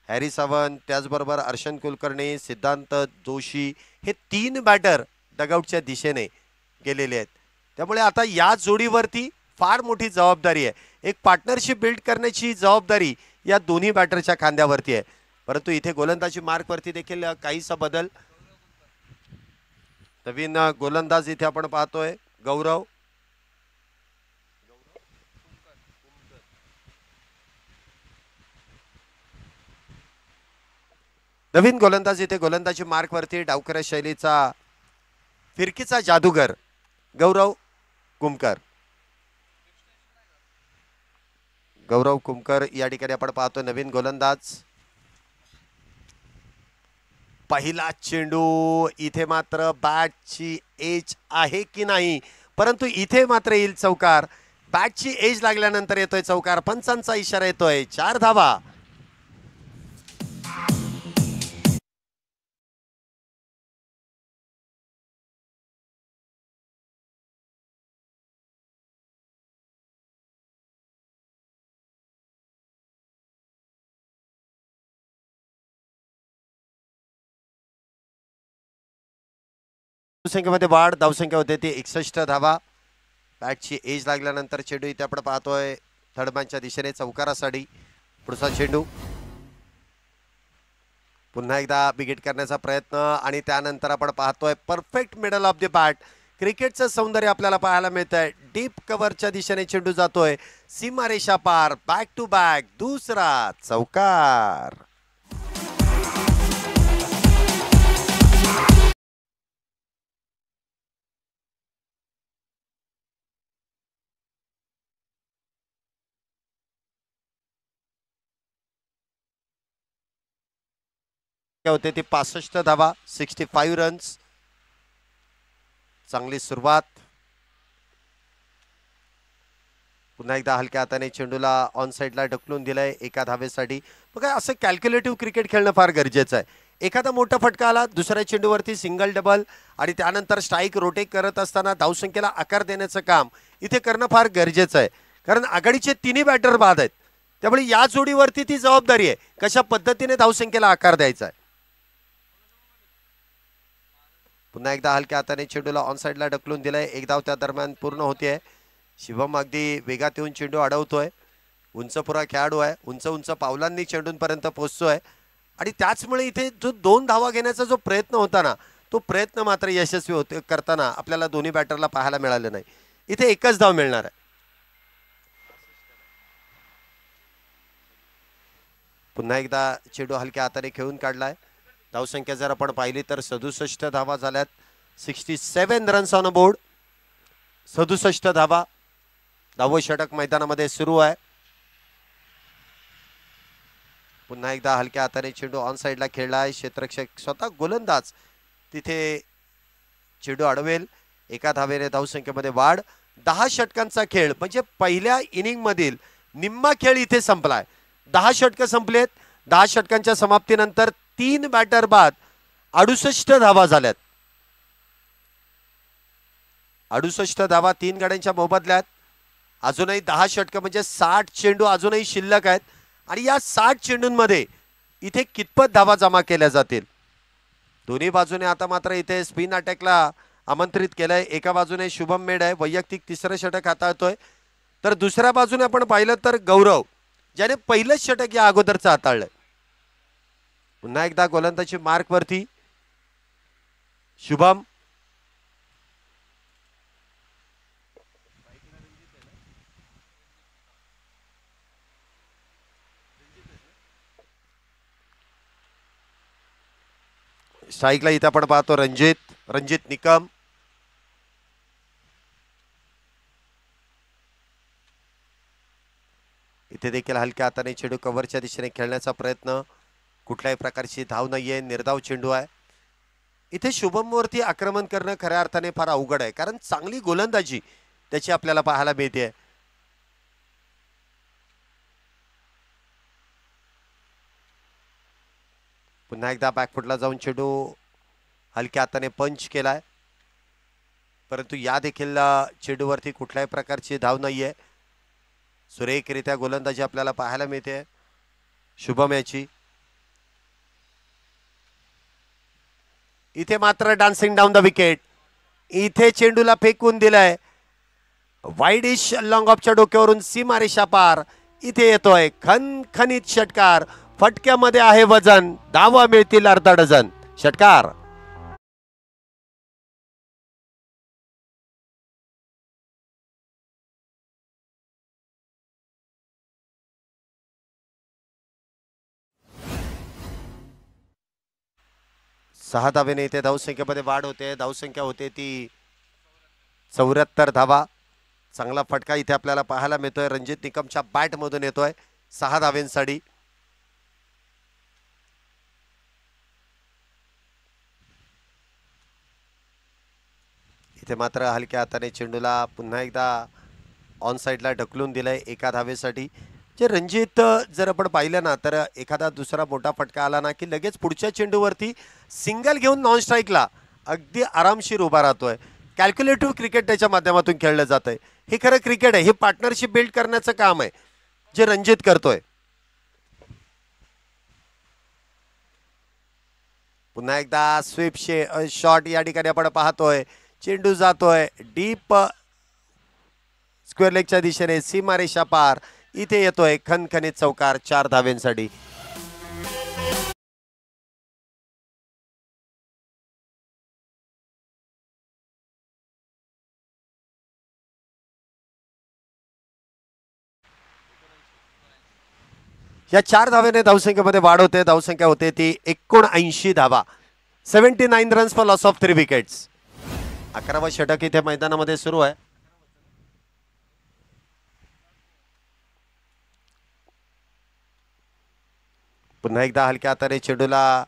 हॅरी सावंत, त्याचबरोबर अर्शन कुलकर्णी, सिद्धांत जोशी हे 3 बॅटर डगआउटच्या दिशेने गेलेले आहेत. त्यामुळे आता या जोडीवरती फार मोठी जबाबदारी आहे. एक पार्टनरशिप बिल्ड करण्याची जबाबदारी या दोन्ही बॅटरच्या खांद्यावरती आहे. परंतु इथे गोलंदाजी मार्कवरती देखील काहीसा बदल. नवीन गोलंदाज इथे आपण पाहतोय गौरव. नवीन गोलंदाज इथे गोलंदाजी मार्कवरती डावकऱ्या शैलीचा फिरकीचा जादूगर गौरव कुमकर. गौरव कुमकर या ठिकाणी आपण पाहतो नवीन गोलंदाज. पहिला चेंडू, इथे मात्र बॅटची एज आहे की नाही, परंतु इथे मात्र येईल चौकार. बॅटची एज लागल्यानंतर येतोय चौकार. पंचांचा इशारा येतोय. 4 धावा. धावसंख्येमध्ये वाढ. धावसंख्या होते ती 61 धावा. बॅटची एज लागल्यानंतर चेंडू इथे आपण पाहतोय थर्डमॅनच्या दिशेने चौकारासाठी. पुढचा चेंडू पुन्हा एकदा बिगिट करण्याचा प्रयत्न आणि त्यानंतर आपण पाहतोय perfect middle of the bat. क्रिकेटचं सौंदर्य आपल्याला पाहायला मिळतंय. डीप कव्हरच्या दिशेने चेंडू जातोय. सीमारेषा पार. Back to back. दुसरा चौकार. होते ती 65 धावा. 65 रन्स. चांगली सुरुवात. पुन्हा एकदा हलक्या हाताने चेंडूला ऑन साइडला ढकलून दिलाय एका धावेसाठी. बघा असं कॅल्क्युलेटिव्ह क्रिकेट खेळणं फार गरजेचं आहे. एखादा मोठा फटका आला, दुसऱ्या चेंडूवरती सिंगल डबल आणि त्यानंतर स्ट्राईक रोटेट करत असताना धावसंख्येला आकार देण्याचं काम इथे करणं फार गरजेचं आहे. कारण आघाडीचे तिन्ही बॅटर बाद आहेत. त्यामुळे या जोडीवरती ती जबाबदारी आहे कशा पद्धतीने धावसंख्येला आकार द्यायचा आहे. पुन्हा एकदा हलक्या हाताने चेंडूला ऑन साइडला ढकलून दिलाय. एक धाव त्या दरम्यान पूर्ण होतीये. शिवम अगदी वेगात येऊन चेंडू अडवतोय. उंचपुरा खेळाडू आहे. उंच उंच पावलांनी चेंडूंपर्यंत पोहोचतोय आणि त्याचमुळे इथे जो 2 धावा घेण्याचा जो प्रयत्न होता ना, तो प्रयत्न मात्र यशस्वी होते करताना आपल्याला दोन्ही बॅटरला पाहायला मिळालं नाही. इथे एकच धाव मिळणार आहे. पुन्हा एकदा चेंडू हलक्या हाताने खेळून काढलाय. धावसंख्या जर आपण पाहिली तर 67 धावा झाल्यात. 67 रन्स ऑन अ बोर्ड. 67 धावा. 10वं षटक मैदानामध्ये सुरू आहे. पुन्हा एकदा हलक्या हाताने चेंडू ऑन साइडला खेळलाय. क्षेत्ररक्षक स्वतः गोलंदाज तिथे चेंडू अडवेल. एका धावेने धावसंख्येमध्ये वाढ. 10 षटकांचा खेळ म्हणजे पहिल्या इनिंग मधील निम्मा खेळ इथे संपलाय. 10 षटकं संपलेत. 10 षटकांच्या समाप्तीनंतर 3 बॅटर बाद. 68 धावा झाल्यात. 68 धावा 3 गाड्यांच्या मोबदल्यात. अजूनही 10 षटकं म्हणजे 60 चेंडू अजूनही शिल्लक आहेत आणि या 60 चेंडूंमध्ये इथे कितपत धावा जमा केल्या जातील. दोन्ही बाजूने आता मात्र इथे स्पिन अटॅकला आमंत्रित केलंय. एका बाजूने शुभम मेड आहे, वैयक्तिक 3रं षटक हाताळतोय. तर दुसऱ्या बाजूने आपण पाहिलं तर गौरव, ज्याने पहिलंच षटक या अगोदरचं हाताळलंय. पुन्हा एकदा गोलंदाजी मार्क वरती शुभम. स्ट्राईकला इथे आपण पाहतो रणजित निकम. इथे देखील हलक्या हाताने चेंडू कव्हरच्या दिशेने खेळण्याचा प्रयत्न. कुठल्याही प्रकारची धाव नाहीये. निर्धाव चेंडू आहे. इथे शुभम वरती आक्रमण करणं खऱ्या अर्थाने फार अवघड आहे कारण चांगली गोलंदाजी त्याची आपल्याला पाहायला मिळते. पुन्हा एकदा बॅकफुटला जाऊन चेंडू हलक्या हाताने पंच केलाय. परंतु या देखील चेंडूवरती कुठल्याही प्रकारची धाव नाहीये. सुरेखरित्या गोलंदाजी आपल्याला पाहायला मिळते शुभम याची. इथे मात्र डान्सिंग डाऊन द विकेट. इथे चेंडूला फेकून दिलाय. वाईडिश लॉंग ऑफच्या डोक्यावरून सीमारेषा पार. इथे येतोय खणखणीत षटकार. फटक्यामध्ये आहे वजन. धावा मिळतील अर्धा डझन. षटकार. सहा धावेने इथे धावसंख्येमध्ये वाढ होते. धावसंख्या होते ती 74 धावा. चांगला फटका इथे आपल्याला पाहायला मिळतोय. रणजित निकमच्या बॅट मधून येतोय 6 धावेंसाठी. इथे मात्र हलक्या हाताने चेंडूला पुन्हा एकदा ऑन साईडला ढकलून दिलंय एका धावेसाठी. जे रणजित जर आपण पाहिलं ना तर एखादा दुसरा मोठा फटका आला ना की लगेच पुढच्या चेंडूवरती सिंगल घेऊन नॉन स्ट्राईकला अगदी आरामशीर उभा राहतोय. कॅल्क्युलेटिव्ह क्रिकेट त्याच्या माध्यमातून खेळलं जात आहे. हे खरं क्रिकेट आहे. हे पार्टनरशिप बिल्ड करण्याचं काम आहे जे रणजित करतोय. पुन्हा एकदा स्वीप शॉट या ठिकाणी आपण पाहतोय. चेंडू जातोय डीप स्क्वेअर लेगच्या दिशेने सीमारेषा पार. इथे येतोय खणखणीत चौकार 4 धावेंसाठी. या 4 धावेने धावसंख्येमध्ये वाढ होते. धावसंख्या होते ती 79 धावा. 79 runs for loss of 3 wickets. 11वा षटक इथे मैदानामध्ये सुरू आहे. पुन्हा एकदा हलक्या हाताने चेंडूला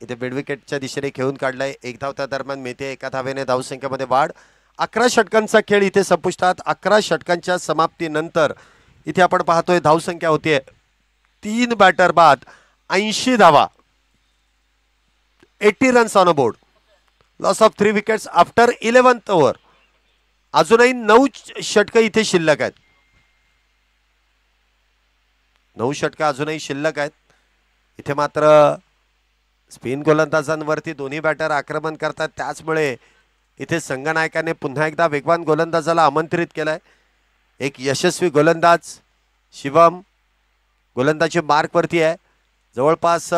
इथे मिड विकेटच्या दिशेने खेळून काढलाय. 1 धाव त्या दरम्यान मिळते. 1 धावेने धावसंख्येमध्ये वाढ. 11 षटकांचा खेळ इथे संपुष्टात. 11 षटकांच्या समाप्तीनंतर इथे आपण पाहतोय धावसंख्या होतीये 3 बॅटर बाद 80 धावा. 80 runs on a board. Loss of 3 wickets after 11th over. अजूनही 9 षटकं इथे शिल्लक आहेत. 9 षटकं अजूनही शिल्लक आहेत. इथे मात्र स्पिन गोलंदाजांवरती दोन्ही बॅटर आक्रमण करतात. त्याचमुळे इथे संघनायकाने पुन्हा एकदा वेगवान गोलंदाजाला आमंत्रित केलंय. एक यशस्वी गोलंदाज शिवम गोलंदाजी मार्कवरती आहे. जवळपास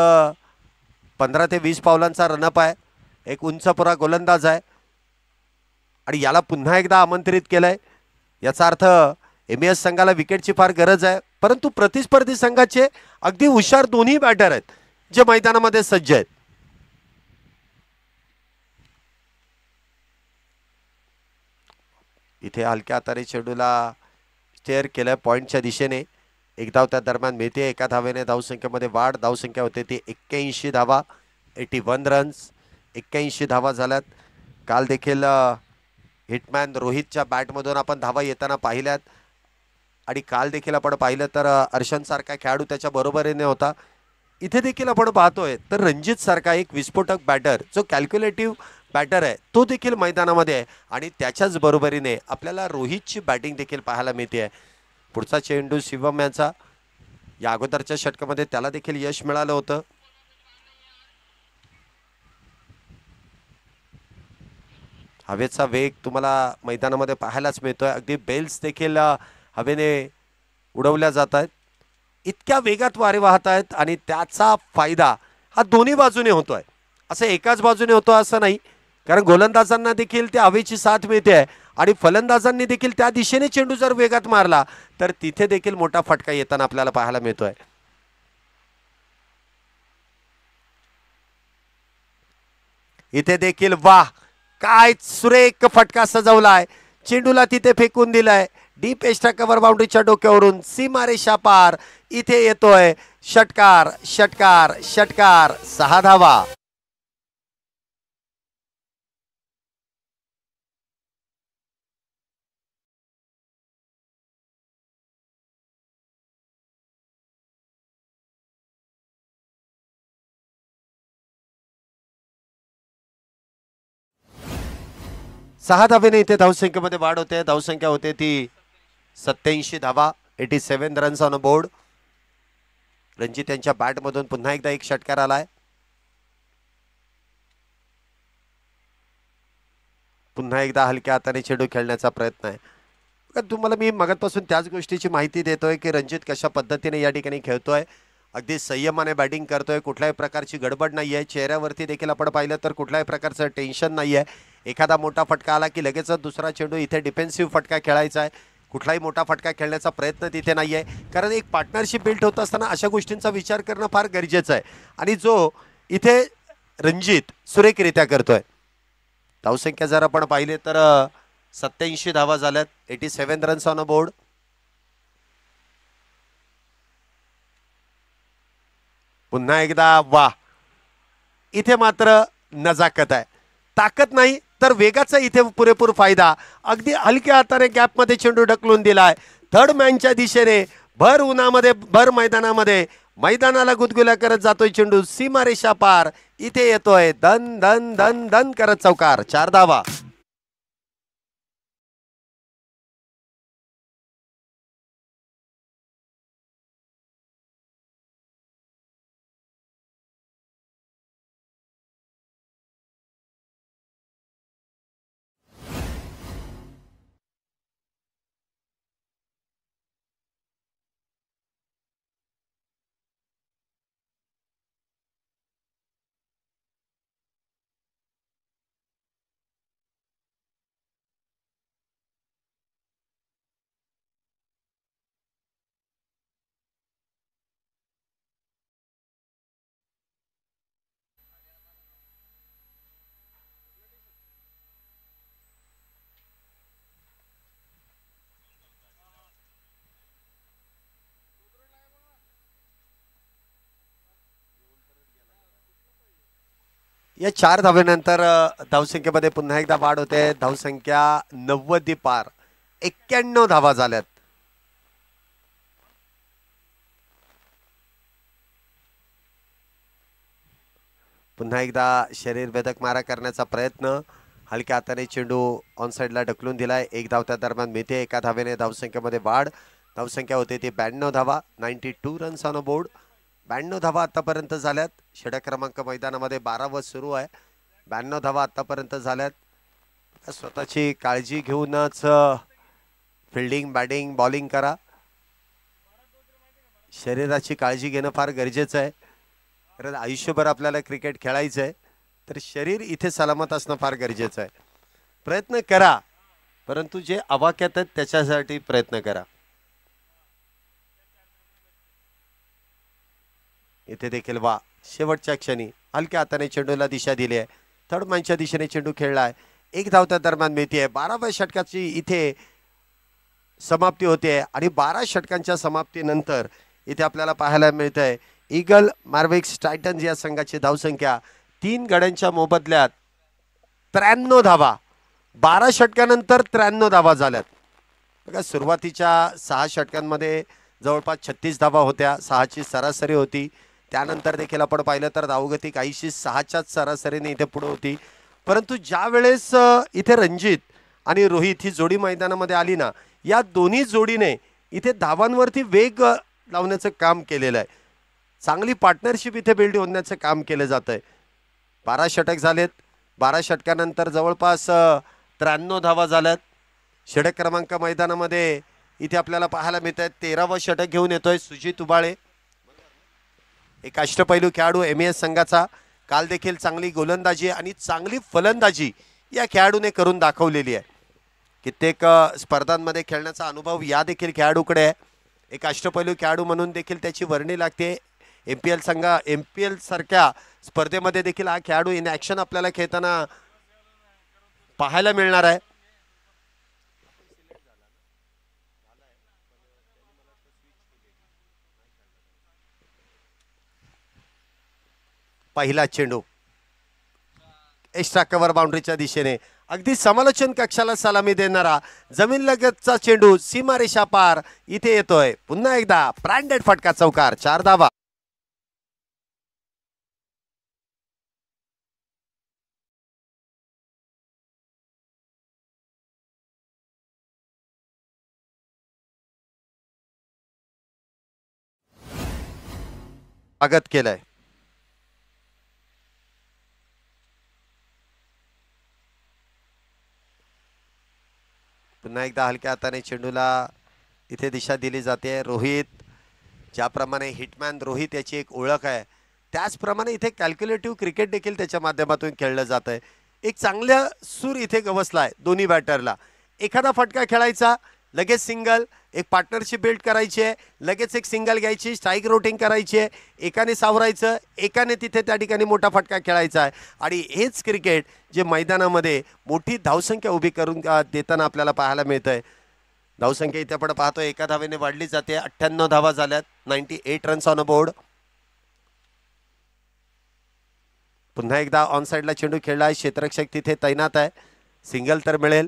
15 ते 20 पावलांचा रनअप आहे. एक उंचपुरा गोलंदाज आहे आणि याला पुन्हा एकदा आमंत्रित केलंय. याचा अर्थ एमएस संघाला विकेटची फार गरज आहे. परंतु प्रतिस्पर्धी संघाचे अगदी हुशार दोन्ही बॅटर आहेत जे मैदानामध्ये सज्ज आहेत. इथे हलक्या हाताने चेंडूला स्टेअर केलंय पॉइंटच्या दिशेने. 1 धाव त्या दरम्यान मिळते. 1 धावेने धावसंख्येमध्ये वाढ. धावसंख्या होते ती 81 धावा. 81 रन्स. 81 धावा झाल्यात. काल देखील हिटमॅन रोहितच्या बॅटमधून आपण धावा येताना पाहिल्यात आणि काल देखील आपण पाहिलं तर अर्शन सारखा खेळाडू त्याच्या बरोबरीने होता. इथे देखील आपण पाहतोय तर रणजित सारखा एक विस्फोटक बॅटर जो कॅल्क्युलेटिव्ह बॅटर आहे तो देखील मैदानामध्ये आहे आणि त्याच्याच बरोबरीने आपल्याला रोहितची बॅटिंग देखील पाहायला मिळते आहे. पुढचा चेंडू शिवम यांचा. या अगोदरच्या षटकामध्ये त्याला देखील यश मिळालं होतं. हवेचा वेग तुम्हाला मैदानामध्ये पाहायलाच मिळतोय. अगदी बेल्स देखील हवेने उडवल्या जात आहेत. इतक्या वेगात वारे वाहत आहेत आणि त्याचा फायदा हा दोन्ही बाजूने होतोय. असं एकाच बाजूने होतो असं नाही, कारण गोलंदाजांना देखील त्या हवेची साथ मिळते आहे आणि फलंदाजांनी देखील त्या दिशेने चेंडू जर वेगात मारला तर तिथे देखील मोठा फटका येताना आपल्याला पाहायला मिळतोय. इथे देखील वाह काय सुरेख फटका सजवलाय. चेंडूला तिथे फेकून दिलाय. डीप एक्स्ट्रा कव्हर बाउंड्रीच्या डोक्यावरून सीमारेषा पार. इथे येतोय षटकार षटकार षटकार. 6 धावा. सहा धावेने इथे धावसंख्येमध्ये वाढ होते. धावसंख्या होते ती 87 धावा. 87 runs on a board. Ranjit यांच्या बॅटमधून पुन्हा एकदा एक षटकार आलाय. पुन्हा एकदा हलक्या हाताने चेंडू खेळण्याचा प्रयत्न आहे. तुम्हाला मी मगापासून त्याच गोष्टीची माहिती देतोय की रणजित कशा पद्धतीने या ठिकाणी खेळतोय. अगदी संयमाने बॅटिंग करतोय. कुठल्याही प्रकारची गडबड नाही आहे. चेहऱ्यावरती देखील आपण पाहिलं तर कुठल्याही प्रकारचं टेन्शन नाही आहे. एखादा मोठा फटका आला की लगेचच दुसरा चेंडू इथे डिफेन्सिव्ह फटका खेळायचा आहे. कुठलाही मोठा फटका खेळण्याचा प्रयत्न तिथे नाही आहे, कारण एक पार्टनरशिप बिल्ड होत असताना अशा गोष्टींचा विचार करणं फार गरजेचं आहे आणि जो इथे रणजित सुरेखरित्या करतोय. धावसंख्या जर आपण पाहिले तर 87 धावा झाल्यात. 87 रन्स ऑन अ बोर्ड. पुन्हा एकदा वाह. इथे मात्र नजाकत आहे. ताकद नाही तर वेगाचा इथे पुरेपूर फायदा. अगदी हलक्या हाताने गॅपमध्ये चेंडू ढकलून दिलाय थर्ड मॅनच्या दिशेने. भर उन्हामध्ये भर मैदानामध्ये मैदानाला गुदगुल्या करत जातोय चेंडू. सीमारेषा पार इथे येतोय धन धन धन धन करत चौकार. 4 धावा. या 4 धावेनंतर धावसंख्येमध्ये पुन्हा एकदा वाढ होते. धावसंख्या 90 पार. 91 धावा झाल्यात. पुन्हा एकदा शरीर भेदक मारा करण्याचा प्रयत्न. हलक्या हाताने चेंडू ऑन साइडला ढकलून दिलाय. 1 धाव त्या दरम्यान मिळते. 1 धावेने धावसंख्येमध्ये वाढ. धावसंख्या होते ती 92 धावा. 92 रन्स ऑन अ बोर्ड. 92 धावा आतापर्यंत झाल्यात. षटक क्रमांक मैदानामध्ये 12 सुरू आहे. 92 धावा आतापर्यंत झाल्यात. स्वतःची काळजी घेऊनच फिल्डिंग बॅटिंग बॉलिंग करा. शरीराची काळजी घेणं फार गरजेचं आहे. कारण आयुष्यभर आपल्याला क्रिकेट खेळायचं आहे तर शरीर इथे सलामत असणं फार गरजेचं आहे. प्रयत्न करा परंतु जे आवाक्यात आहेत त्याच्यासाठी प्रयत्न करा. इथे देखील वा शेवटच्या क्षणी हलक्या हाताने चेंडूला दिशा दिली आहे. थर्ड मॅनच्या दिशेने चेंडू खेळलाय. 1 धाव त्या दरम्यान मिळते. 12व्या षटकाची इथे समाप्ती होते आणि 12 षटकांच्या समाप्तीनंतर इथे आपल्याला पाहायला मिळतंय ईगल मार्विक्स टायटन्स या संघाची धावसंख्या 3 गड्यांच्या मोबदल्यात 93 धावा. 12 षटकानंतर 93 धावा झाल्यात. बघा सुरुवातीच्या 6 षटकांमध्ये जवळपास 36 धावा होत्या. 6ची सरासरी होती. त्यानंतर देखील आपण पाहिलं तर धावगती काहीशी 6च्याच सरासरीने इथे पुढे होती. परंतु ज्या वेळेस इथे रणजित आणि रोहित ही जोडी मैदानामध्ये आली ना या दोन्ही जोडीने इथे धावांवरती वेग लावण्याचं काम केलेलं आहे. चांगली पार्टनरशिप इथे बिल्ड होण्याचं काम केलं जात आहे. 12 षटक झालेत. 12 षटकानंतर जवळपास 93 धावा झाल्यात. षटक क्रमांक मैदानामध्ये इथे आपल्याला पाहायला मिळत आहे 13वं षटक घेऊन येतोय सुजित उबाळे. एक अष्टपैलू खेळाडू एमएस संघाचा. काल देखील चांगली गोलंदाजी आणि चांगली फलंदाजी या खेळाडूने करून दाखवलेली आहे. कित्येक स्पर्धांमध्ये खेळण्याचा अनुभव या देखील खेळाडूकडे आहे. एक अष्टपैलू खेळाडू म्हणून देखील त्याची वर्णी लागते. एमपीएल सारख्या स्पर्धेमध्ये देखील हा खेळाडू इन ॲक्शन आपल्याला खेळताना पाहायला मिळणार आहे. पहिला चेंडू एक्स्ट्रा कव्हर बाउंड्रीच्या दिशेने अगदी समालोचन कक्षाला सलामी देणारा जमीन लगतचा चेंडू सीमारेषा पार इथे येतोय. पुन्हा एकदा ब्रँडेड फटका चौकार. 4 धावा. स्वागत केलंय. पुन्हा एकदा हलक्या हाताने चेंडूला इथे दिशा दिली जाते. रोहित ज्याप्रमाणे हिटमॅन रोहित याची एक ओळख आहे त्याचप्रमाणे इथे कॅल्क्युलेटिव्ह क्रिकेट देखील त्याच्या माध्यमातून खेळलं जात आहे. एक चांगला सूर इथे गवसलाय दोन्ही बॅटरला. एखादा फटका खेळायचा लगेच सिंगल. एक पार्टनरशिप बिल्ड करायची आहे. लगेच एक सिंगल घ्यायची. स्ट्राईक रोटिंग करायची आहे. एकाने सावरायचं एकाने तिथे त्या ठिकाणी मोठा फटका खेळायचा आहे. आणि हेच क्रिकेट जे मैदानामध्ये मोठी धावसंख्या उभी करून देताना आपल्याला पाहायला मिळतंय. धावसंख्या इथे आपण पाहतोय 1 धावेने वाढली जाते. 98 धावा झाल्यात. 98 रन्स ऑन अ बोर्ड. पुन्हा एकदा ऑन साइडला चेंडू खेळला आहे. क्षेत्ररक्षक तिथे तैनात आहे. सिंगल तर मिळेल.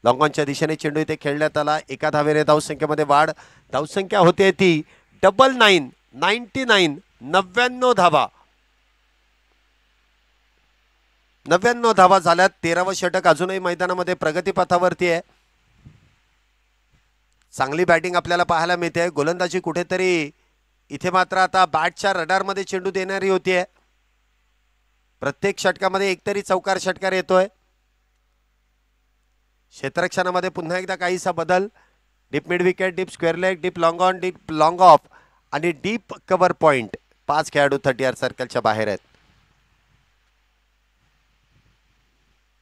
लॉंगॉनच्या दिशेने चेंडू इथे खेळण्यात आला. एका धावेने धावसंख्येमध्ये वाढ. धावसंख्या होते ती 99 99 धावा. 99 धावा झाल्यात. 13वं षटक अजूनही मैदानामध्ये प्रगतीपथावरती आहे. चांगली बॅटिंग आपल्याला पाहायला मिळते. गोलंदाजी कुठेतरी इथे मात्र आता बॅटच्या रडारमध्ये चेंडू देणारी होतीये. प्रत्येक षटकामध्ये एकतरी चौकार षटकार येतोय. क्षेत्ररक्षणामध्ये पुन्हा एकदा काहीसा बदल. Deep mid wicket, deep square leg, deep long on, deep long of आणि डीप कव्हर पॉइंट. 5 खेळाडू 30 सर्कलच्या बाहेर आहेत.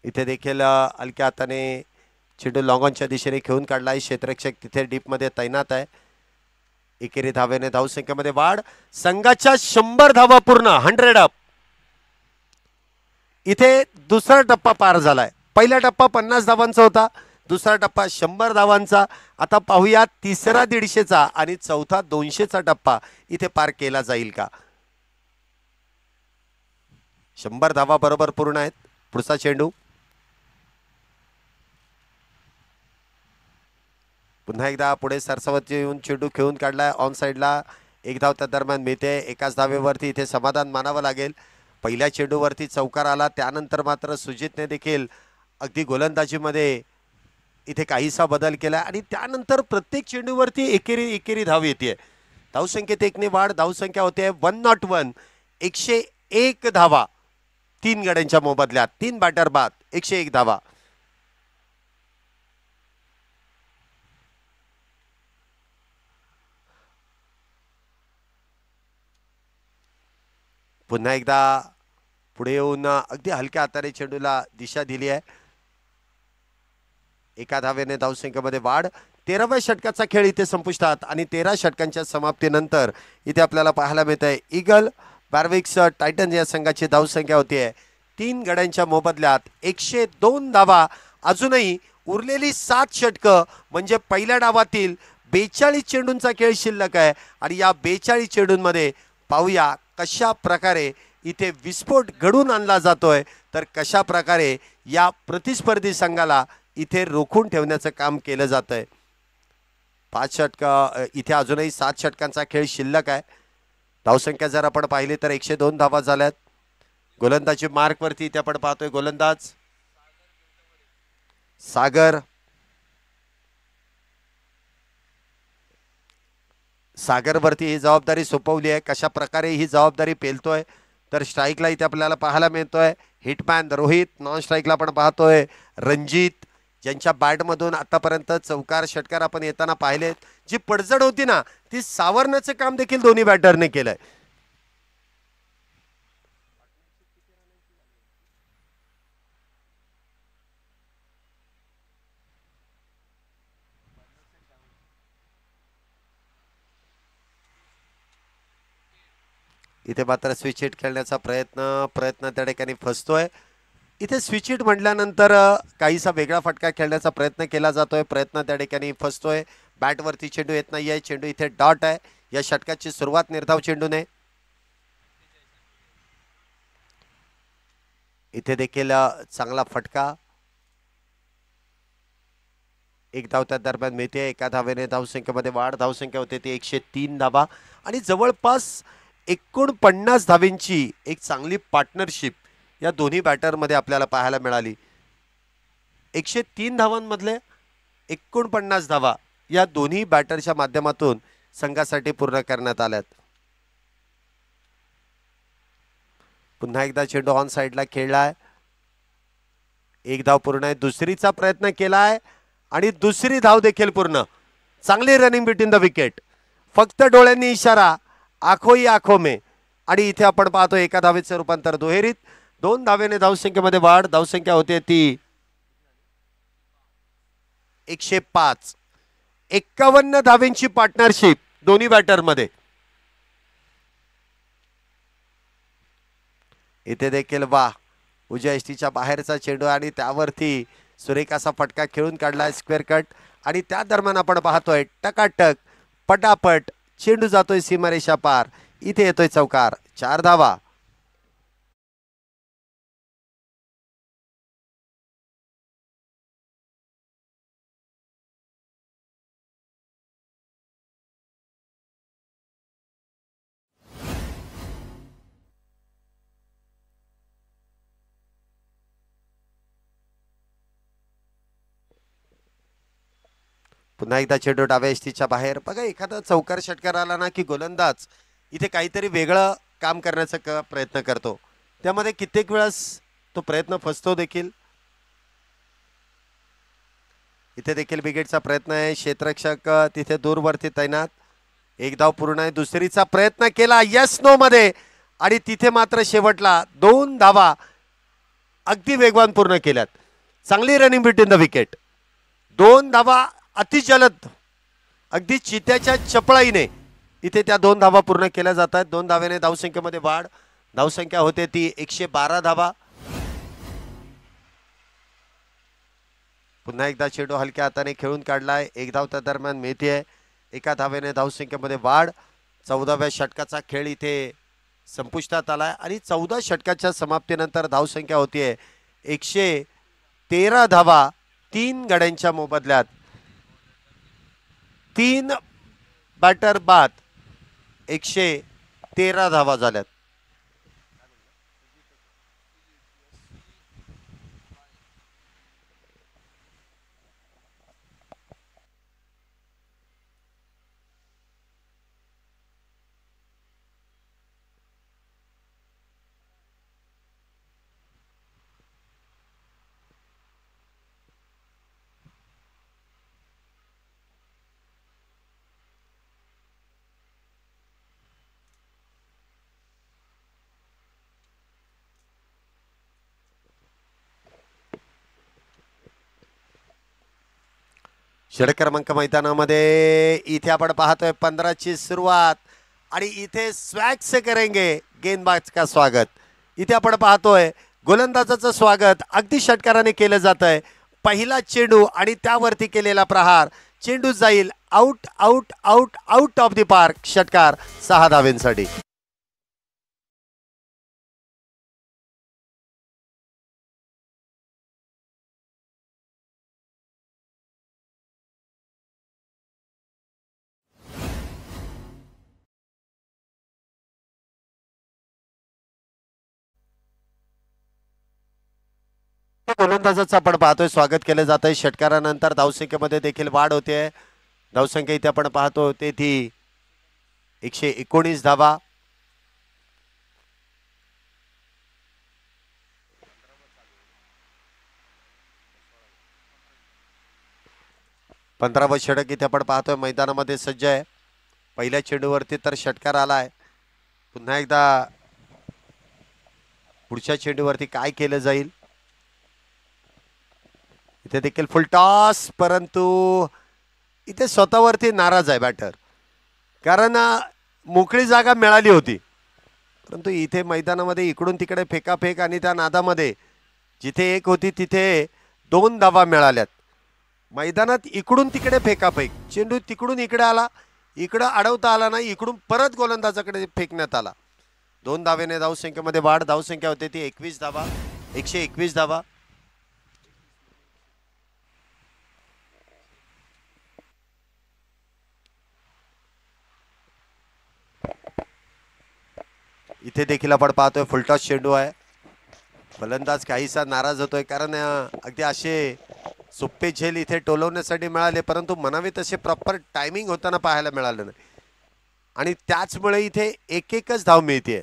इथे देखील हलक्या हाताने चेंडू लॉंगॉनच्या दिशेने खेळून काढलाय. क्षेत्ररक्षक तिथे डीप मध्ये तैनात आहे. एकेरी धावेने धावसंख्येमध्ये वाढ. संघाच्या 100 धावा पूर्ण, 100 अप. इथे दुसरा टप्पा पार झालाय. पहिला टप्पा 50 धावांचा होता, दुसरा टप्पा 100 धावांचा. आता पाहूया तिसरा 150चा आणि चौथा 200चा टप्पा इथे पार केला जाईल का. 100 धावा बरोबर पूर्ण आहेत. पुढचा चेंडू पुन्हा एकदा पुढे सरसावत येऊन चेंडू खेळून काढलाय. ऑन साइडला एक धाव त्या दरम्यान मिळते. एकाच धावेवरती इथे समाधान मानावं लागेल. पहिल्या चेंडूवरती चौकार आला, त्यानंतर मात्र सुजितने देखील अगदी गोलंदाजीमध्ये इथे काहीसा बदल केला आणि त्यानंतर प्रत्येक चेंडूवरती एकेरी धाव येते. धावसंख्येत 1ने वाढ. धावसंख्या होते 101. 101 धावा 3 गड्यांच्या मोबदल्यात. 3 बॅटर बाद, 101 धावा. पुन्हा एकदा पुढे येऊन अगदी हलक्या हाताने चेंडूला दिशा दिली आहे. एका धावेने धावसंख्येमध्ये वाढ. 13व्या षटकाचा खेळ इथे संपुष्टात आणि 13 षटकांच्या समाप्तीनंतर इथे आपल्याला पाहायला मिळत आहे ईगल बॅरविक्स टायटन या संघाची धावसंख्या होती 3 गड्यांच्या मोबदल्यात 102 धावा. अजूनही उरलेली 7 षटकं म्हणजे पहिल्या डावातील 42 चेंडूंचा खेळ शिल्लक आहे आणि या 42 चेंडूंमध्ये पाहूया कशा प्रकारे इथे विस्फोट घडून आणला जातोय, तर कशा प्रकारे या प्रतिस्पर्धी संघाला इथे रोखून ठेवण्याचं काम केलं जातंय. 5 षटक इथे अजूनही 7 षटकांचा खेळ शिल्लक आहे. धावसंख्या जर आपण पाहिली तर 102 धावा झाल्यात. गोलंदाजी मार्कवरती इथे आपण पाहतोय गोलंदाज सागरवरती ही जबाबदारी सोपवली आहे. कशा प्रकारे ही जबाबदारी पेलतोय तर स्ट्राईकला इथे आपल्याला पाहायला मिळतोय हिटमॅन रोहित. नॉन स्ट्राईकला आपण पाहतोय रणजित, ज्यांच्या बॅटमधून आतापर्यंत चौकार षटकार आपण येताना पाहिलेत. जी पडझड होती ना ती सावरण्याचं काम देखील दोन्ही बॅटरने केलंय. इथे मात्र स्विच हिट खेळण्याचा प्रयत्न त्या ठिकाणी फसतोय. इथे स्विच हिट म्हटल्यानंतर काहीसा वेगळा फटका खेळण्याचा प्रयत्न केला जातोय. प्रयत्न त्या ठिकाणी फसतोय. बॅटवरती चेंडू येत नाहीये. चेंडू इथे डॉट आहे. या षटकाची सुरुवात निर्धाव चेंडूने. इथे देखील चांगला फटका. 1 धाव त्या दरम्यान मिळते. एका धावेने धावसंख्येमध्ये वाढ. धावसंख्या होते ती 103 धावा आणि जवळपास 49 धावींची एक चांगली पार्टनरशिप या दोन्ही बॅटरमध्ये आपल्याला पाहायला मिळाली. 103 धावांमधले 49 धावा या दोन्ही बॅटरच्या माध्यमातून संघासाठी पूर्ण करण्यात आल्यात. पुन्हा एकदा चेंडू ऑन साइडला खेळलाय. 1 धाव पूर्ण आहे. दुसरीचा प्रयत्न केलाय आणि दुसरी धाव देखील पूर्ण. चांगली रनिंग बिटवीन द विकेट. फक्त डोळ्यांनी इशारा, आखो ही आखो में. आणि इथे आपण पाहतो एका धावेचं रूपांतर दुहेरीत. 2 धावेने धावसंख्येमध्ये वाढ. धावसंख्या होते ती 105. 51 धावेंची पार्टनरशिप दोन्ही बॅटरमध्ये. इथे देखील वा उजव्या एसटीच्या बाहेरचा चेंडू आणि त्यावरती सुरेख असा फटका खेळून काढलाय स्क्वेअर कट. आणि त्या दरम्यान आपण पाहतोय टकाटक पटापट चेंडू जातोय सीमारेषा पार. इथे येतोय चौकार. 4 धावा. पुन्हा एकदा चेंडू डाव्या यष्टीच्या बाहेर. बघा एखादा चौकार षटकार आला ना की गोलंदाज इथे काहीतरी वेगळं काम करण्याचा प्रयत्न करतो, त्यामध्ये कित्येक वेळेस तो प्रयत्न फसतो देखील. इथे देखील विकेटचा प्रयत्न आहे. क्षेत्ररक्षक तिथे दूरवरती तैनात. एक धाव पूर्ण आहे. दुसरीचा प्रयत्न केला यस नो मध्ये आणि तिथे मात्र शेवटला 2 धावा अगदी वेगवान पूर्ण केल्यात. चांगली रनिंग बिटवीन द विकेट. 2 धावा अतिजलद अगदी चित्याच्या चपळाईने इथे त्या 2 धावा पूर्ण केल्या जातात. 2 धाव्याने धावसंख्येमध्ये वाढ. धावसंख्या होते ती 112 धावा. पुन्हा एकदा चेंडू हलक्या हाताने खेळून काढलाय. 1 धाव त्या दरम्यान मिळते. 1 धावेने धावसंख्येमध्ये वाढ. 14व्या षटकाचा खेळ इथे संपुष्टात आलाय आणि 14 षटकाच्या समाप्तीनंतर धावसंख्या होतीये 113 धावा 3 गड्यांच्या मोबदल्यात. 3 बॅटर बाद 113 धावा झाल्यात. षटक क्रमांक मैदानामध्ये इथे आपण पाहतोय 15ची सुरुवात आणि इथे स्वॅग से करेंगे गेंदबाज का स्वागत. इथे आपण पाहतोय गोलंदाजाचं स्वागत अगदी षटकाराने केलं जात आहे. पहिला चेंडू आणि त्यावरती केलेला प्रहार. चेंडू जाईल out out out out of the park. षटकार 6 धावेंसाठी. गोलंदाजाचं आपण पाहतोय स्वागत केलं जात आहे. षटकारानंतर धावसंख्येमध्ये देखील वाढ होते. धावसंख्या इथे आपण पाहतो ते ती 119 धावा. पंधरावं षटक इथे आपण पाहतोय मैदानामध्ये सज्ज आहे. पहिल्या चेंडूवरती तर षटकार आलाय. पुन्हा एकदा पुढच्या चेंडूवरती काय केलं जाईल. इथे देखील फुल टॉस, परंतु इथे स्वतःवरती नाराज आहे बॅटर, कारण मोकळी जागा मिळाली होती. परंतु इथे मैदानामध्ये इकडून तिकडे फेकाफेक आणि त्या नादामध्ये जिथे एक होती तिथे 2 धावा मिळाल्यात. मैदानात इकडून तिकडे फेकाफेक. चेंडू तिकडून इकडे आला, इकडं अडवता आला नाही, इकडून परत गोलंदाजाकडे फेकण्यात आला. 2 धावेने धावसंख्येमध्ये वाढ. धावसंख्या होते ती 21 धावा 121 धावा. इथे देखील आपण पाहतोय फुलटॉस चेंडू आहे. फलंदाज काहीसा नाराज होतोय, कारण अगदी असे सोपे झेल इथे टोलवण्यासाठी मिळाले, परंतु म्हणावे तसे प्रॉपर टायमिंग होताना पाहायला मिळालं नाही आणि त्याचमुळे इथे एकच धाव मिळते.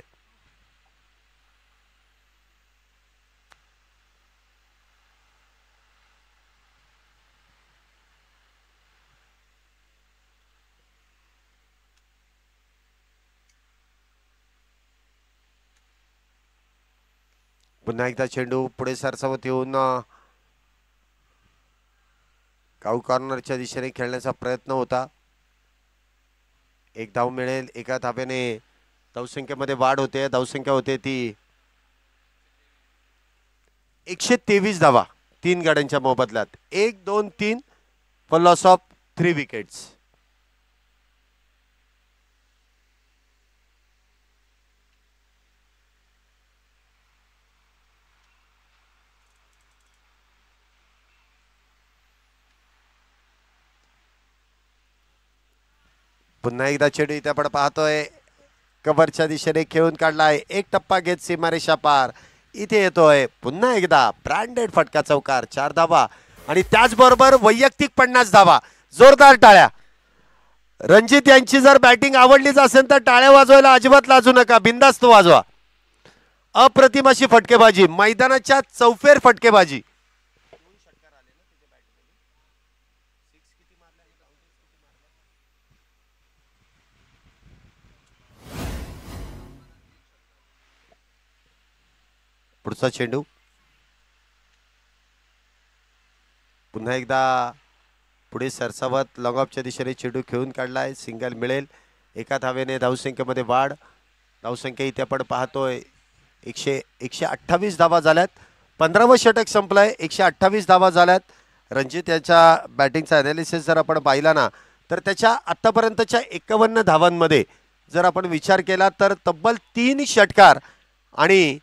पुन्हा एकदा चेंडू पुढे सरसावत येऊन काऊ कॉर्नरच्या दिशेने खेळण्याचा प्रयत्न होता. 1 धाव मिळेल. 1 धाव्याने धावसंख्येमध्ये वाढ होते. धावसंख्या होते ती 123 धावा 3 गाड्यांच्या मोबदल्यात. 1 2 3 फॉर लॉस ऑफ 3 विकेट्स. पुन्हा एकदा चेंडू इथे आपण पाहतोय कव्हरच्या दिशेने खेळून काढलाय. 1 टप्पा घेत सीमारेषा पार. इथे येतोय पुन्हा एकदा ब्रँडेड फटका चौकार. 4 धावा आणि त्याचबरोबर वैयक्तिक 50 धावा. जोरदार टाळ्या. रणजित यांची जर बॅटिंग आवडलीच असेल तर टाळ्या वाजवायला अजिबात लाजू नका, बिंदास्त वाजवा. अप्रतिम अशी फटकेबाजी, मैदानाच्या चौफेर फटकेबाजी. पुढचा चेंडू पुन्हा एकदा पुढे सरसावत लॉंग ऑफच्या दिशेने चेंडू खेळून काढलाय. सिंगल मिळेल. एका धावेने धावसंख्येमध्ये वाढ. धावसंख्या इथे आपण पाहतोय 128 धावा झाल्यात. 15वं षटक संपलंय. 128 धावा झाल्यात. रणजित याच्या बॅटिंगचा अनालिसिस जर आपण पाहिला ना तर त्याच्या आतापर्यंतच्या 51 धावांमध्ये जर आपण विचार केला तर तब्बल 3 षटकार आणि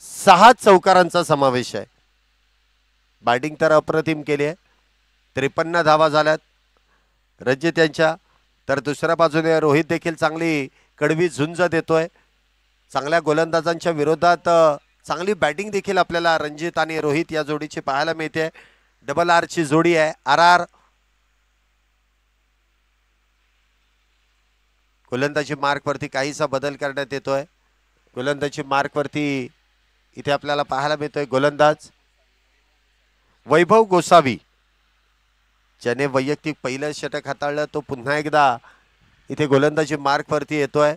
6 चौकारांचा समावेश आहे. बॅटिंग तर अप्रतिम केली आहे. 53 धावा झाल्यात रणजित यांच्या. तर दुसऱ्या बाजूने रोहित देखील चांगली कडवी झुंज देतोय. चांगल्या गोलंदाजांच्या विरोधात चांगली बॅटिंग देखील आपल्याला रणजित आणि रोहित या जोडीची पाहायला मिळते. डबल आर ची जोडी आहे. RR गोलंदाजी मार्कवरती काहीसा बदल करण्यात येतोय. गोलंदाजी मार्कवरती इथे आपल्याला पाहायला मिळतोय गोलंदाज वैभव गोसावी, ज्याने वैयक्तिक पहिलं षटक हाताळलं, तो पुन्हा एकदा इथे गोलंदाजी मार्कवरती येतोय.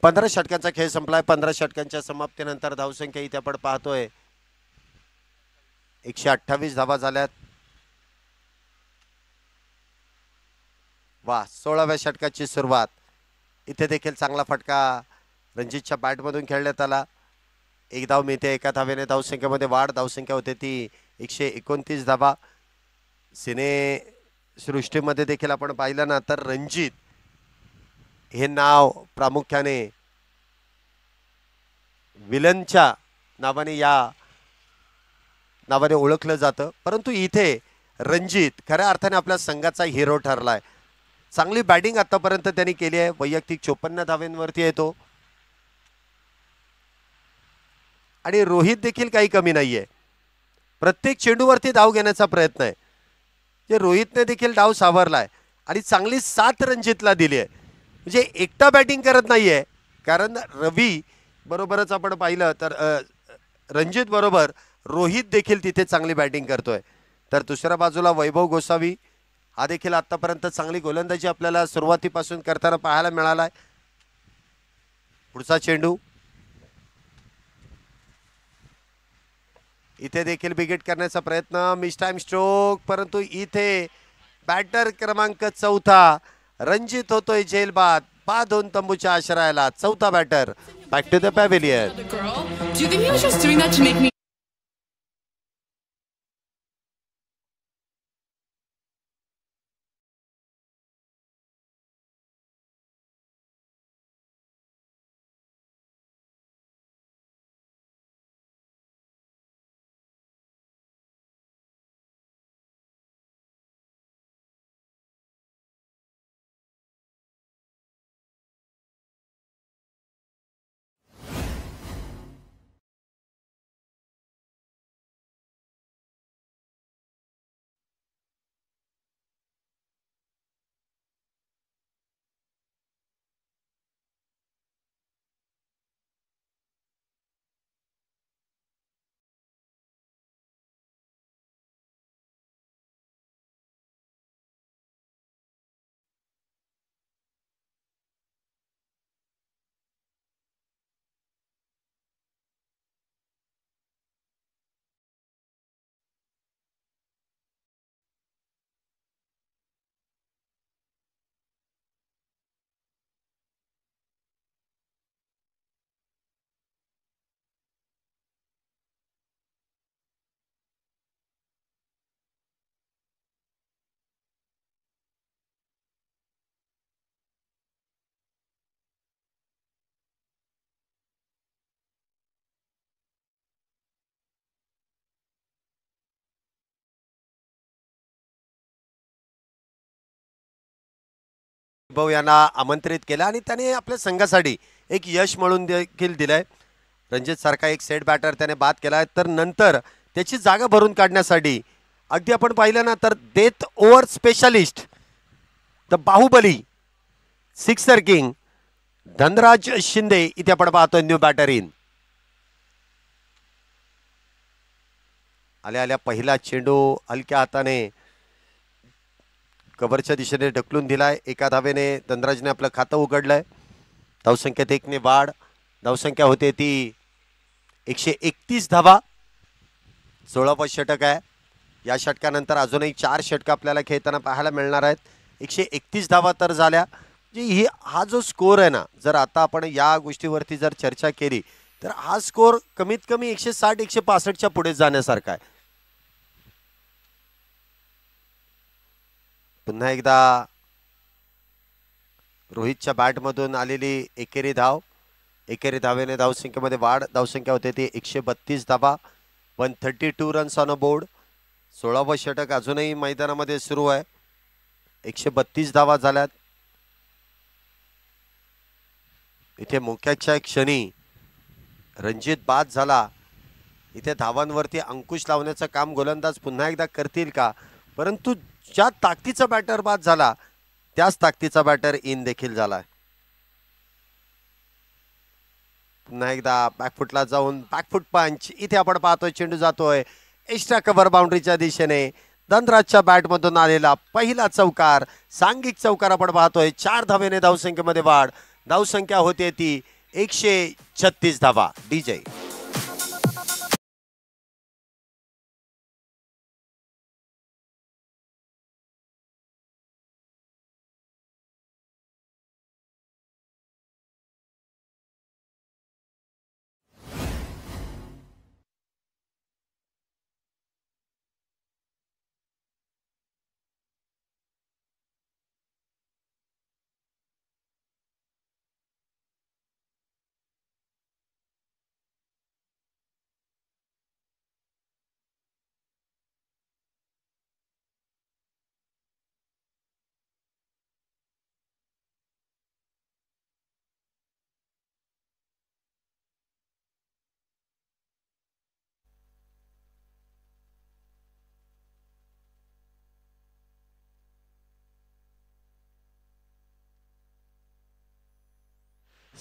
पंधरा षटकांचा खेळ संपलाय. 15 षटकांच्या समाप्तीनंतर धावसंख्या इथे आपण पाहतोय 128 धावा झाल्यात. वा, 16व्या षटकाची सुरुवात. इथे देखील चांगला फटका रणजितच्या बॅटमधून खेळण्यात आला. एक धाव मिळते. एका धावेने धावसंख्येमध्ये वाढ. धावसंख्या होते ती 129 धावा. सिने सृष्टीमध्ये देखील आपण पाहिलं ना तर रणजित हे नाव प्रामुख्याने विलनच्या नावाने ओळखलं जातं, परंतु इथे रणजित खऱ्या अर्थाने आपल्या संघाचा हिरो ठरलाय. चांगली बॅटिंग आतापर्यंत त्यांनी केली आहे. वैयक्तिक 54 धावांवरती येतो आणि रोहित देखील काही कमी नाहीये. प्रत्येक चेंडूवरती धाव घेण्याचा प्रयत्न आहे. जे रोहितने देखील डाव सावरलाय आणि चांगली साथ रणजितला दिली आहे. म्हणजे एकटा बॅटिंग करत नाहीये, कारण रवी बरोबरच आपण पाहिलं तर रणजित बरोबर रोहित देखील तिथे चांगली बॅटिंग करतोय. तर दुसऱ्या बाजूला वैभव गोसावी हा देखील आतापर्यंत चांगली गोलंदाजी आपल्याला सुरुवातीपासून करताना पाहायला मिळालाय. पुढचा चेंडू इथे देखील बिगेट करण्याचा प्रयत्न. मिस टाइम स्ट्रोक, परंतु इथे बॅटर क्रमांक 4 रणजित होतोय जेलबाद. बाद होऊन तंबूच्या आश्रयाला. 4था batter back to the pavilion. Vaibhav यांना आमंत्रित केलं आणि त्याने आपल्या संघासाठी एक यश मिळवून देखील दिलंय. रणजित सारखा एक सेट बॅटर त्याने बाद केलाय. तर नंतर त्याची जागा भरून काढण्यासाठी अगदी आपण पाहिलं ना तर death over specialist the Baahubali sixer king Dhanraj Shinde इथे आपण पाहतोय न्यू बॅटर इन. आल्या आल्या पहिला चेंडू हलक्या हाताने कव्हरच्या दिशेने ढकलून दिलाय. एका धावेने धनराजने आपलं खातं उघडलंय. धावसंख्येत 1 ने वाढ. धावसंख्या होते ती 131 धावा. 16वा षटक आहे. या षटकानंतर अजूनही 4 षटक आपल्याला खेळताना पाहायला मिळणार आहेत. 131 धावा तर झाल्या. ही हा जो स्कोर आहे ना, जर आता आपण या गोष्टीवरती जर चर्चा केली तर हा स्कोर कमीत कमी 160 165च्या पुढे जाण्यासारखा आहे. पुन्हा एकदा रोहितच्या बॅटमधून आलेली एकेरी धाव. एकेरी धावेने धावसंख्येमध्ये वाढ. धावसंख्या होते ती 132 धावा. 132 रन्स ऑन अ बोर्ड. 16वा षटक अजूनही मैदानामध्ये सुरू आहे. 132 धावा झाल्यात. इथे मोक्याच्या क्षणी रणजित बाद झाला. इथे धावांवरती अंकुश लावण्याचं काम गोलंदाज पुन्हा एकदा करतील का? परंतु ज्या ताकदीचा बॅटर बाद झाला त्याच ताकदीचा बॅटर इन देखील झाला. पुन्हा एकदा बॅकफुटला जाऊन बॅकफुट पंच. इथे आपण पाहतोय चेंडू जातोय एक्स्ट्रा कव्हर बाउंड्रीच्या दिशेने. धनराजच्या बॅटमधून आलेला पहिला चौकार. सांघिक चौकार आपण पाहतोय. 4 धावेने धावसंख्येमध्ये वाढ. धावसंख्या होते ती 136 धावा. डीजे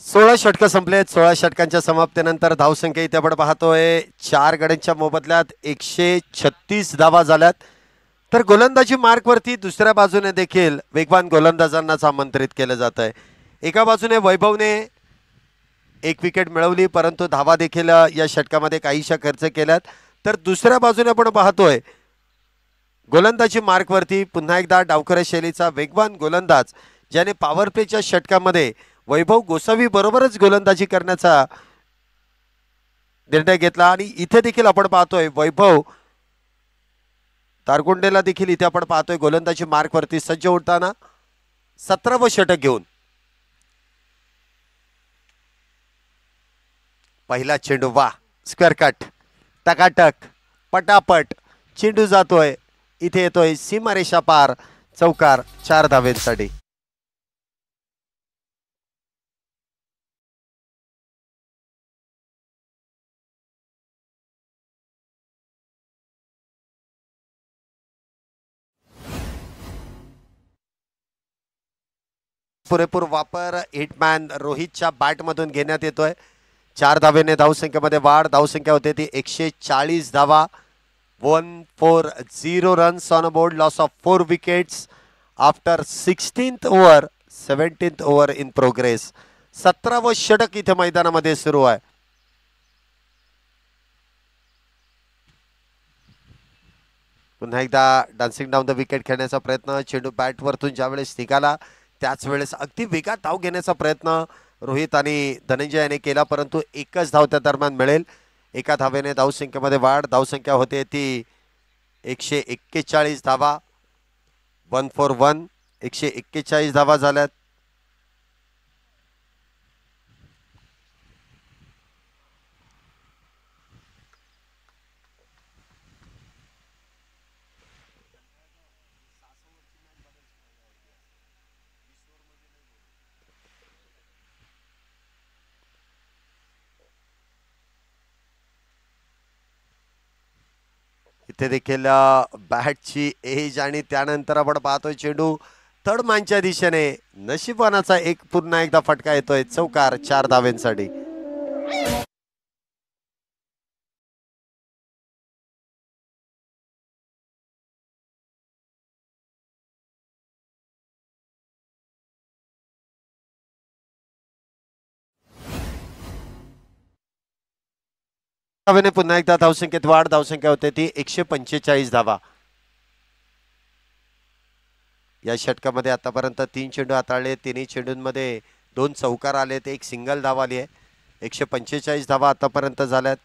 16 षटकं संपलेत. 16 षटकांच्या समाप्तीनंतर धावसंख्या इथे आपण पाहतोय 4 गड्यांच्या मोबदल्यात 136 धावा झाल्यात. तर गोलंदाजी मार्कवरती दुसऱ्या बाजूने देखील वेगवान गोलंदाजांनाच आमंत्रित केलं जात आहे. एका बाजूने वैभवने 1 विकेट मिळवली परंतु धावा देखील या षटकामध्ये काहीशा खर्च केल्यात. तर दुसऱ्या बाजूने आपण पाहतोय गोलंदाजी मार्कवरती पुन्हा एकदा डावखऱ्या शैलीचा वेगवान गोलंदाज ज्याने पॉवर प्लेच्या षटकामध्ये वैभव गोसावी बरोबरच गोलंदाजी करण्याचा निर्णय घेतला. आणि इथे देखील आपण पाहतोय वैभव तारगुंडेला देखील इथे आपण पाहतोय गोलंदाजी मार्कवरती सज्ज होताना 17व षटक घेऊन. पहिला चेंडू वा स्क्वेअर कट टकाटक पटापट चेंडू जातोय. इथे येतोय सीमारेषा पार. चौकार 4 धावेंसाठी. पुरेपूर वापर हिटमॅन रोहितच्या बॅटमधून घेण्यात येतोय. 4 धावेने धावसंख्येमध्ये वाढ. धावसंख्या होते ती 140 धावा. 140 runs on a board. Loss of 4 wickets after 16th over 17th over in progress. 17व षटक इथे मैदानामध्ये सुरू आहे. पुन्हा एकदा डान्सिंग डाऊन द विकेट खेळण्याचा प्रयत्न. चेंडू बॅटवरतून ज्यावेळेस निघाला त्याच वेळेस अगदी वेगात धाव घेण्याचा प्रयत्न रोहित आणि धनंजय याने केला परंतु एकच धाव त्या दरम्यान मिळेल. एका धावेने धावसंख्येमध्ये वाढ. धावसंख्या होते ती 141 धावा. 141 141 धावा झाल्यात. इथे देखील बॅटची एज आणि त्यानंतर आपण पाहतोय चेंडू थर्ड मॅनच्या दिशेने नशिबानाचा एक पुन्हा एकदा फटका येतोय चौकार 4 धावांसाठी. पुन्हा एकदा धावसंख्येत वाढ. धावसंख्या होते ती 145 धावा. या षटकामध्ये आतापर्यंत 3 चेंडू हाताळले. तिन्ही चेंडूंमध्ये 2 चौकार आलेत, एक सिंगल धाव आली आहे. 145 धावा आतापर्यंत झाल्यात.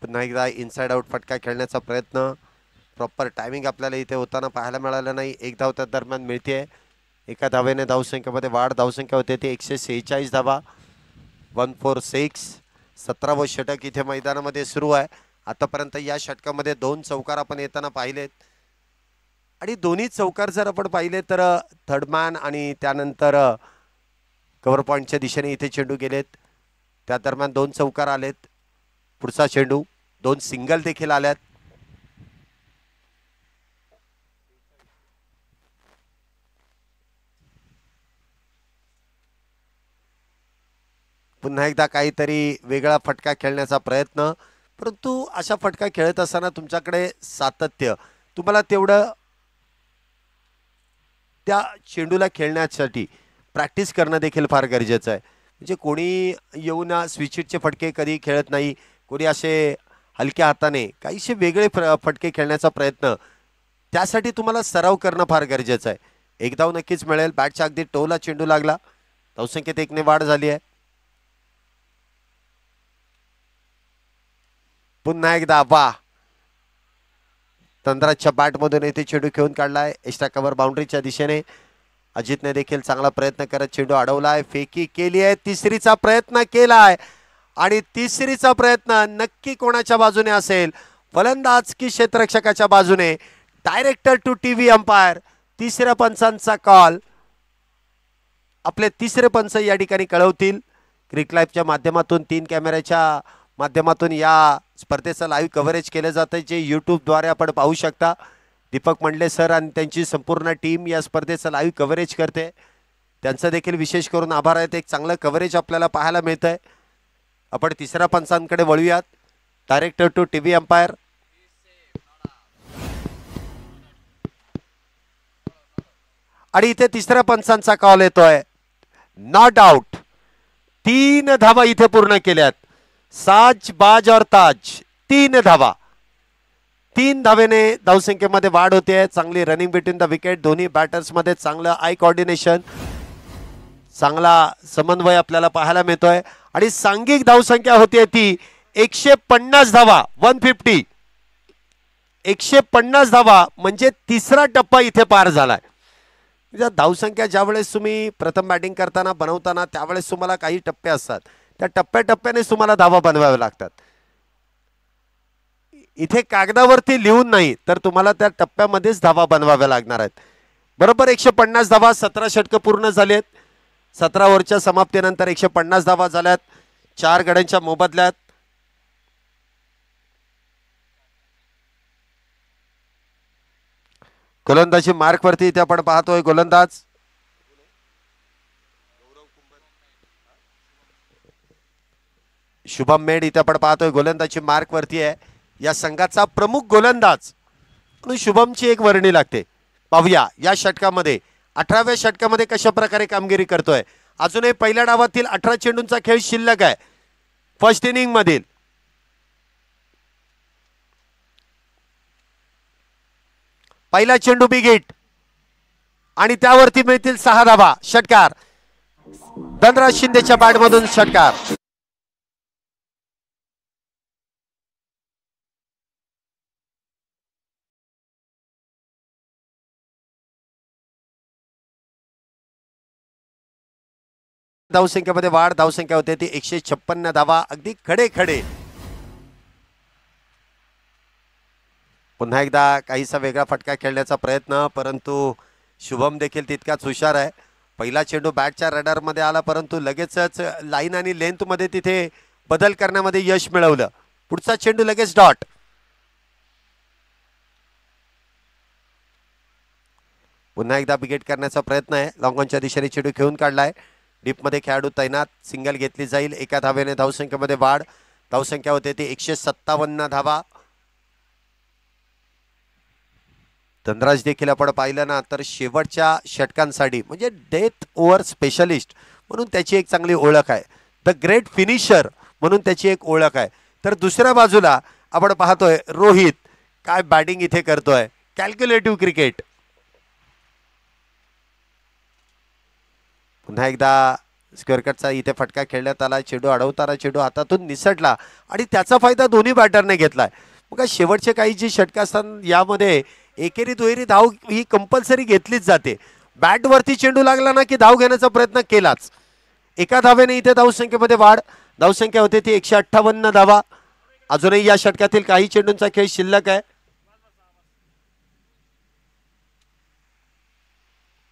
पुन्हा एकदा इनसाइड आउट फटका खेळण्याचा प्रयत्न. प्रॉपर टायमिंग आपल्याला इथे होताना पाहायला मिळालं नाही. एक धाव त्या दरम्यान मिळते. एका धावेने धावसंख्येमध्ये वाढ. धावसंख्या होते ती 146 धावा. 146. 17वं षटक इथे मैदानामध्ये सुरू आहे. आतापर्यंत या षटकामध्ये 2 चौकार आपण येताना पाहिलेत आणि दोन्ही चौकार जर आपण पाहिले तर थर्ड मॅन आणि त्यानंतर कव्हर पॉईंटच्या दिशेने इथे चेंडू गेलेत. त्या दरम्यान 2 चौकार आलेत. पुढचा चेंडू 2 सिंगल देखील आल्यात. पुन्हा एकदा काहीतरी वेगळा फटका खेळण्याचा प्रयत्न. परंतु अशा फटका खेळत असताना तुमच्याकडे सातत्य, तुम्हाला तेवढं त्या चेंडूला खेळण्यासाठी प्रॅक्टिस करणं देखील फार गरजेचं आहे. म्हणजे कोणी येऊन स्विचिटचे फटके कधी खेळत नाही. कोणी असे हलक्या हाताने काहीसे वेगळे फटके खेळण्याचा प्रयत्न, त्यासाठी तुम्हाला सराव करणं फार गरजेचं आहे. एक धाव नक्कीच मिळेल. बॅटच्या अगदी टोला चेंडू लागला. धावसंख्येत 1 ने वाढ झाली आहे. पुन्हा एकदा वा, तंद्राच्या बॅटमधून येथे चेंडू खेळून काढलाय एक्स्ट्रा कव्हर बाउंड्रीच्या दिशेने. अजितने देखील चांगला प्रयत्न करत चेंडू अडवलाय. फेकी केली आहे. तिसरीचा प्रयत्न केलाय आणि तिसरीचा प्रयत्न नक्की कोणाच्या बाजूने असेल? फलंदाज की क्षेत्ररक्षकाच्या बाजूने. Director to TV umpire. तिसऱ्या पंचांचा कॉल. आपले तिसरे पंच या ठिकाणी कळवतील. क्रिक लाईव्हच्या माध्यमातून 3 कॅमेऱ्याच्या माध्यमातून या स्पर्धेचं लाईव्ह कव्हरेज केलं जातं, जे यूट्यूबद्वारे आपण पाहू शकता. दीपक मंडले सर आणि त्यांची संपूर्ण टीम या स्पर्धेचं लाईव्ह कव्हरेज करते. त्यांचं देखील विशेष करून आभार आहेत. एक चांगलं कव्हरेज आपल्याला पाहायला मिळतंय. आपण तिसऱ्या पंचांकडे वळूयात. Director to TV umpire. आणि इथे तिसऱ्या पंचांचा कॉल येतोय. Not out. 3 धावा इथे पूर्ण केल्यात. साज, बाज और ताज. 3 धावा. 3 धावेने धावसंख्येमध्ये वाढ होते. चांगली रनिंग बिटवीन द विकेट. दोन्ही बॅटर्स मध्ये चांगलं आय कोऑर्डिनेशन, चांगला समन्वय आपल्याला पाहायला मिळतोय. आणि सांघिक धावसंख्या होती ती 150 धावा. 150. 150 धावा म्हणजे तिसरा टप्पा इथे पार झालाय. धावसंख्या ज्यावेळेस तुम्ही प्रथम बॅटिंग करताना बनवताना त्यावेळेस तुम्हाला काही टप्पे असतात. त्या टप्प्याटप्प्याने तुम्हाला धावा बनवाव्या लागतात. इथे कागदावरती लिहून नाही तर तुम्हाला त्या टप्प्यामध्येच धावा बनवाव्या लागणार आहेत. बरोबर 150 धावा. 17 षटकं पूर्ण झालेत. 17 ओव्हरच्या समाप्तीनंतर 150 धावा झाल्यात 4 गड्यांच्या मोबदल्यात. गोलंदाजी मार्क वरती इथे आपण पाहतोय. गोलंदाज शुभम मेड इथे आपण पाहतोय. गोलंदाजी मार्क वरती आहे. या संघाचा प्रमुख गोलंदाज म्हणून शुभमची एक वर्णी लागते. पाहूया या षटकामध्ये 18व्या षटकामध्ये कशा प्रकारे कामगिरी करतोय. अजूनही पहिल्या डावातील 18 चेंडूंचा खेळ शिल्लक आहे. फर्स्ट इनिंग मधील पहिला चेंडू बिग हिट आणि त्यावरती मिळतील 6 धावा. षटकार धनराज शिंदेच्या बॅटमधून षटकार. धावसंख्येमध्ये वाढ. धावसंख्या होते ती 156 धावा. अगदी खडे खडे. पुन्हा एकदा काहीसा वेगळा फटका खेळण्याचा प्रयत्न, परंतु शुभम देखील तितकाच हुशार आहे. पहिला चेंडू बॅटच्या रडारमध्ये आला, परंतु लगेचच लाईन आणि लेंथमध्ये तिथे बदल करण्यामध्ये यश मिळवलं. पुढचा चेंडू लगेच डॉट. पुन्हा एकदा बिगेट करण्याचा प्रयत्न आहे. लॉंग ऑनच्या दिशेने चेंडू खेळून काढलाय. डीपमध्ये खेळाडू तैनात. सिंगल घेतली जाईल. एका धावेने धावसंख्येमध्ये वाढ. धावसंख्या होते ती 157 धावा. धनराज देखील आपण पाहिलं ना तर शेवटच्या षटकांसाठी म्हणजे डेथ ओव्हर स्पेशलिस्ट म्हणून त्याची एक चांगली ओळख आहे. द ग्रेट फिनिशर म्हणून त्याची एक ओळख आहे. तर दुसऱ्या बाजूला आपण पाहतोय रोहित काय बॅटिंग इथे करतोय. Calculative cricket. पुन्हा एकदा स्क्वेअर कटचा इथे फटका खेळण्यात आला. चेंडू अडवताना चेंडू हातातून निसटला आणि त्याचा फायदा दोन्ही बॅटरने घेतलाय. मग शेवटचे काही जी षटक असतात यामध्ये एकेरी दुहेरी धाव ही कंपल्सरी घेतलीच जाते. बॅटवरती चेंडू लागला ना की धाव घेण्याचा प्रयत्न केलाच. एका धावेने इथे धावसंख्येमध्ये वाढ. धावसंख्या होते ती 158 धावा. अजूनही या षटकातील काही चेंडूंचा खेळ शिल्लक आहे.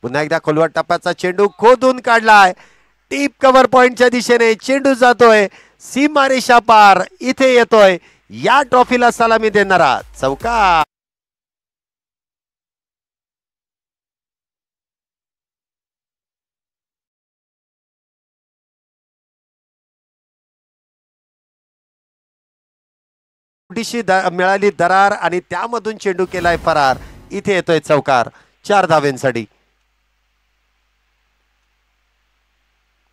पुन्हा एकदा खोलवट टप्प्याचा चेंडू खोदून काढलाय. टीप कव्हर पॉइंटच्या दिशेने चेंडू जातोय. सीमारेषा पार इथे येतोय. या ट्रॉफीला सलामी देणारा चौकार. छोटीशी मिळाली दरार आणि त्यामधून चेंडू केलाय फरार. इथे येतोय चौकार 4 धावेंसाठी.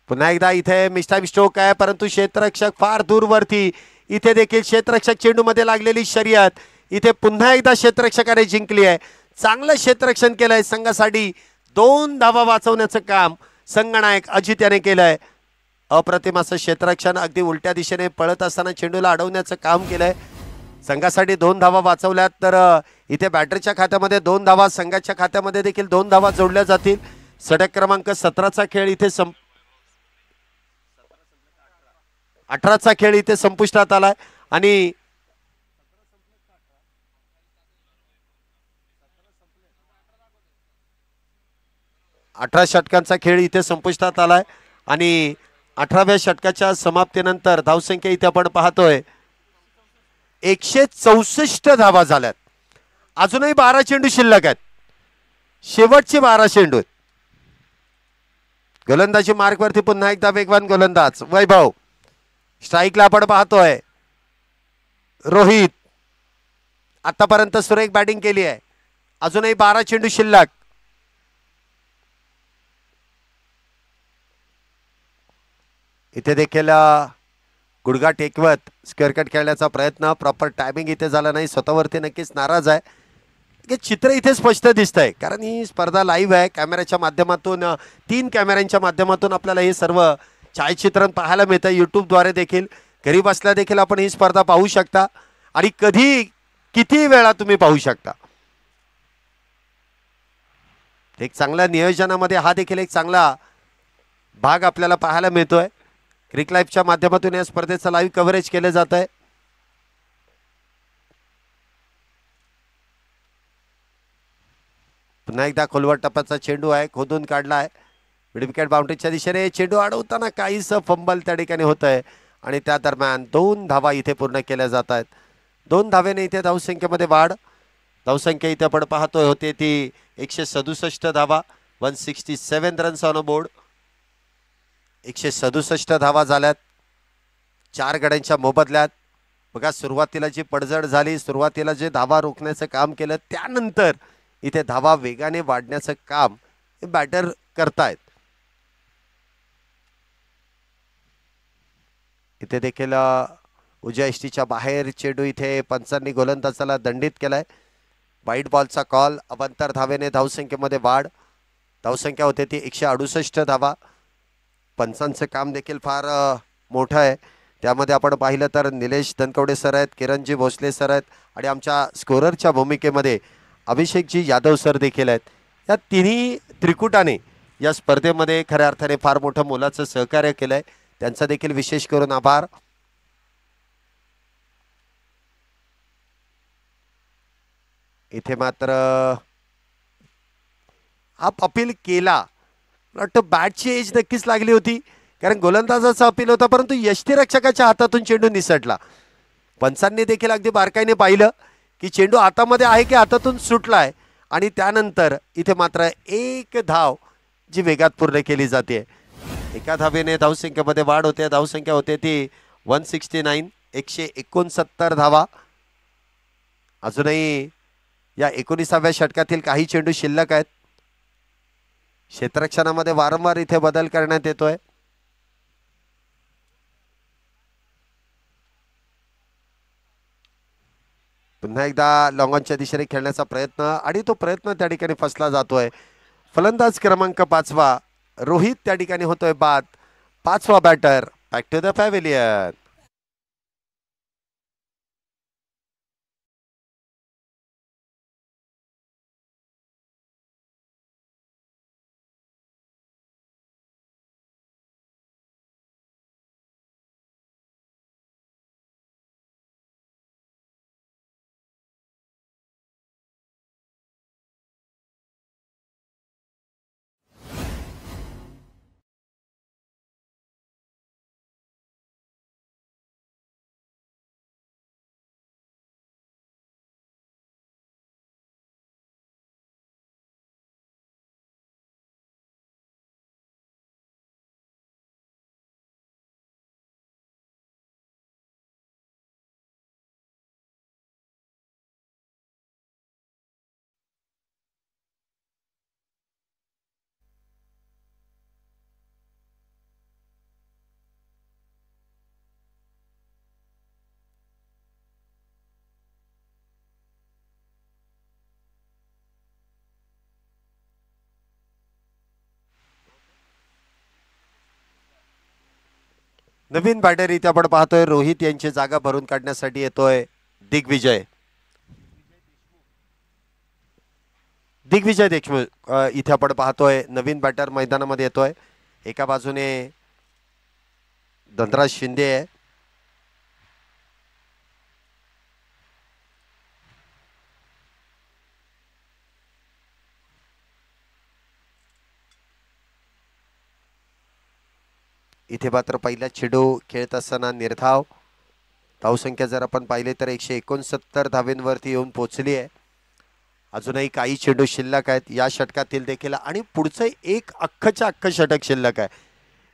पुन्हा एकदा इथे मिस्टाईम स्ट्रोक आहे, परंतु क्षेत्ररक्षक फार दूरवरती. इथे देखील क्षेत्ररक्षक चेंडू मध्ये लागलेली शर्यत इथे पुन्हा एकदा क्षेत्ररक्षकाने जिंकली आहे. चांगलं क्षेत्ररक्षण केलंय संघासाठी. 2 धावा वाचवण्याचं काम संघनायक अजित याने केलंय. अप्रतिम असं क्षेत्ररक्षण. अगदी उलट्या दिशेने पळत असताना चेंडूला अडवण्याचं काम केलंय. संघासाठी 2 धावा वाचवल्यात तर इथे बॅटरच्या खात्यामध्ये 2 धावा. संघाच्या खात्यामध्ये देखील 2 धावा जोडल्या जातील. षटक क्रमांक 17चा खेळ इथे 18चा खेळ इथे संपुष्टात आलाय आणि 18 षटकांचा खेळ इथे संपुष्टात आलाय आणि 18व्या षटकाच्या समाप्तीनंतर धावसंख्या इथे आपण पाहतोय 164 धावा झाल्यात. अजूनही 12 चेंडू शिल्लक आहेत. शेवटचे 12 चेंडू. गोलंदाजी मार्गवरती पुन्हा एकदा वेगवान गोलंदाज वैभव. स्ट्राईकला आपण पाहतोय रोहित. आतापर्यंत सुरेख बॅटिंग केली आहे. अजूनही 12 चेंडू शिल्लक. इथे देखील गुडघा टेकवत स्क्वेअर कट खेळण्याचा प्रयत्न. प्रॉपर टायमिंग इथे झाला नाही. स्वतःवरती नक्कीच नाराज आहे. चित्र इथे स्पष्ट दिसतंय कारण ही स्पर्धा लाईव्ह आहे. कॅमेऱ्याच्या माध्यमातून 3 कॅमेऱ्यांच्या माध्यमातून आपल्याला हे सर्व छायाचित्रण पाहायला मिळतं. यूट्यूबद्वारे देखील घरी बसल्या देखील आपण ही स्पर्धा पाहू शकता आणि कधी किती वेळा तुम्ही पाहू शकता. एक चांगल्या नियोजनामध्ये हा देखील एक चांगला भाग आपल्याला पाहायला मिळतोय. क्रिक लाईव्हच्या माध्यमातून या स्पर्धेचं लाईव्ह कव्हरेज केलं जात आहे. पुन्हा एकदा खोलवट टप्प्याचा चेंडू आहे. खोदून काढलाय. मिड विकेट बाउंड्रीच्या दिशेने चेंडू अडवताना काहीसं फंबल त्या ठिकाणी होत आहे आणि त्या दरम्यान 2 धावा इथे पूर्ण केल्या जात आहेत. 2 धावेने इथे धावसंख्येमध्ये वाढ. धावसंख्या इथे आपण पाहतोय होते ती 167 धावा. 167 रन्स ऑन बोर्ड. 167 धावा झाल्यात 4 गड्यांच्या मोबदल्यात. बघा सुरुवातीला जी पडझड झाली, सुरुवातीला जे धावा रोखण्याचं काम केलं, त्यानंतर इथे धावा वेगाने वाढण्याचं काम हे बॅटर करतायत. इथे देखील उजव्या यष्टीच्या बाहेर चेंडू इथे पंचांनी गोलंदाजाला दंडित केलाय. वाईट बॉलचा कॉल. अवांतर धावेने धावसंख्येमध्ये वाढ. धावसंख्या होते ती 168 धावा. पंचांचं काम देखील फार मोठं आहे. त्यामध्ये आपण पाहिलं तर निलेश धनकवडे सर आहेत, किरणजी भोसले सर आहेत आणि आमच्या स्कोररच्या भूमिकेमध्ये अभिषेकजी यादव सर देखील आहेत. या तिन्ही त्रिकुटाने या स्पर्धेमध्ये खऱ्या अर्थाने फार मोठं मोलाचं सहकार्य केलंय. त्यांचा देखील विशेष करून आभार. इथे मात्र हा अपील केला. मला वाटतं बॅटची एज नक्कीच लागली होती, कारण गोलंदाजाचा अपील होता, परंतु यष्टीरक्षकाच्या हातातून चेंडू निसटला. पंचांनी देखील अगदी बारकाईने पाहिलं की चेंडू हातामध्ये आहे की हातातून सुटलाय, आणि त्यानंतर इथे मात्र एक धाव जी वेगात पूर्ण केली जाते. एका धावेने धावसंख्येमध्ये वाढ होते. धावसंख्या होते ती 169, 169 धावा. अजूनही या 19व्या षटकातील काही चेंडू शिल्लक आहेत. क्षेत्ररक्षणामध्ये वारंवार इथे बदल करण्यात येतोय. पुन्हा एकदा लॉंगॉनच्या दिशेने खेळण्याचा प्रयत्न, आणि तो प्रयत्न त्या ठिकाणी फसला जातोय. फलंदाज क्रमांक 5 रोहित त्या ठिकाणी होतोय बाद. 5वा batter back to the pavilion. नवीन बॅटर इथे आपण पाहतोय रोहित यांची जागा भरून काढण्यासाठी येतोय दिग्विजय. दिग्विजय देशमुख इथे आपण पाहतोय नवीन बॅटर मैदानामध्ये येतोय. एका बाजूने धनराज शिंदे आहे. इथे मात्र पहिला चेंडू खेळत असताना निर्धाव. धावसंख्या जर आपण पाहिले तर 169 धावेंवरती येऊन पोहोचली आहे. अजूनही काही चेंडू शिल्लक आहेत या षटकातील देखील, आणि पुढचं एक अख्खच्या अख्खं षटक शिल्लक आहे.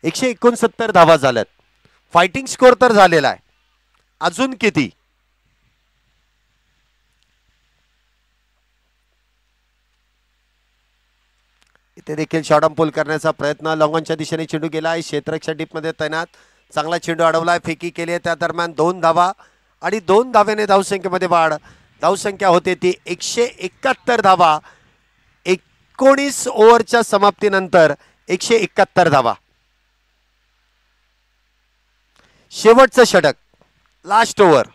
169 धावा झाल्यात. फायटिंग स्कोर तर झालेला आहे. अजून किती? इथे देखील शॉर्ट पुल करण्याचा प्रयत्न. लॉंगॉनच्या दिशेने चेंडू गेला आहे. क्षेत्ररक्षक डीपमध्ये तैनात. चांगला चेंडू अडवलाय. फेकी केली आहे. त्या दरम्यान 2 धावा, आणि 2 धावेने धावसंख्येमध्ये वाढ. धावसंख्या होते ती 171 धावा. 19 ओव्हरच्या समाप्तीनंतर 171 धावा. शेवटचं षटक, लास्ट ओव्हर.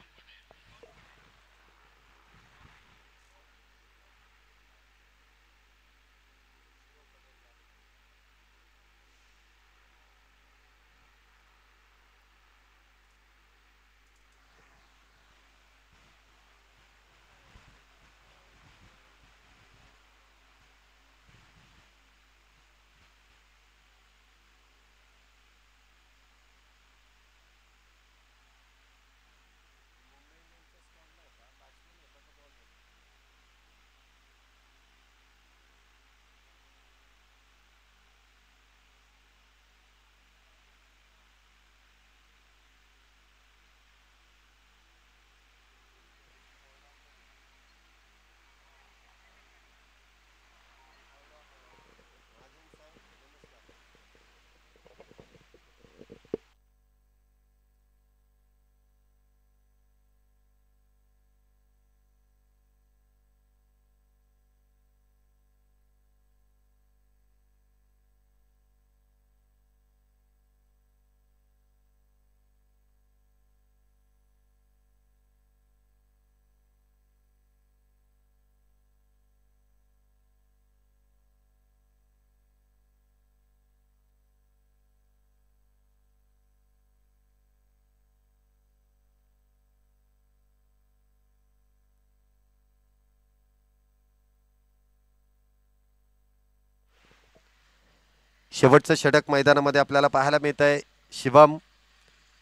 शेवटचं षटक मैदानामध्ये आपल्याला पाहायला मिळत आहे. शिवम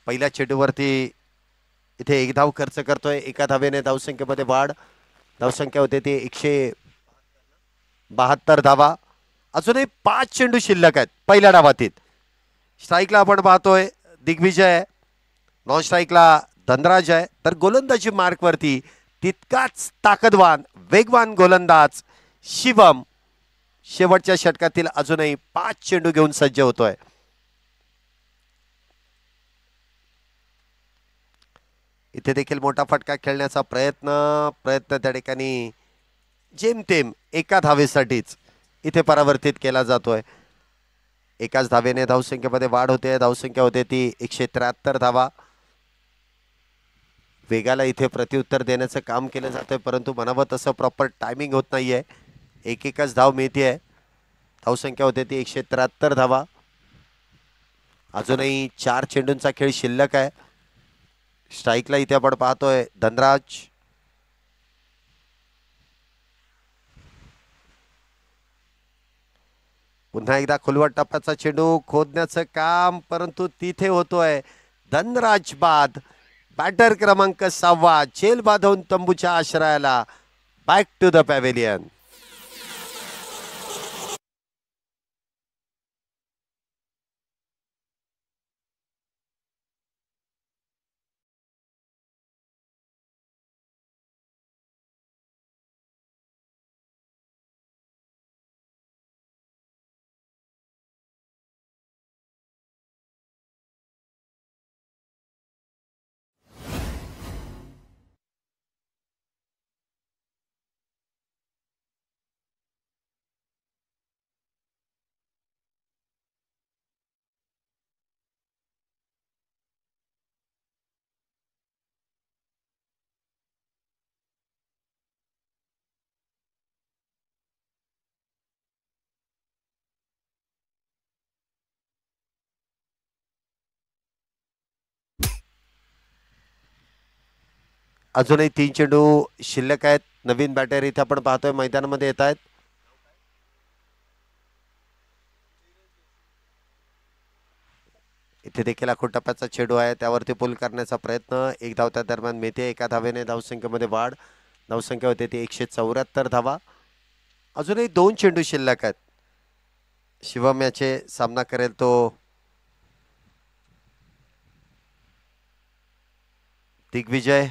पहिल्या चेंडूवरती इथे एक धाव खर्च करतोय. एका धावेने धावसंख्येमध्ये वाढ. धावसंख्या होते ती 172 धावा. अजूनही 5 चेंडू शिल्लक आहेत पहिल्या डावातील. स्ट्राईकला आपण पाहतोय दिग्विजय, नॉन स्ट्राईकला धनराज आहे. तर गोलंदाजी मार्कवरती तितकाच ताकदवान वेगवान गोलंदाज शिवम शेवटच्या षटकातील अजूनही 5 चेंडू घेऊन सज्ज होतोय. इथे देखील मोठा फटका खेळण्याचा प्रयत्न त्या ठिकाणी जेमतेम एका धावेसाठीच इथे परावर्तित केला जातोय. एकाच धावेने धावसंख्येमध्ये वाढ होते. धावसंख्या होते ती 173 धावा. वेगाला इथे प्रत्युत्तर देण्याचं काम केलं जातंय, परंतु म्हणावं तसं प्रॉपर टायमिंग होत नाहीये. एकच धाव मिळते. धावसंख्या होते ती 173 धावा. अजूनही 4 चेंडूंचा खेळ शिल्लक आहे. स्ट्राईकला इथे आपण पाहतोय धनराज. पुन्हा एकदा खोलवर टप्प्याचा चेंडू खोदण्याचं काम, परंतु तिथे होतोय धनराज बाद. बॅटर क्रमांक 6 झेल बांधून तंबूच्या आश्रयाला बॅक टू द पॅव्हेलियन. अजूनही 3 चेंडू शिल्लक आहेत. नवीन बॅटर इथे आपण पाहतोय मैदानामध्ये येत आहेत. इथे देखील आखूड टप्प्याचा चेंडू आहे, त्यावरती पुल करण्याचा प्रयत्न. एक धाव त्या दरम्यान मिळते. एका धावेने धावसंख्येमध्ये वाढ. धावसंख्या होते ती 174 धावा. अजूनही 2 चेंडू शिल्लक आहेत. शिवम याचे सामना करेल तो दिग्विजय.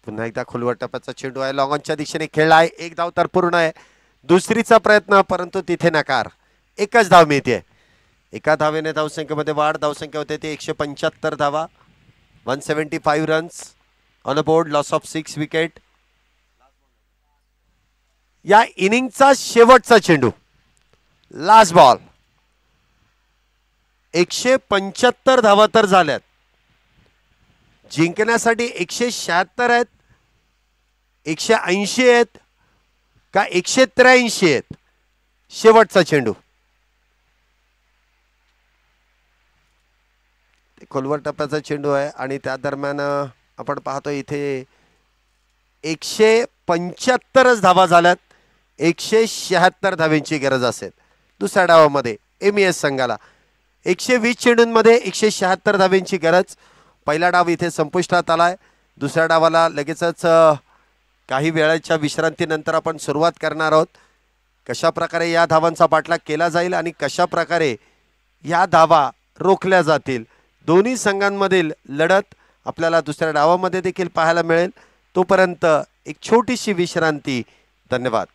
पुन्हा एकदा खोलवर टप्प्याचा चेंडू आहे. लॉंगॉनच्या दिशेने खेळला आहे. एक धाव तर पूर्ण आहे. दुसरीचा प्रयत्न, परंतु तिथे नकार. एकच धाव मिळते. एका धावेने धावसंख्येमध्ये वाढ. धावसंख्या होते ती 175 धावा. 175 runs on a board. Loss of 6 wicket. या इनिंगचा शेवटचा चेंडू, लास्ट बॉल. 175 धावा तर झाल्यात. जिंकण्यासाठी 176 आहेत, 180 आहेत का 183 आहेत. शेवटचा चेंडू खोलवर टप्प्याचा चेंडू आहे आणि त्या दरम्यान आपण पाहतो इथे 175 धावा झाल्यात. 176 धावांची गरज असेल दुसऱ्या डावामध्ये एमईएस संघाला. 120 चेंडूंमध्ये 176 धावांची गरज. पहिला डाव इथे संपुष्टात आलाय. दुसऱ्या डावाला लगेचच काही वेळाच्या विश्रांतीनंतर आपण सुरुवात करणार आहोत. कशा प्रकारे या धावांचा पाठलाग केला जाईल आणि कशा प्रकारे या धावा रोखल्या जातील, दोन्ही संघांमधील लढत आपल्याला दुसऱ्या डावामध्ये देखील पाहायला मिळेल. तोपर्यंत एक छोटीशी विश्रांती. धन्यवाद.